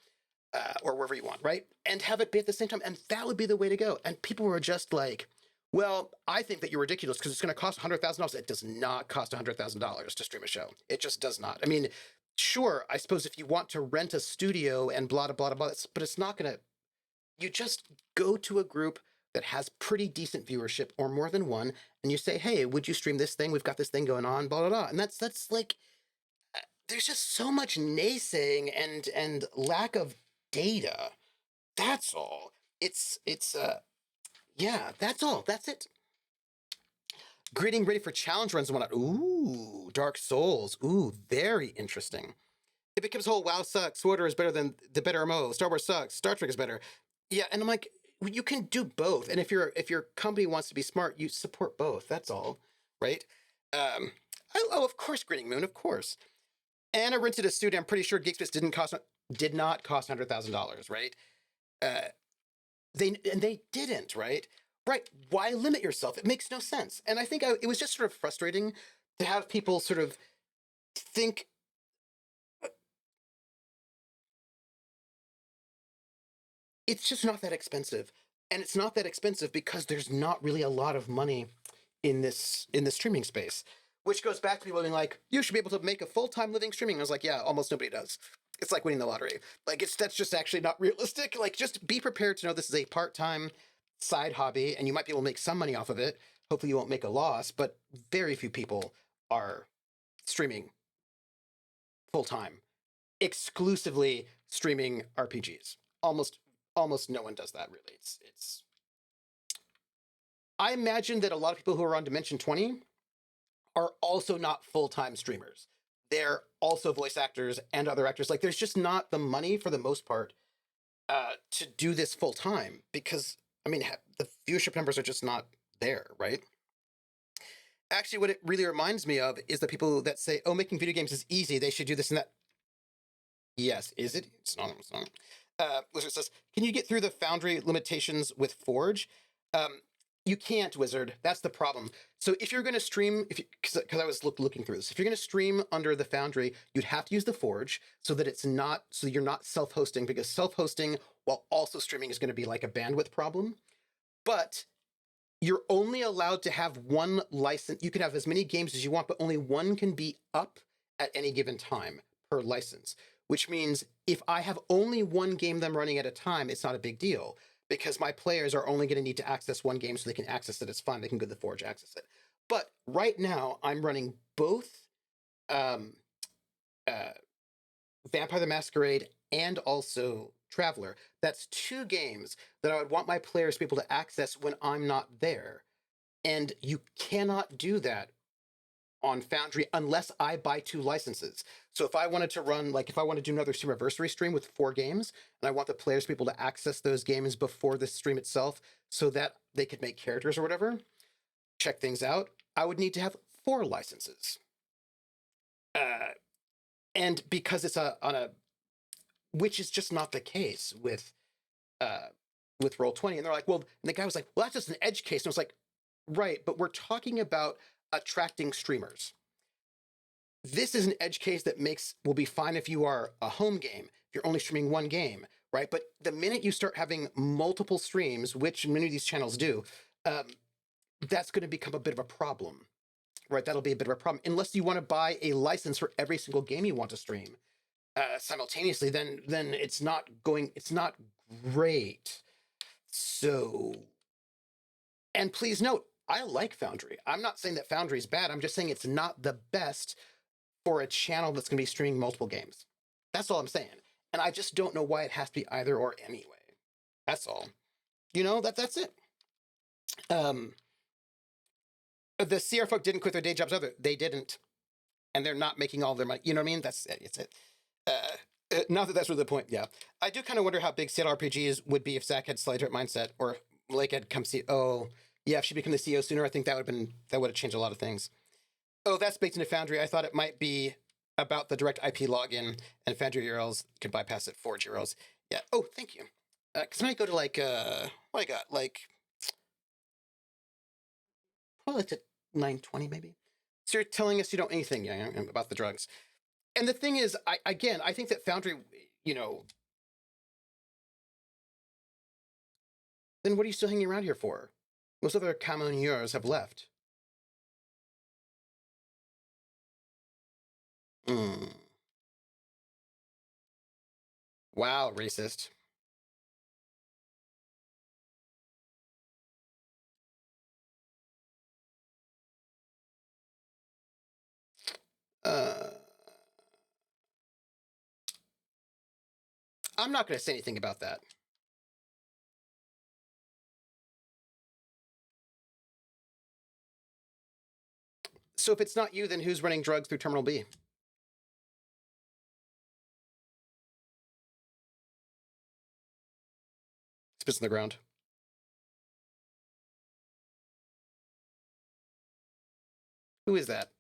or wherever you want, right? And have it be at the same time. And that would be the way to go. And people were just like, well, I think that you're ridiculous because it's going to cost $100,000. It does not cost $100,000 to stream a show. It just does not. I mean, sure, I suppose if you want to rent a studio and blah, blah, blah, blah, but it's not going to, you just go to a group that has pretty decent viewership or more than one, and you say, hey, would you stream this thing? We've got this thing going on, blah, blah, blah. And that's like, there's just so much naysaying and lack of data. That's all. Yeah, that's all. That's it. Getting ready for challenge runs and whatnot. Ooh, Dark Souls. Ooh, very interesting. It becomes whole WoW sucks. SWORD is better than the better MMO. Star Wars sucks. Star Trek is better. Yeah, and I'm like, you can do both. And if your company wants to be smart, you support both. That's all, right? Oh, of course, Grinning Moon, of course. Anna rented a studio. I'm pretty sure Geekspace did not cost $100,000, right? They didn't, right? Right? Why limit yourself? It makes no sense. And I think it was just sort of frustrating to have people sort of think. It's just not that expensive, and it's not that expensive because there's not really a lot of money in this streaming space, which goes back to people being like, you should be able to make a full-time living streaming. I was like, yeah, almost nobody does. It's like winning the lottery. Like, that's just actually not realistic. Like, just be prepared to know this is a part-time side hobby, and you might be able to make some money off of it. Hopefully you won't make a loss, but very few people are streaming full-time, exclusively streaming RPGs. Almost no one does that, really. It's I imagine that a lot of people who are on Dimension 20 are also not full-time streamers. They're also voice actors and other actors. Like, there's just not the money for the most part to do this full-time because, I mean, the viewership numbers are just not there, right? Actually, what it really reminds me of is the people that say, oh, making video games is easy. They should do this and that. Yes, is it? It's not. Wizard says, can you get through the Foundry limitations with Forge? You can't, Wizard. That's the problem. So if you're going to stream, because I was looking through this, if you're going to stream under the Foundry, you'd have to use the Forge so that you're not self-hosting, because self-hosting while also streaming is going to be like a bandwidth problem. But you're only allowed to have one license. You can have as many games as you want, but only one can be up at any given time per license, which means if I have only one game them running at a time, it's not a big deal because my players are only going to need to access one game so they can access it. It's fine. They can go to the Forge, access it. But right now, I'm running both Vampire the Masquerade and also Traveler. That's two games that I would want my players to be able to access when I'm not there. And you cannot do that on Foundry unless I buy two licenses. So if I wanted to run, like if I want to do another Steamiversary stream with 4 games, and I want the players to be able to access those games before the stream itself so that they could make characters or whatever, check things out, I would need to have 4 licenses. And because it's which is just not the case with Roll20. And they're like, well, and the guy was like, well, that's just an edge case. And I was like, right, but we're talking about attracting streamers. This is an edge case that will be fine if you are a home game, if you're only streaming one game, right? But the minute you start having multiple streams, which many of these channels do, that's going to become a bit of a problem, right? That'll be a bit of a problem, unless you want to buy a license for every single game you want to stream. simultaneously, then it's not great. So, and please note, I like Foundry. I'm not saying that Foundry is bad. I'm just saying it's not the best for a channel that's going to be streaming multiple games. That's all I'm saying. And I just don't know why it has to be either or anyway. That's all. That's it. The CR folk didn't quit their day jobs either. They didn't, and they're not making all their money. You know what I mean? That's it. It's it. Not that that's really the point. Yeah, I do kind of wonder how big CL RPGs would be if Zach had slightly different mindset, or Blake had come see. Oh, yeah, if she became the CEO sooner, I think that would have changed a lot of things. Oh, that's baked into Foundry. I thought it might be about the direct IP login and Foundry URLs could bypass it. Forge URLs. Yeah. Oh, thank you. Because when I go to what I got probably to 920 maybe. So you're telling us you don't know anything about the drugs. And the thing is, I think that Foundry, then what are you still hanging around here for? Most other commoneurs have left. Mm. Wow, racist. Uh, I'm not going to say anything about that. So if it's not you, then who's running drugs through Terminal B? Spits in the ground. Who is that?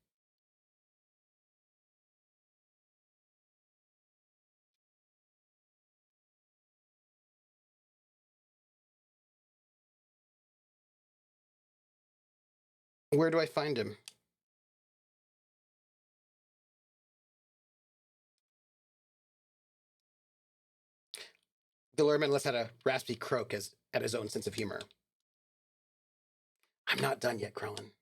Where do I find him? The Lurman less had a raspy croak at his own sense of humor. I'm not done yet, Krellin.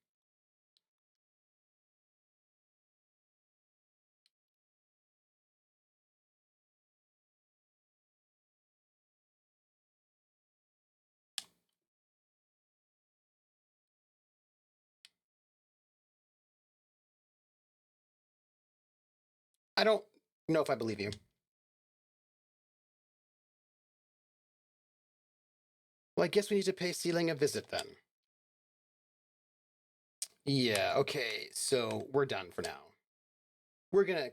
I don't know if I believe you. Well, I guess we need to pay Sealing a visit then. Yeah, okay, so we're done for now. We're gonna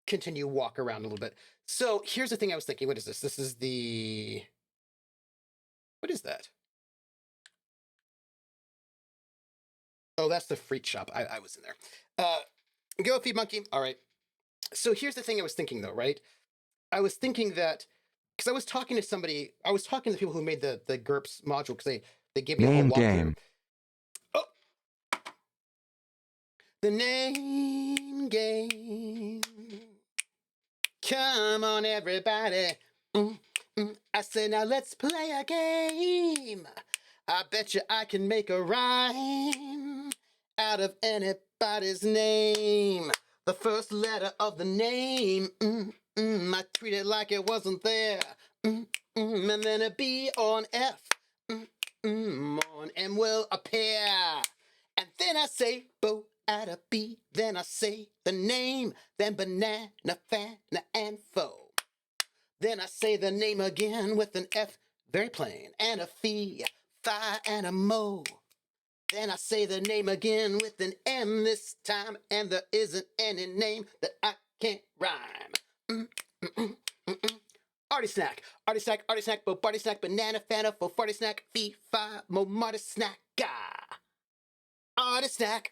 continue walk around a little bit. So here's the thing I was thinking. What is this? This is the... What is that? Oh, that's the Freak Shop. I was in there. Go feed monkey. All right. So here's the thing I was thinking though, right? I was thinking that because I was talking to somebody, I was talking to the people who made the GURPS module because they gave me a whole Name walkthrough. game. Oh, the name game. Come on, everybody. I say now let's play a game. I bet you I can make a rhyme out of anybody's name. The first letter of the name. I treat it like it wasn't there. And then a B or an F. On M will appear. And then I say bo at a B. Then I say the name. Then banana, fana, and foe. Then I say the name again with an F, very plain, and a fee, fi, and a mo. Then I say the name again with an M this time, and there isn't any name that I can't rhyme. Arty snack, bo, party snack, banana, fanta, fo, farty snack, fee, fi, mo, marty snack, ah. Arty snack,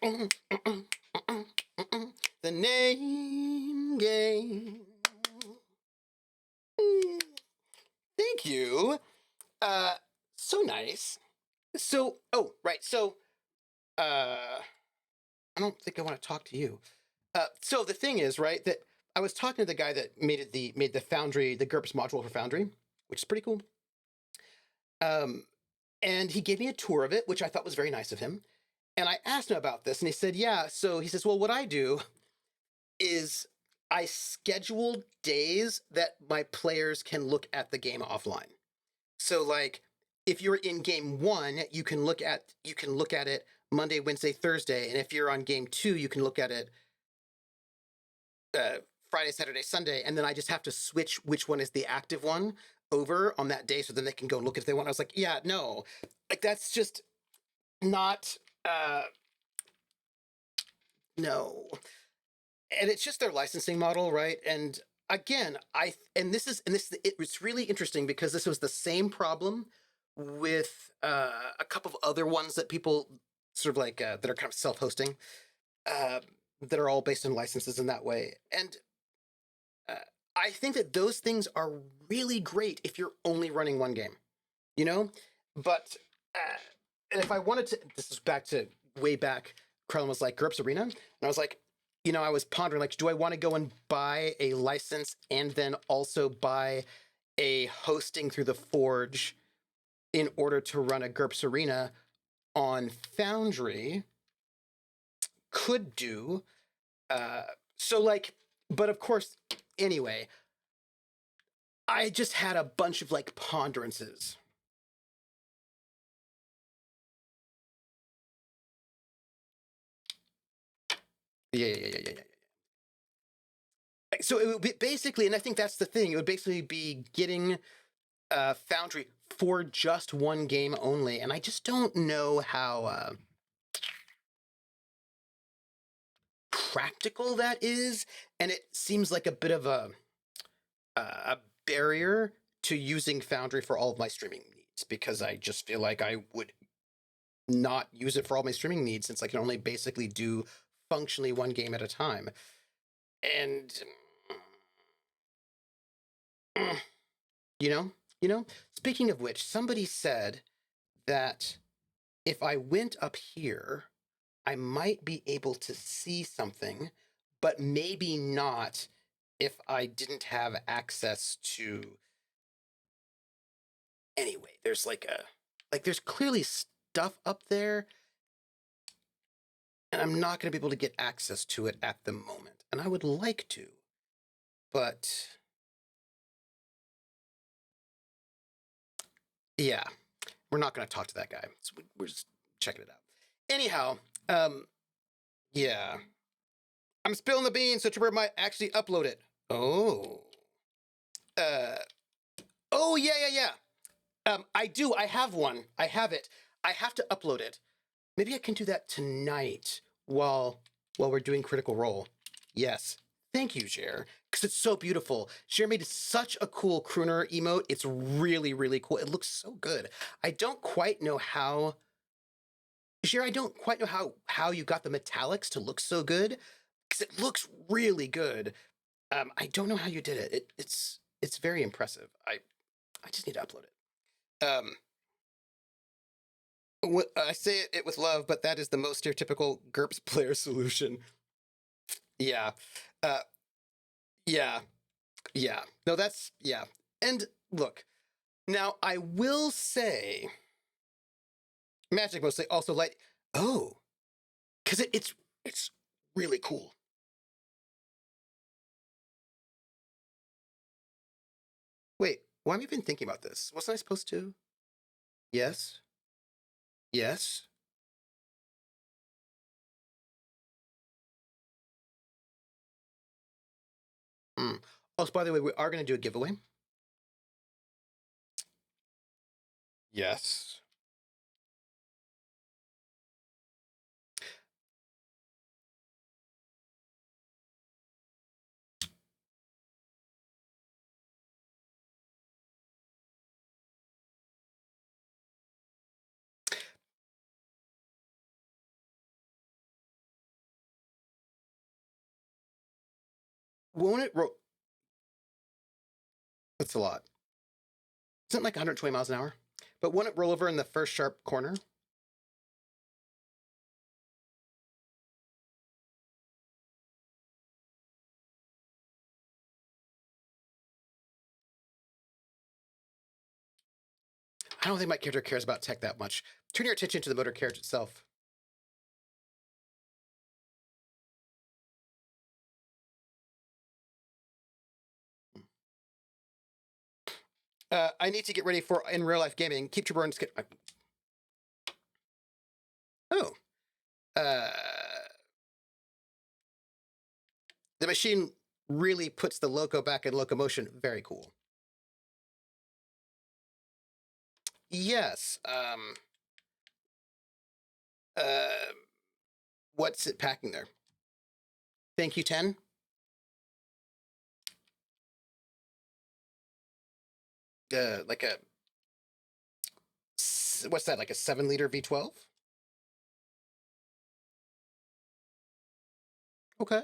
the name game. Thank you. So nice. So, oh, right. So, I don't think I want to talk to you. So the thing is, right, that I was talking to the guy that made the Foundry, the GURPS module for Foundry, which is pretty cool. And he gave me a tour of it, which I thought was very nice of him. And I asked him about this, and he said, yeah. So he says, well, what I do is I schedule days that my players can look at the game offline. So like if you're in game 1, you can look at it Monday, Wednesday, Thursday, and if you're on game 2, you can look at it uh, Friday, Saturday, Sunday, and then I just have to switch which one is the active one over on that day, so then they can go look if they want. I was like, yeah, no, like that's just not no, and it's just their licensing model, right? And again, it's really interesting because this was the same problem with a couple of other ones that people sort of like that are kind of self-hosting uh, that are all based on licenses in that way. And uh, I think that those things are really great if you're only running one game, you know. But and if I wanted to, this is back to way back. Krellin was like GURPS Arena, and I was like, you know, I was pondering like, do I want to go and buy a license and then also buy a hosting through the Forge in order to run a GURPS Arena on Foundry? Could do. Uh, so like, but of course, anyway, I just had a bunch of like ponderances. Yeah. So it would be basically, and I think that's the thing. It would basically be getting Foundry for just one game only, and I just don't know how practical that is, and it seems like a bit of a barrier to using Foundry for all of my streaming needs because I just feel like I would not use it for all my streaming needs since I can only basically do functionally one game at a time. And you know, speaking of which, somebody said that if I went up here, I might be able to see something, but maybe not if I didn't have access to. Anyway, there's there's clearly stuff up there, and I'm not going to be able to get access to it at the moment. And I would like to, but yeah, we're not going to talk to that guy. So we're just checking it out. Anyhow, yeah, I'm spilling the beans, so Tripper might actually upload it. Oh, uh, oh yeah. I do. I have one. I have it. I have to upload it. Maybe I can do that tonight while we're doing Critical Role. Yes. Thank you, Jer, because it's so beautiful. Jer made such a cool crooner emote. It's really, really cool. It looks so good. I don't quite know how. Jer, I don't quite know how you got the metallics to look so good, because it looks really good. I don't know how you did it. It's very impressive. I just need to upload it. I say it with love, but that is the most stereotypical GURPS player solution. Yeah. Uh, yeah. Yeah. No, that's, yeah. And look, now I will say Magic mostly also like, oh, because it's really cool. Wait, why am I even thinking about this? Wasn't I supposed to? Yes. Yes. Hmm. Also, by the way, we are going to do a giveaway. Yes. Won't it roll? That's a lot. Isn't it like 120 miles an hour? But won't it roll over in the first sharp corner? I don't think my character cares about tech that much. Turn your attention to the motor carriage itself. I need to get ready for in real life gaming. Keep your burns. Oh. Uh, the machine really puts the loco back in locomotion. Very cool. Yes. Uh, what's it packing there? Thank you, 10. Like a what's that? Like a 7-liter V12? Okay.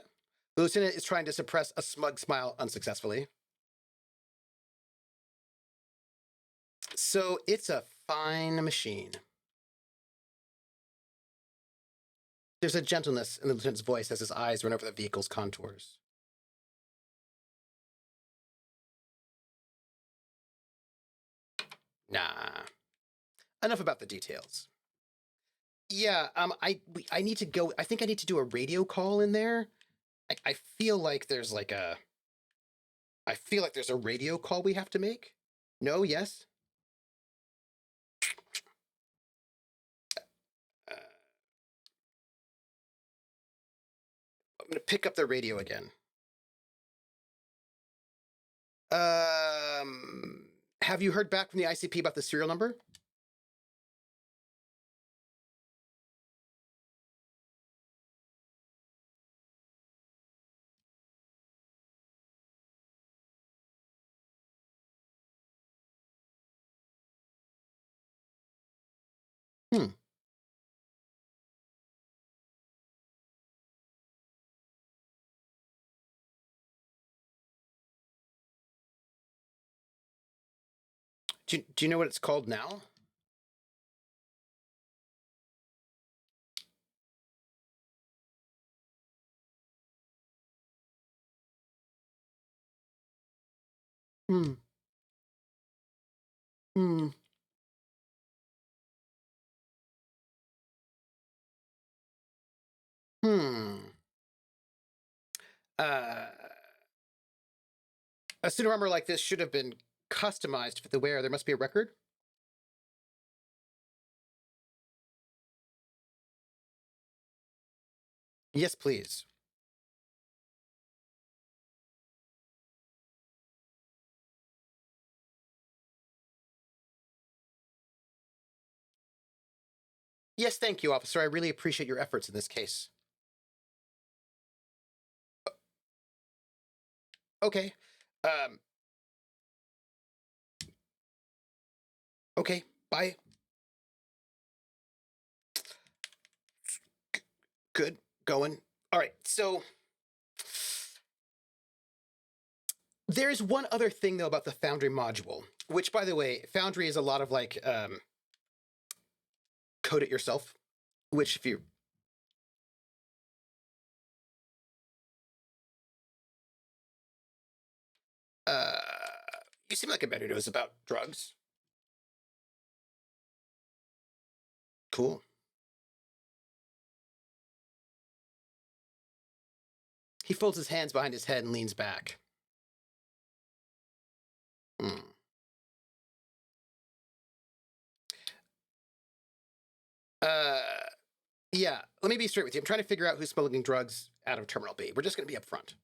The lieutenant is trying to suppress a smug smile unsuccessfully. So it's a fine machine. There's a gentleness in the lieutenant's voice as his eyes run over the vehicle's contours. Nah. Enough about the details. Yeah, I need to go. I think I need to do a radio call in there. I feel like there's like a. I feel like there's a radio call we have to make. No, yes. I'm gonna pick up the radio again. Have you heard back from the ICP about the serial number? Hmm. Do you know what it's called now? Hmm. Hmm. Hmm. Uh, a suit of armor like this should have been customized for the wearer. There must be a record. Yes, please. Yes, thank you, officer. I really appreciate your efforts in this case. Okay. Um. Okay. Bye. Good. Going. All right. So there's one other thing though about the Foundry module, which, by the way, Foundry is a lot of like code it yourself. Which, if you uh, you seem like a man who knows about drugs. Cool. He folds his hands behind his head and leans back. Hmm. Uh, yeah. Let me be straight with you. I'm trying to figure out who's smuggling drugs out of Terminal B. We're just going to be upfront.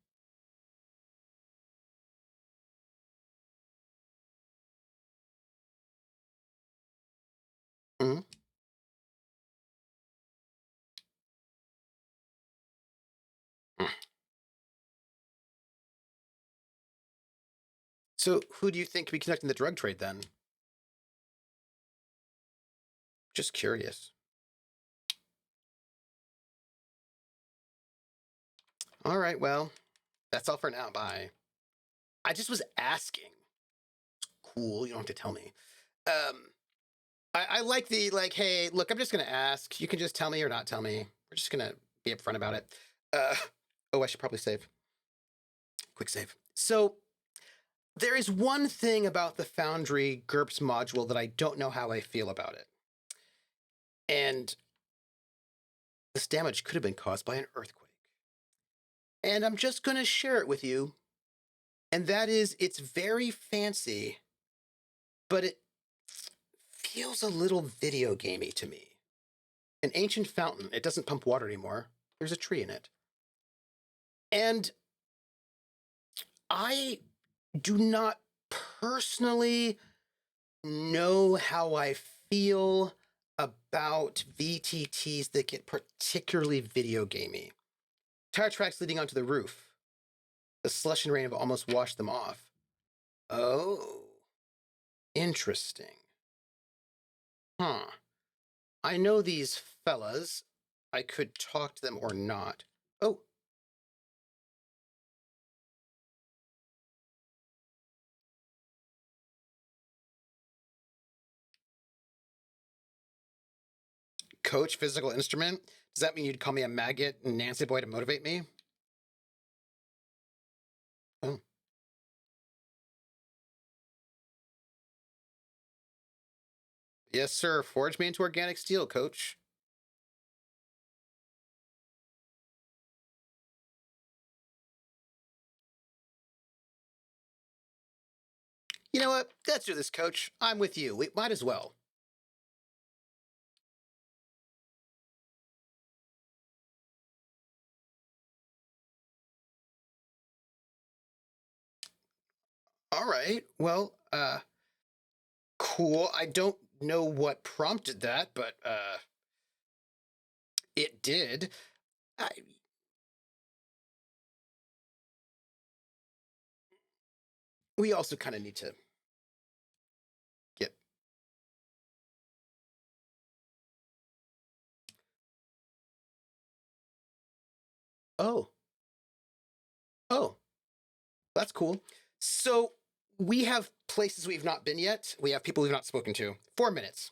Hmm. So, who do you think could be conducting the drug trade then? Just curious. All right. Well, that's all for now. Bye. I just was asking. Cool. You don't have to tell me. Um, I like the like. Hey, look, I'm just gonna ask. You can just tell me or not tell me. We're just gonna be upfront about it. Uh, oh, I should probably save. Quick save. So there is one thing about the Foundry GURPS module that I don't know how I feel about it. And this damage could have been caused by an earthquake. And I'm just going to share it with you. And that is, it's very fancy but it feels a little video gamey to me. An ancient fountain. It doesn't pump water anymore. There's a tree in it. And I do not personally know how I feel about VTTs that get particularly video gamey. Tire tracks leading onto the roof. The slush and rain have almost washed them off. Oh, interesting. Huh. I know these fellas. I could talk to them or not. Oh. Coach physical instrument? Does that mean you'd call me a maggot and Nancy boy to motivate me? Oh. Yes, sir. Forge me into organic steel, coach. You know what? Let's do this, coach. I'm with you. We might as well. All right. Well, cool. I don't know what prompted that, but it did. I, we also kind of need to get. Oh, oh, that's cool. So we have places we've not been yet. We have people we've not spoken to. 4 minutes.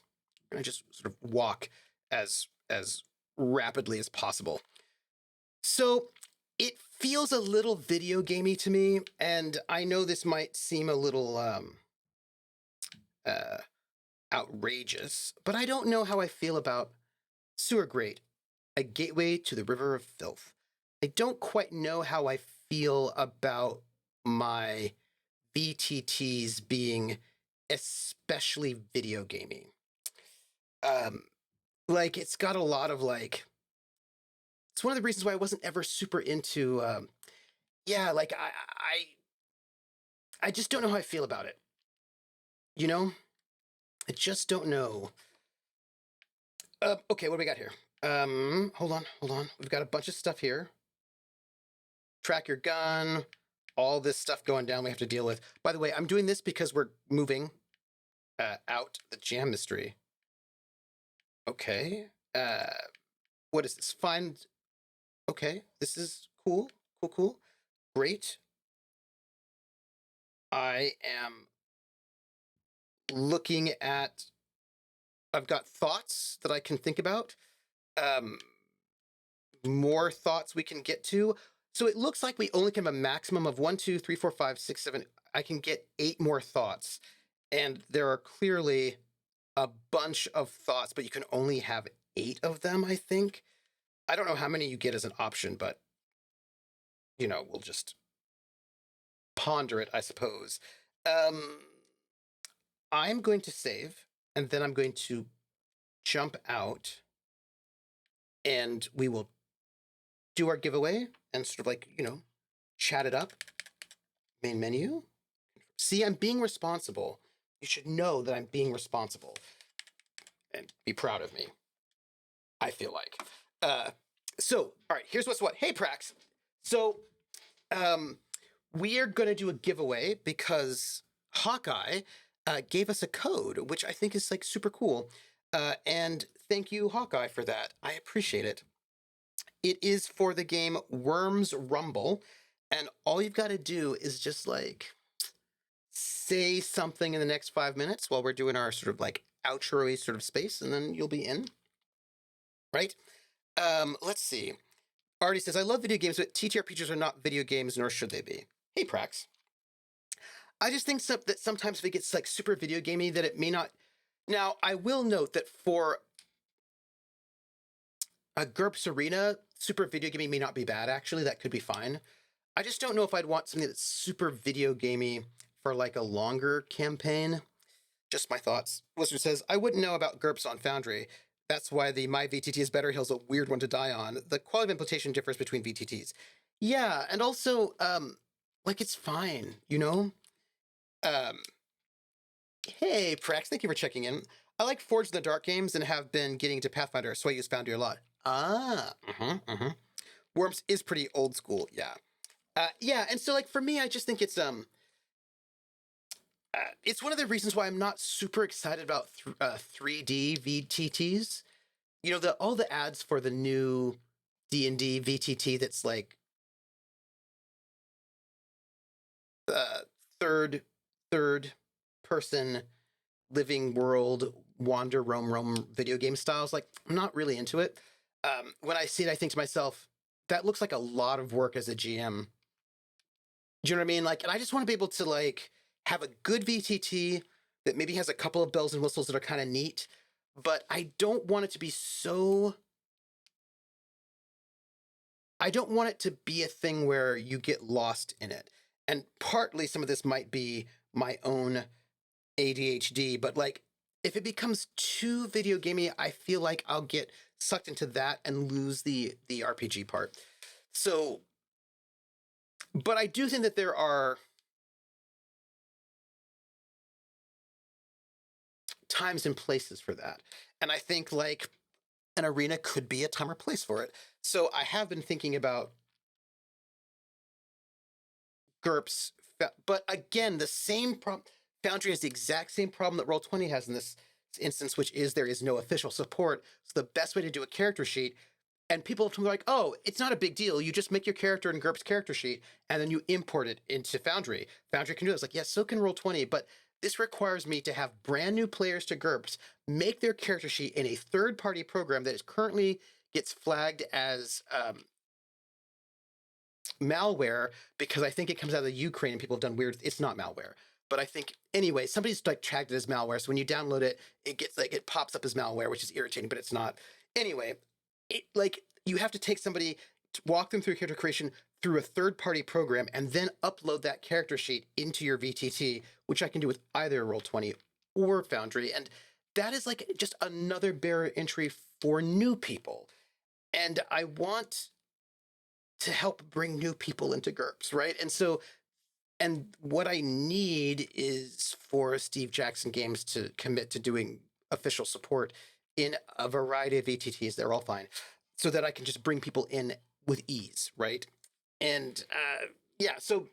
I'm gonna just sort of walk as rapidly as possible. So it feels a little video gamey to me, and I know this might seem a little uh, outrageous, but I don't know how I feel about sewer grate, a gateway to the river of filth. I don't quite know how I feel about my VTTs being especially video gaming. Um, like it's got a lot of like. It's one of the reasons why I wasn't ever super into. Yeah, like I just don't know how I feel about it. You know, I just don't know. Okay, what do we got here? Hold on, hold on. We've got a bunch of stuff here. Track your gun, all this stuff going down we have to deal with. By the way, I'm doing this because we're moving out the jam mystery. Okay. What is this? Find. Okay, this is cool. Cool, cool. Great. I am looking at. I've got thoughts that I can think about. Um, more thoughts we can get to. So it looks like we only can have a maximum of 1, 2, 3, 4, 5, 6, 7. I can get 8 more thoughts. And there are clearly a bunch of thoughts, but you can only have 8 of them, I think. I don't know how many you get as an option, but, we'll just ponder it, I suppose. I'm going to save, and then I'm going to jump out, and we will do our giveaway and sort of like, chat it up. Main menu. See, I'm being responsible. You should know that I'm being responsible and be proud of me. I feel like. So, all right, here's what's what. Hey, Prax. So, we are going to do a giveaway because Hawkeye gave us a code, which I think is like super cool. And thank you, Hawkeye, for that. I appreciate it. It is for the game Worms Rumble. And all you've got to do is just like say something in the next 5 minutes while we're doing our sort of like outro-y sort of space, and then you'll be in. Right? Let's see. Artie says, I love video games, but TTRPGs are not video games, nor should they be. Hey, Prax. I just think that sometimes if it gets like super video gamey, that it may not. Now, I will note that for a GURPS Arena, super video gamey may not be bad, actually. That could be fine. I just don't know if I'd want something that's super video gamey for like a longer campaign. Just my thoughts. Wizard says, I wouldn't know about GURPS on Foundry. That's why the My VTT is Better Hill's a weird one to die on. The quality of implementation differs between VTTs. Yeah, and also, like, it's fine, you know? Um, hey, Prax, thank you for checking in. I like Forge in the Dark games and have been getting into Pathfinder, so I use Foundry a lot. Worms is pretty old school, yeah. Yeah, and so, like, for me, I just think it's one of the reasons why I'm not super excited about 3D VTTs. You know, all the ads for the new D&D VTT that's like third person living world wander roam video game styles. Like, I'm not really into it. When I see it, I think to myself, that looks like a lot of work as a GM. Do you know what I mean? Like, and I just want to be able to like have a good VTT that maybe has a couple of bells and whistles that are kind of neat, but I don't want it to be so. I don't want it to be a thing where you get lost in it. And partly some of this might be my own ADHD, but like if it becomes too video gamey, I feel like I'll get sucked into that and lose the RPG part. So, but I do think that there are times and places for that. And I think like an arena could be a time or place for it. So I have been thinking about GURPS, but again, the same problem. Foundry has the exact same problem that Roll20 has in this instance, which is there is no official support. So the best way to do a character sheet, and people are like, oh, it's not a big deal. You just make your character in GURPS character sheet, and then you import it into Foundry. Foundry can do this. Like, yes, so can Roll20, but this requires me to have brand new players to GURPS make their character sheet in a third-party program that is currently gets flagged as malware because I think it comes out of the Ukraine and people have done weird. It's not malware, but I think anyway, somebody's like tagged it as malware. So when you download it, it gets like it pops up as malware, which is irritating, but it's not. Anyway, it like you have to take somebody to walk them through character creation through a third-party program and then upload that character sheet into your VTT, which I can do with either Roll20 or Foundry, and that is like just another barrier entry for new people. And I want to help bring new people into GURPS, right? And so, and what I need is for Steve Jackson Games to commit to doing official support in a variety of VTTs. They're all fine, so that I can just bring people in with ease, right? And yeah, so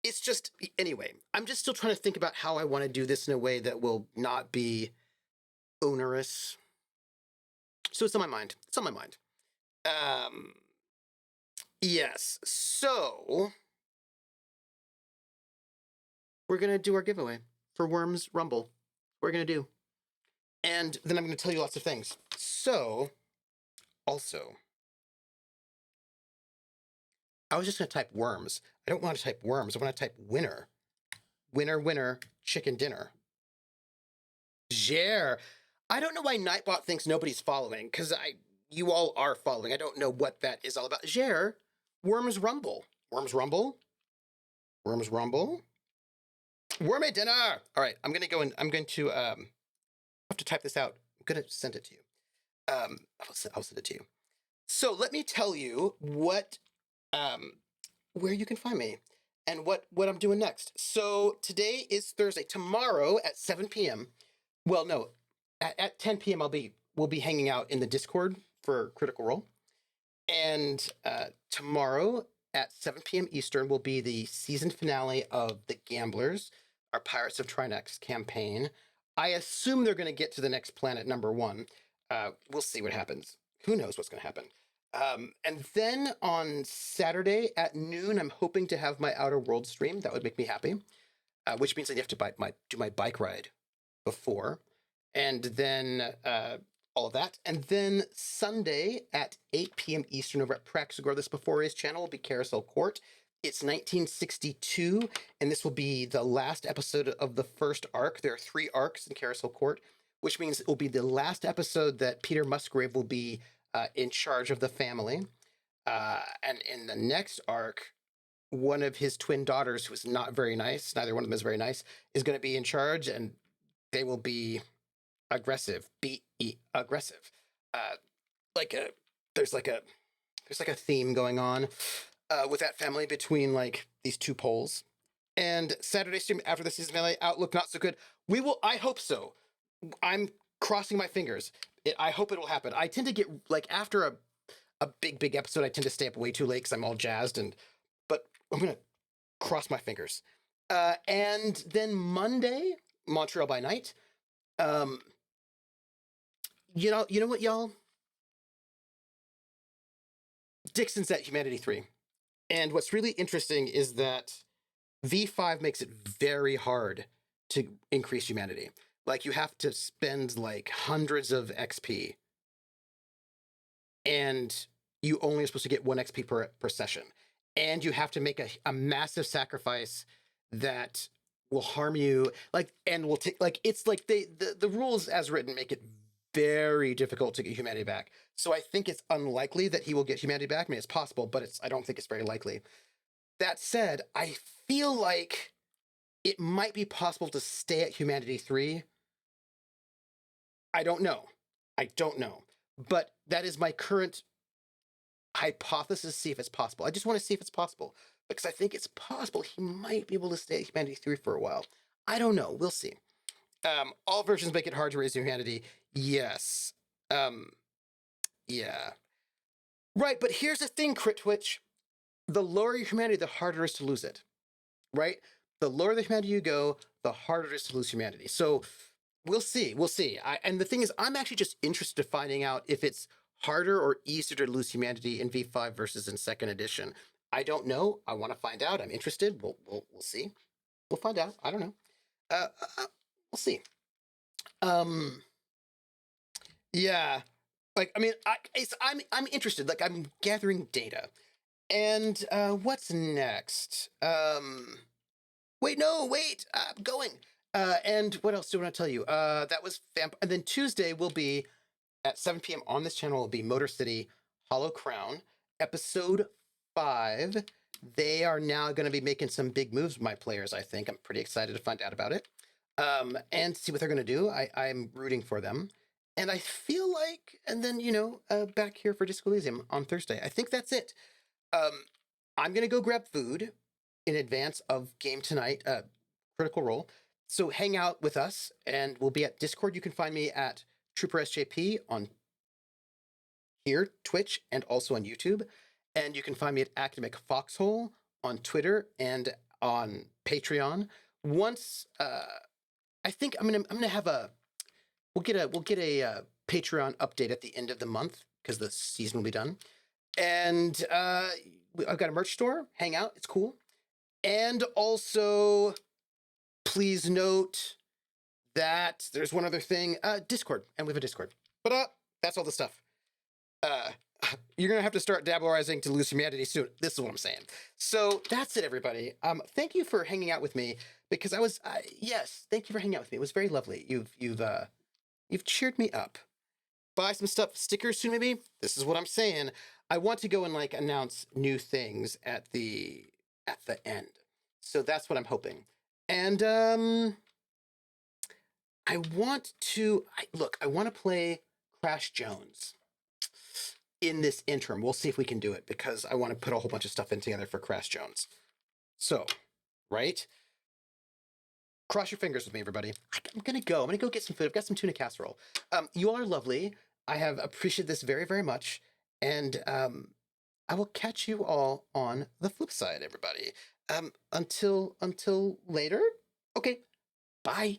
it's just anyway. I'm just still trying to think about how I want to do this in a way that will not be onerous. So it's on my mind. It's on my mind. Yes. So we're gonna do our giveaway for Worms Rumble. We're gonna do, and then I'm gonna tell you lots of things. So, also, I was just gonna type worms. I don't want to type worms. I want to type winner, winner, winner, chicken dinner. Jer. I don't know why Nightbot thinks nobody's following because you all are following. I don't know what that is all about. Jer, Worms Rumble, Worms Rumble, Worms Rumble. Wormy dinner. All right, I'm gonna go and I'm going to have to type this out. I'm gonna send it to you. I'll send it to you. So let me tell you what where you can find me and what I'm doing next. So today is Thursday. Tomorrow at 7 p.m. Well, no, at 10 p.m. we'll be hanging out in the Discord for Critical Role, and tomorrow at 7 p.m. Eastern will be the season finale of The Gamblers, our Pirates of Trinex campaign. I assume they're going to get to the next planet, number one. We'll see what happens. Who knows what's going to happen? And then on Saturday at noon, I'm hoping to have my Outer World stream. That would make me happy, which means I'd have to do my bike ride before. And then all of that. And then Sunday at 8 p.m. Eastern over at Praxagor, this before his channel will be Carousel Court. It's 1962, and this will be the last episode of the first arc. There are 3 arcs in Carousel Court, which means it will be the last episode that Peter Musgrave will be in charge of the family. And in the next arc, one of his twin daughters, who is not very nice, neither one of them is very nice, is going to be in charge, and they will be aggressive, aggressive. Uh, like a there's like a there's like a theme going on with that family between like these two poles. And Saturday stream after the season finale, outlook not so good. We will. I hope so. I'm crossing my fingers. I hope it will happen. I tend to get like after a big episode, I tend to stay up way too late because I'm all jazzed. But I'm gonna cross my fingers. And then Monday, Montreal by night. Um, you know what, y'all? Dixon's at Humanity 3. And what's really interesting is that V5 makes it very hard to increase humanity. Like you have to spend like hundreds of XP, and you only are supposed to get 1 XP per session. And you have to make a massive sacrifice that will harm you, like, and will take like it's like the rules as written make it very difficult to get humanity back. So I think it's unlikely that he will get humanity back. I mean, it's possible, but I don't think it's very likely. That said, I feel like it might be possible to stay at Humanity 3. I don't know. I don't know. But that is my current hypothesis, see if it's possible. I just want to see if it's possible because I think it's possible he might be able to stay at Humanity 3 for a while. I don't know. We'll see. All versions make it hard to raise humanity. Yes. Yeah. Right, but here's the thing, Crit Twitch. The lower your humanity, the harder it is to lose it. Right? The lower the humanity you go, the harder it is to lose humanity. So we'll see. We'll see. And the thing is, I'm actually just interested in finding out if it's harder or easier to lose humanity in V5 versus in second edition. I don't know. I want to find out. I'm interested. We'll see. We'll find out. I don't know. We'll see. Yeah. Like I mean, I'm interested. Like I'm gathering data. And what's next? Wait, no, wait. I'm going. And what else do I want to tell you? That was and then Tuesday will be at 7 p.m. on this channel will be Motor City Hollow Crown, episode 5. They are now going to be making some big moves with my players, I think. I'm pretty excited to find out about it. And see what they're going to do. I'm rooting for them. And I feel like, and then, back here for Disco Elysium on Thursday. I think that's it. I'm going to go grab food in advance of game tonight, Critical Role. So hang out with us, and we'll be at Discord. You can find me at Trooper SJP on here, Twitch, and also on YouTube. And you can find me at Academic Foxhole on Twitter and on Patreon. Once I think I'm gonna have we'll get a Patreon update at the end of the month because the season will be done. And I've got a merch store. Hang out, it's cool. And also, please note that there's one other thing, Discord, and we have a Discord. But that's all the stuff. You're gonna have to start dabblerizing to lose humanity soon. This is what I'm saying. So that's it, everybody. Thank you for hanging out with me because yes, thank you for hanging out with me. It was very lovely. You've cheered me up. Buy some stuff, stickers soon, maybe. This is what I'm saying. I want to go and like announce new things at the end. So that's what I'm hoping. And I want to play Crash Jones in this interim. We'll see if we can do it because I want to put a whole bunch of stuff in together for Crash Jones. So, right? Cross your fingers with me, everybody. I'm gonna go get some food. I've got some tuna casserole. You all are lovely. I have appreciated this very, very much. And I will catch you all on the flip side, everybody. Until later. Okay. Bye.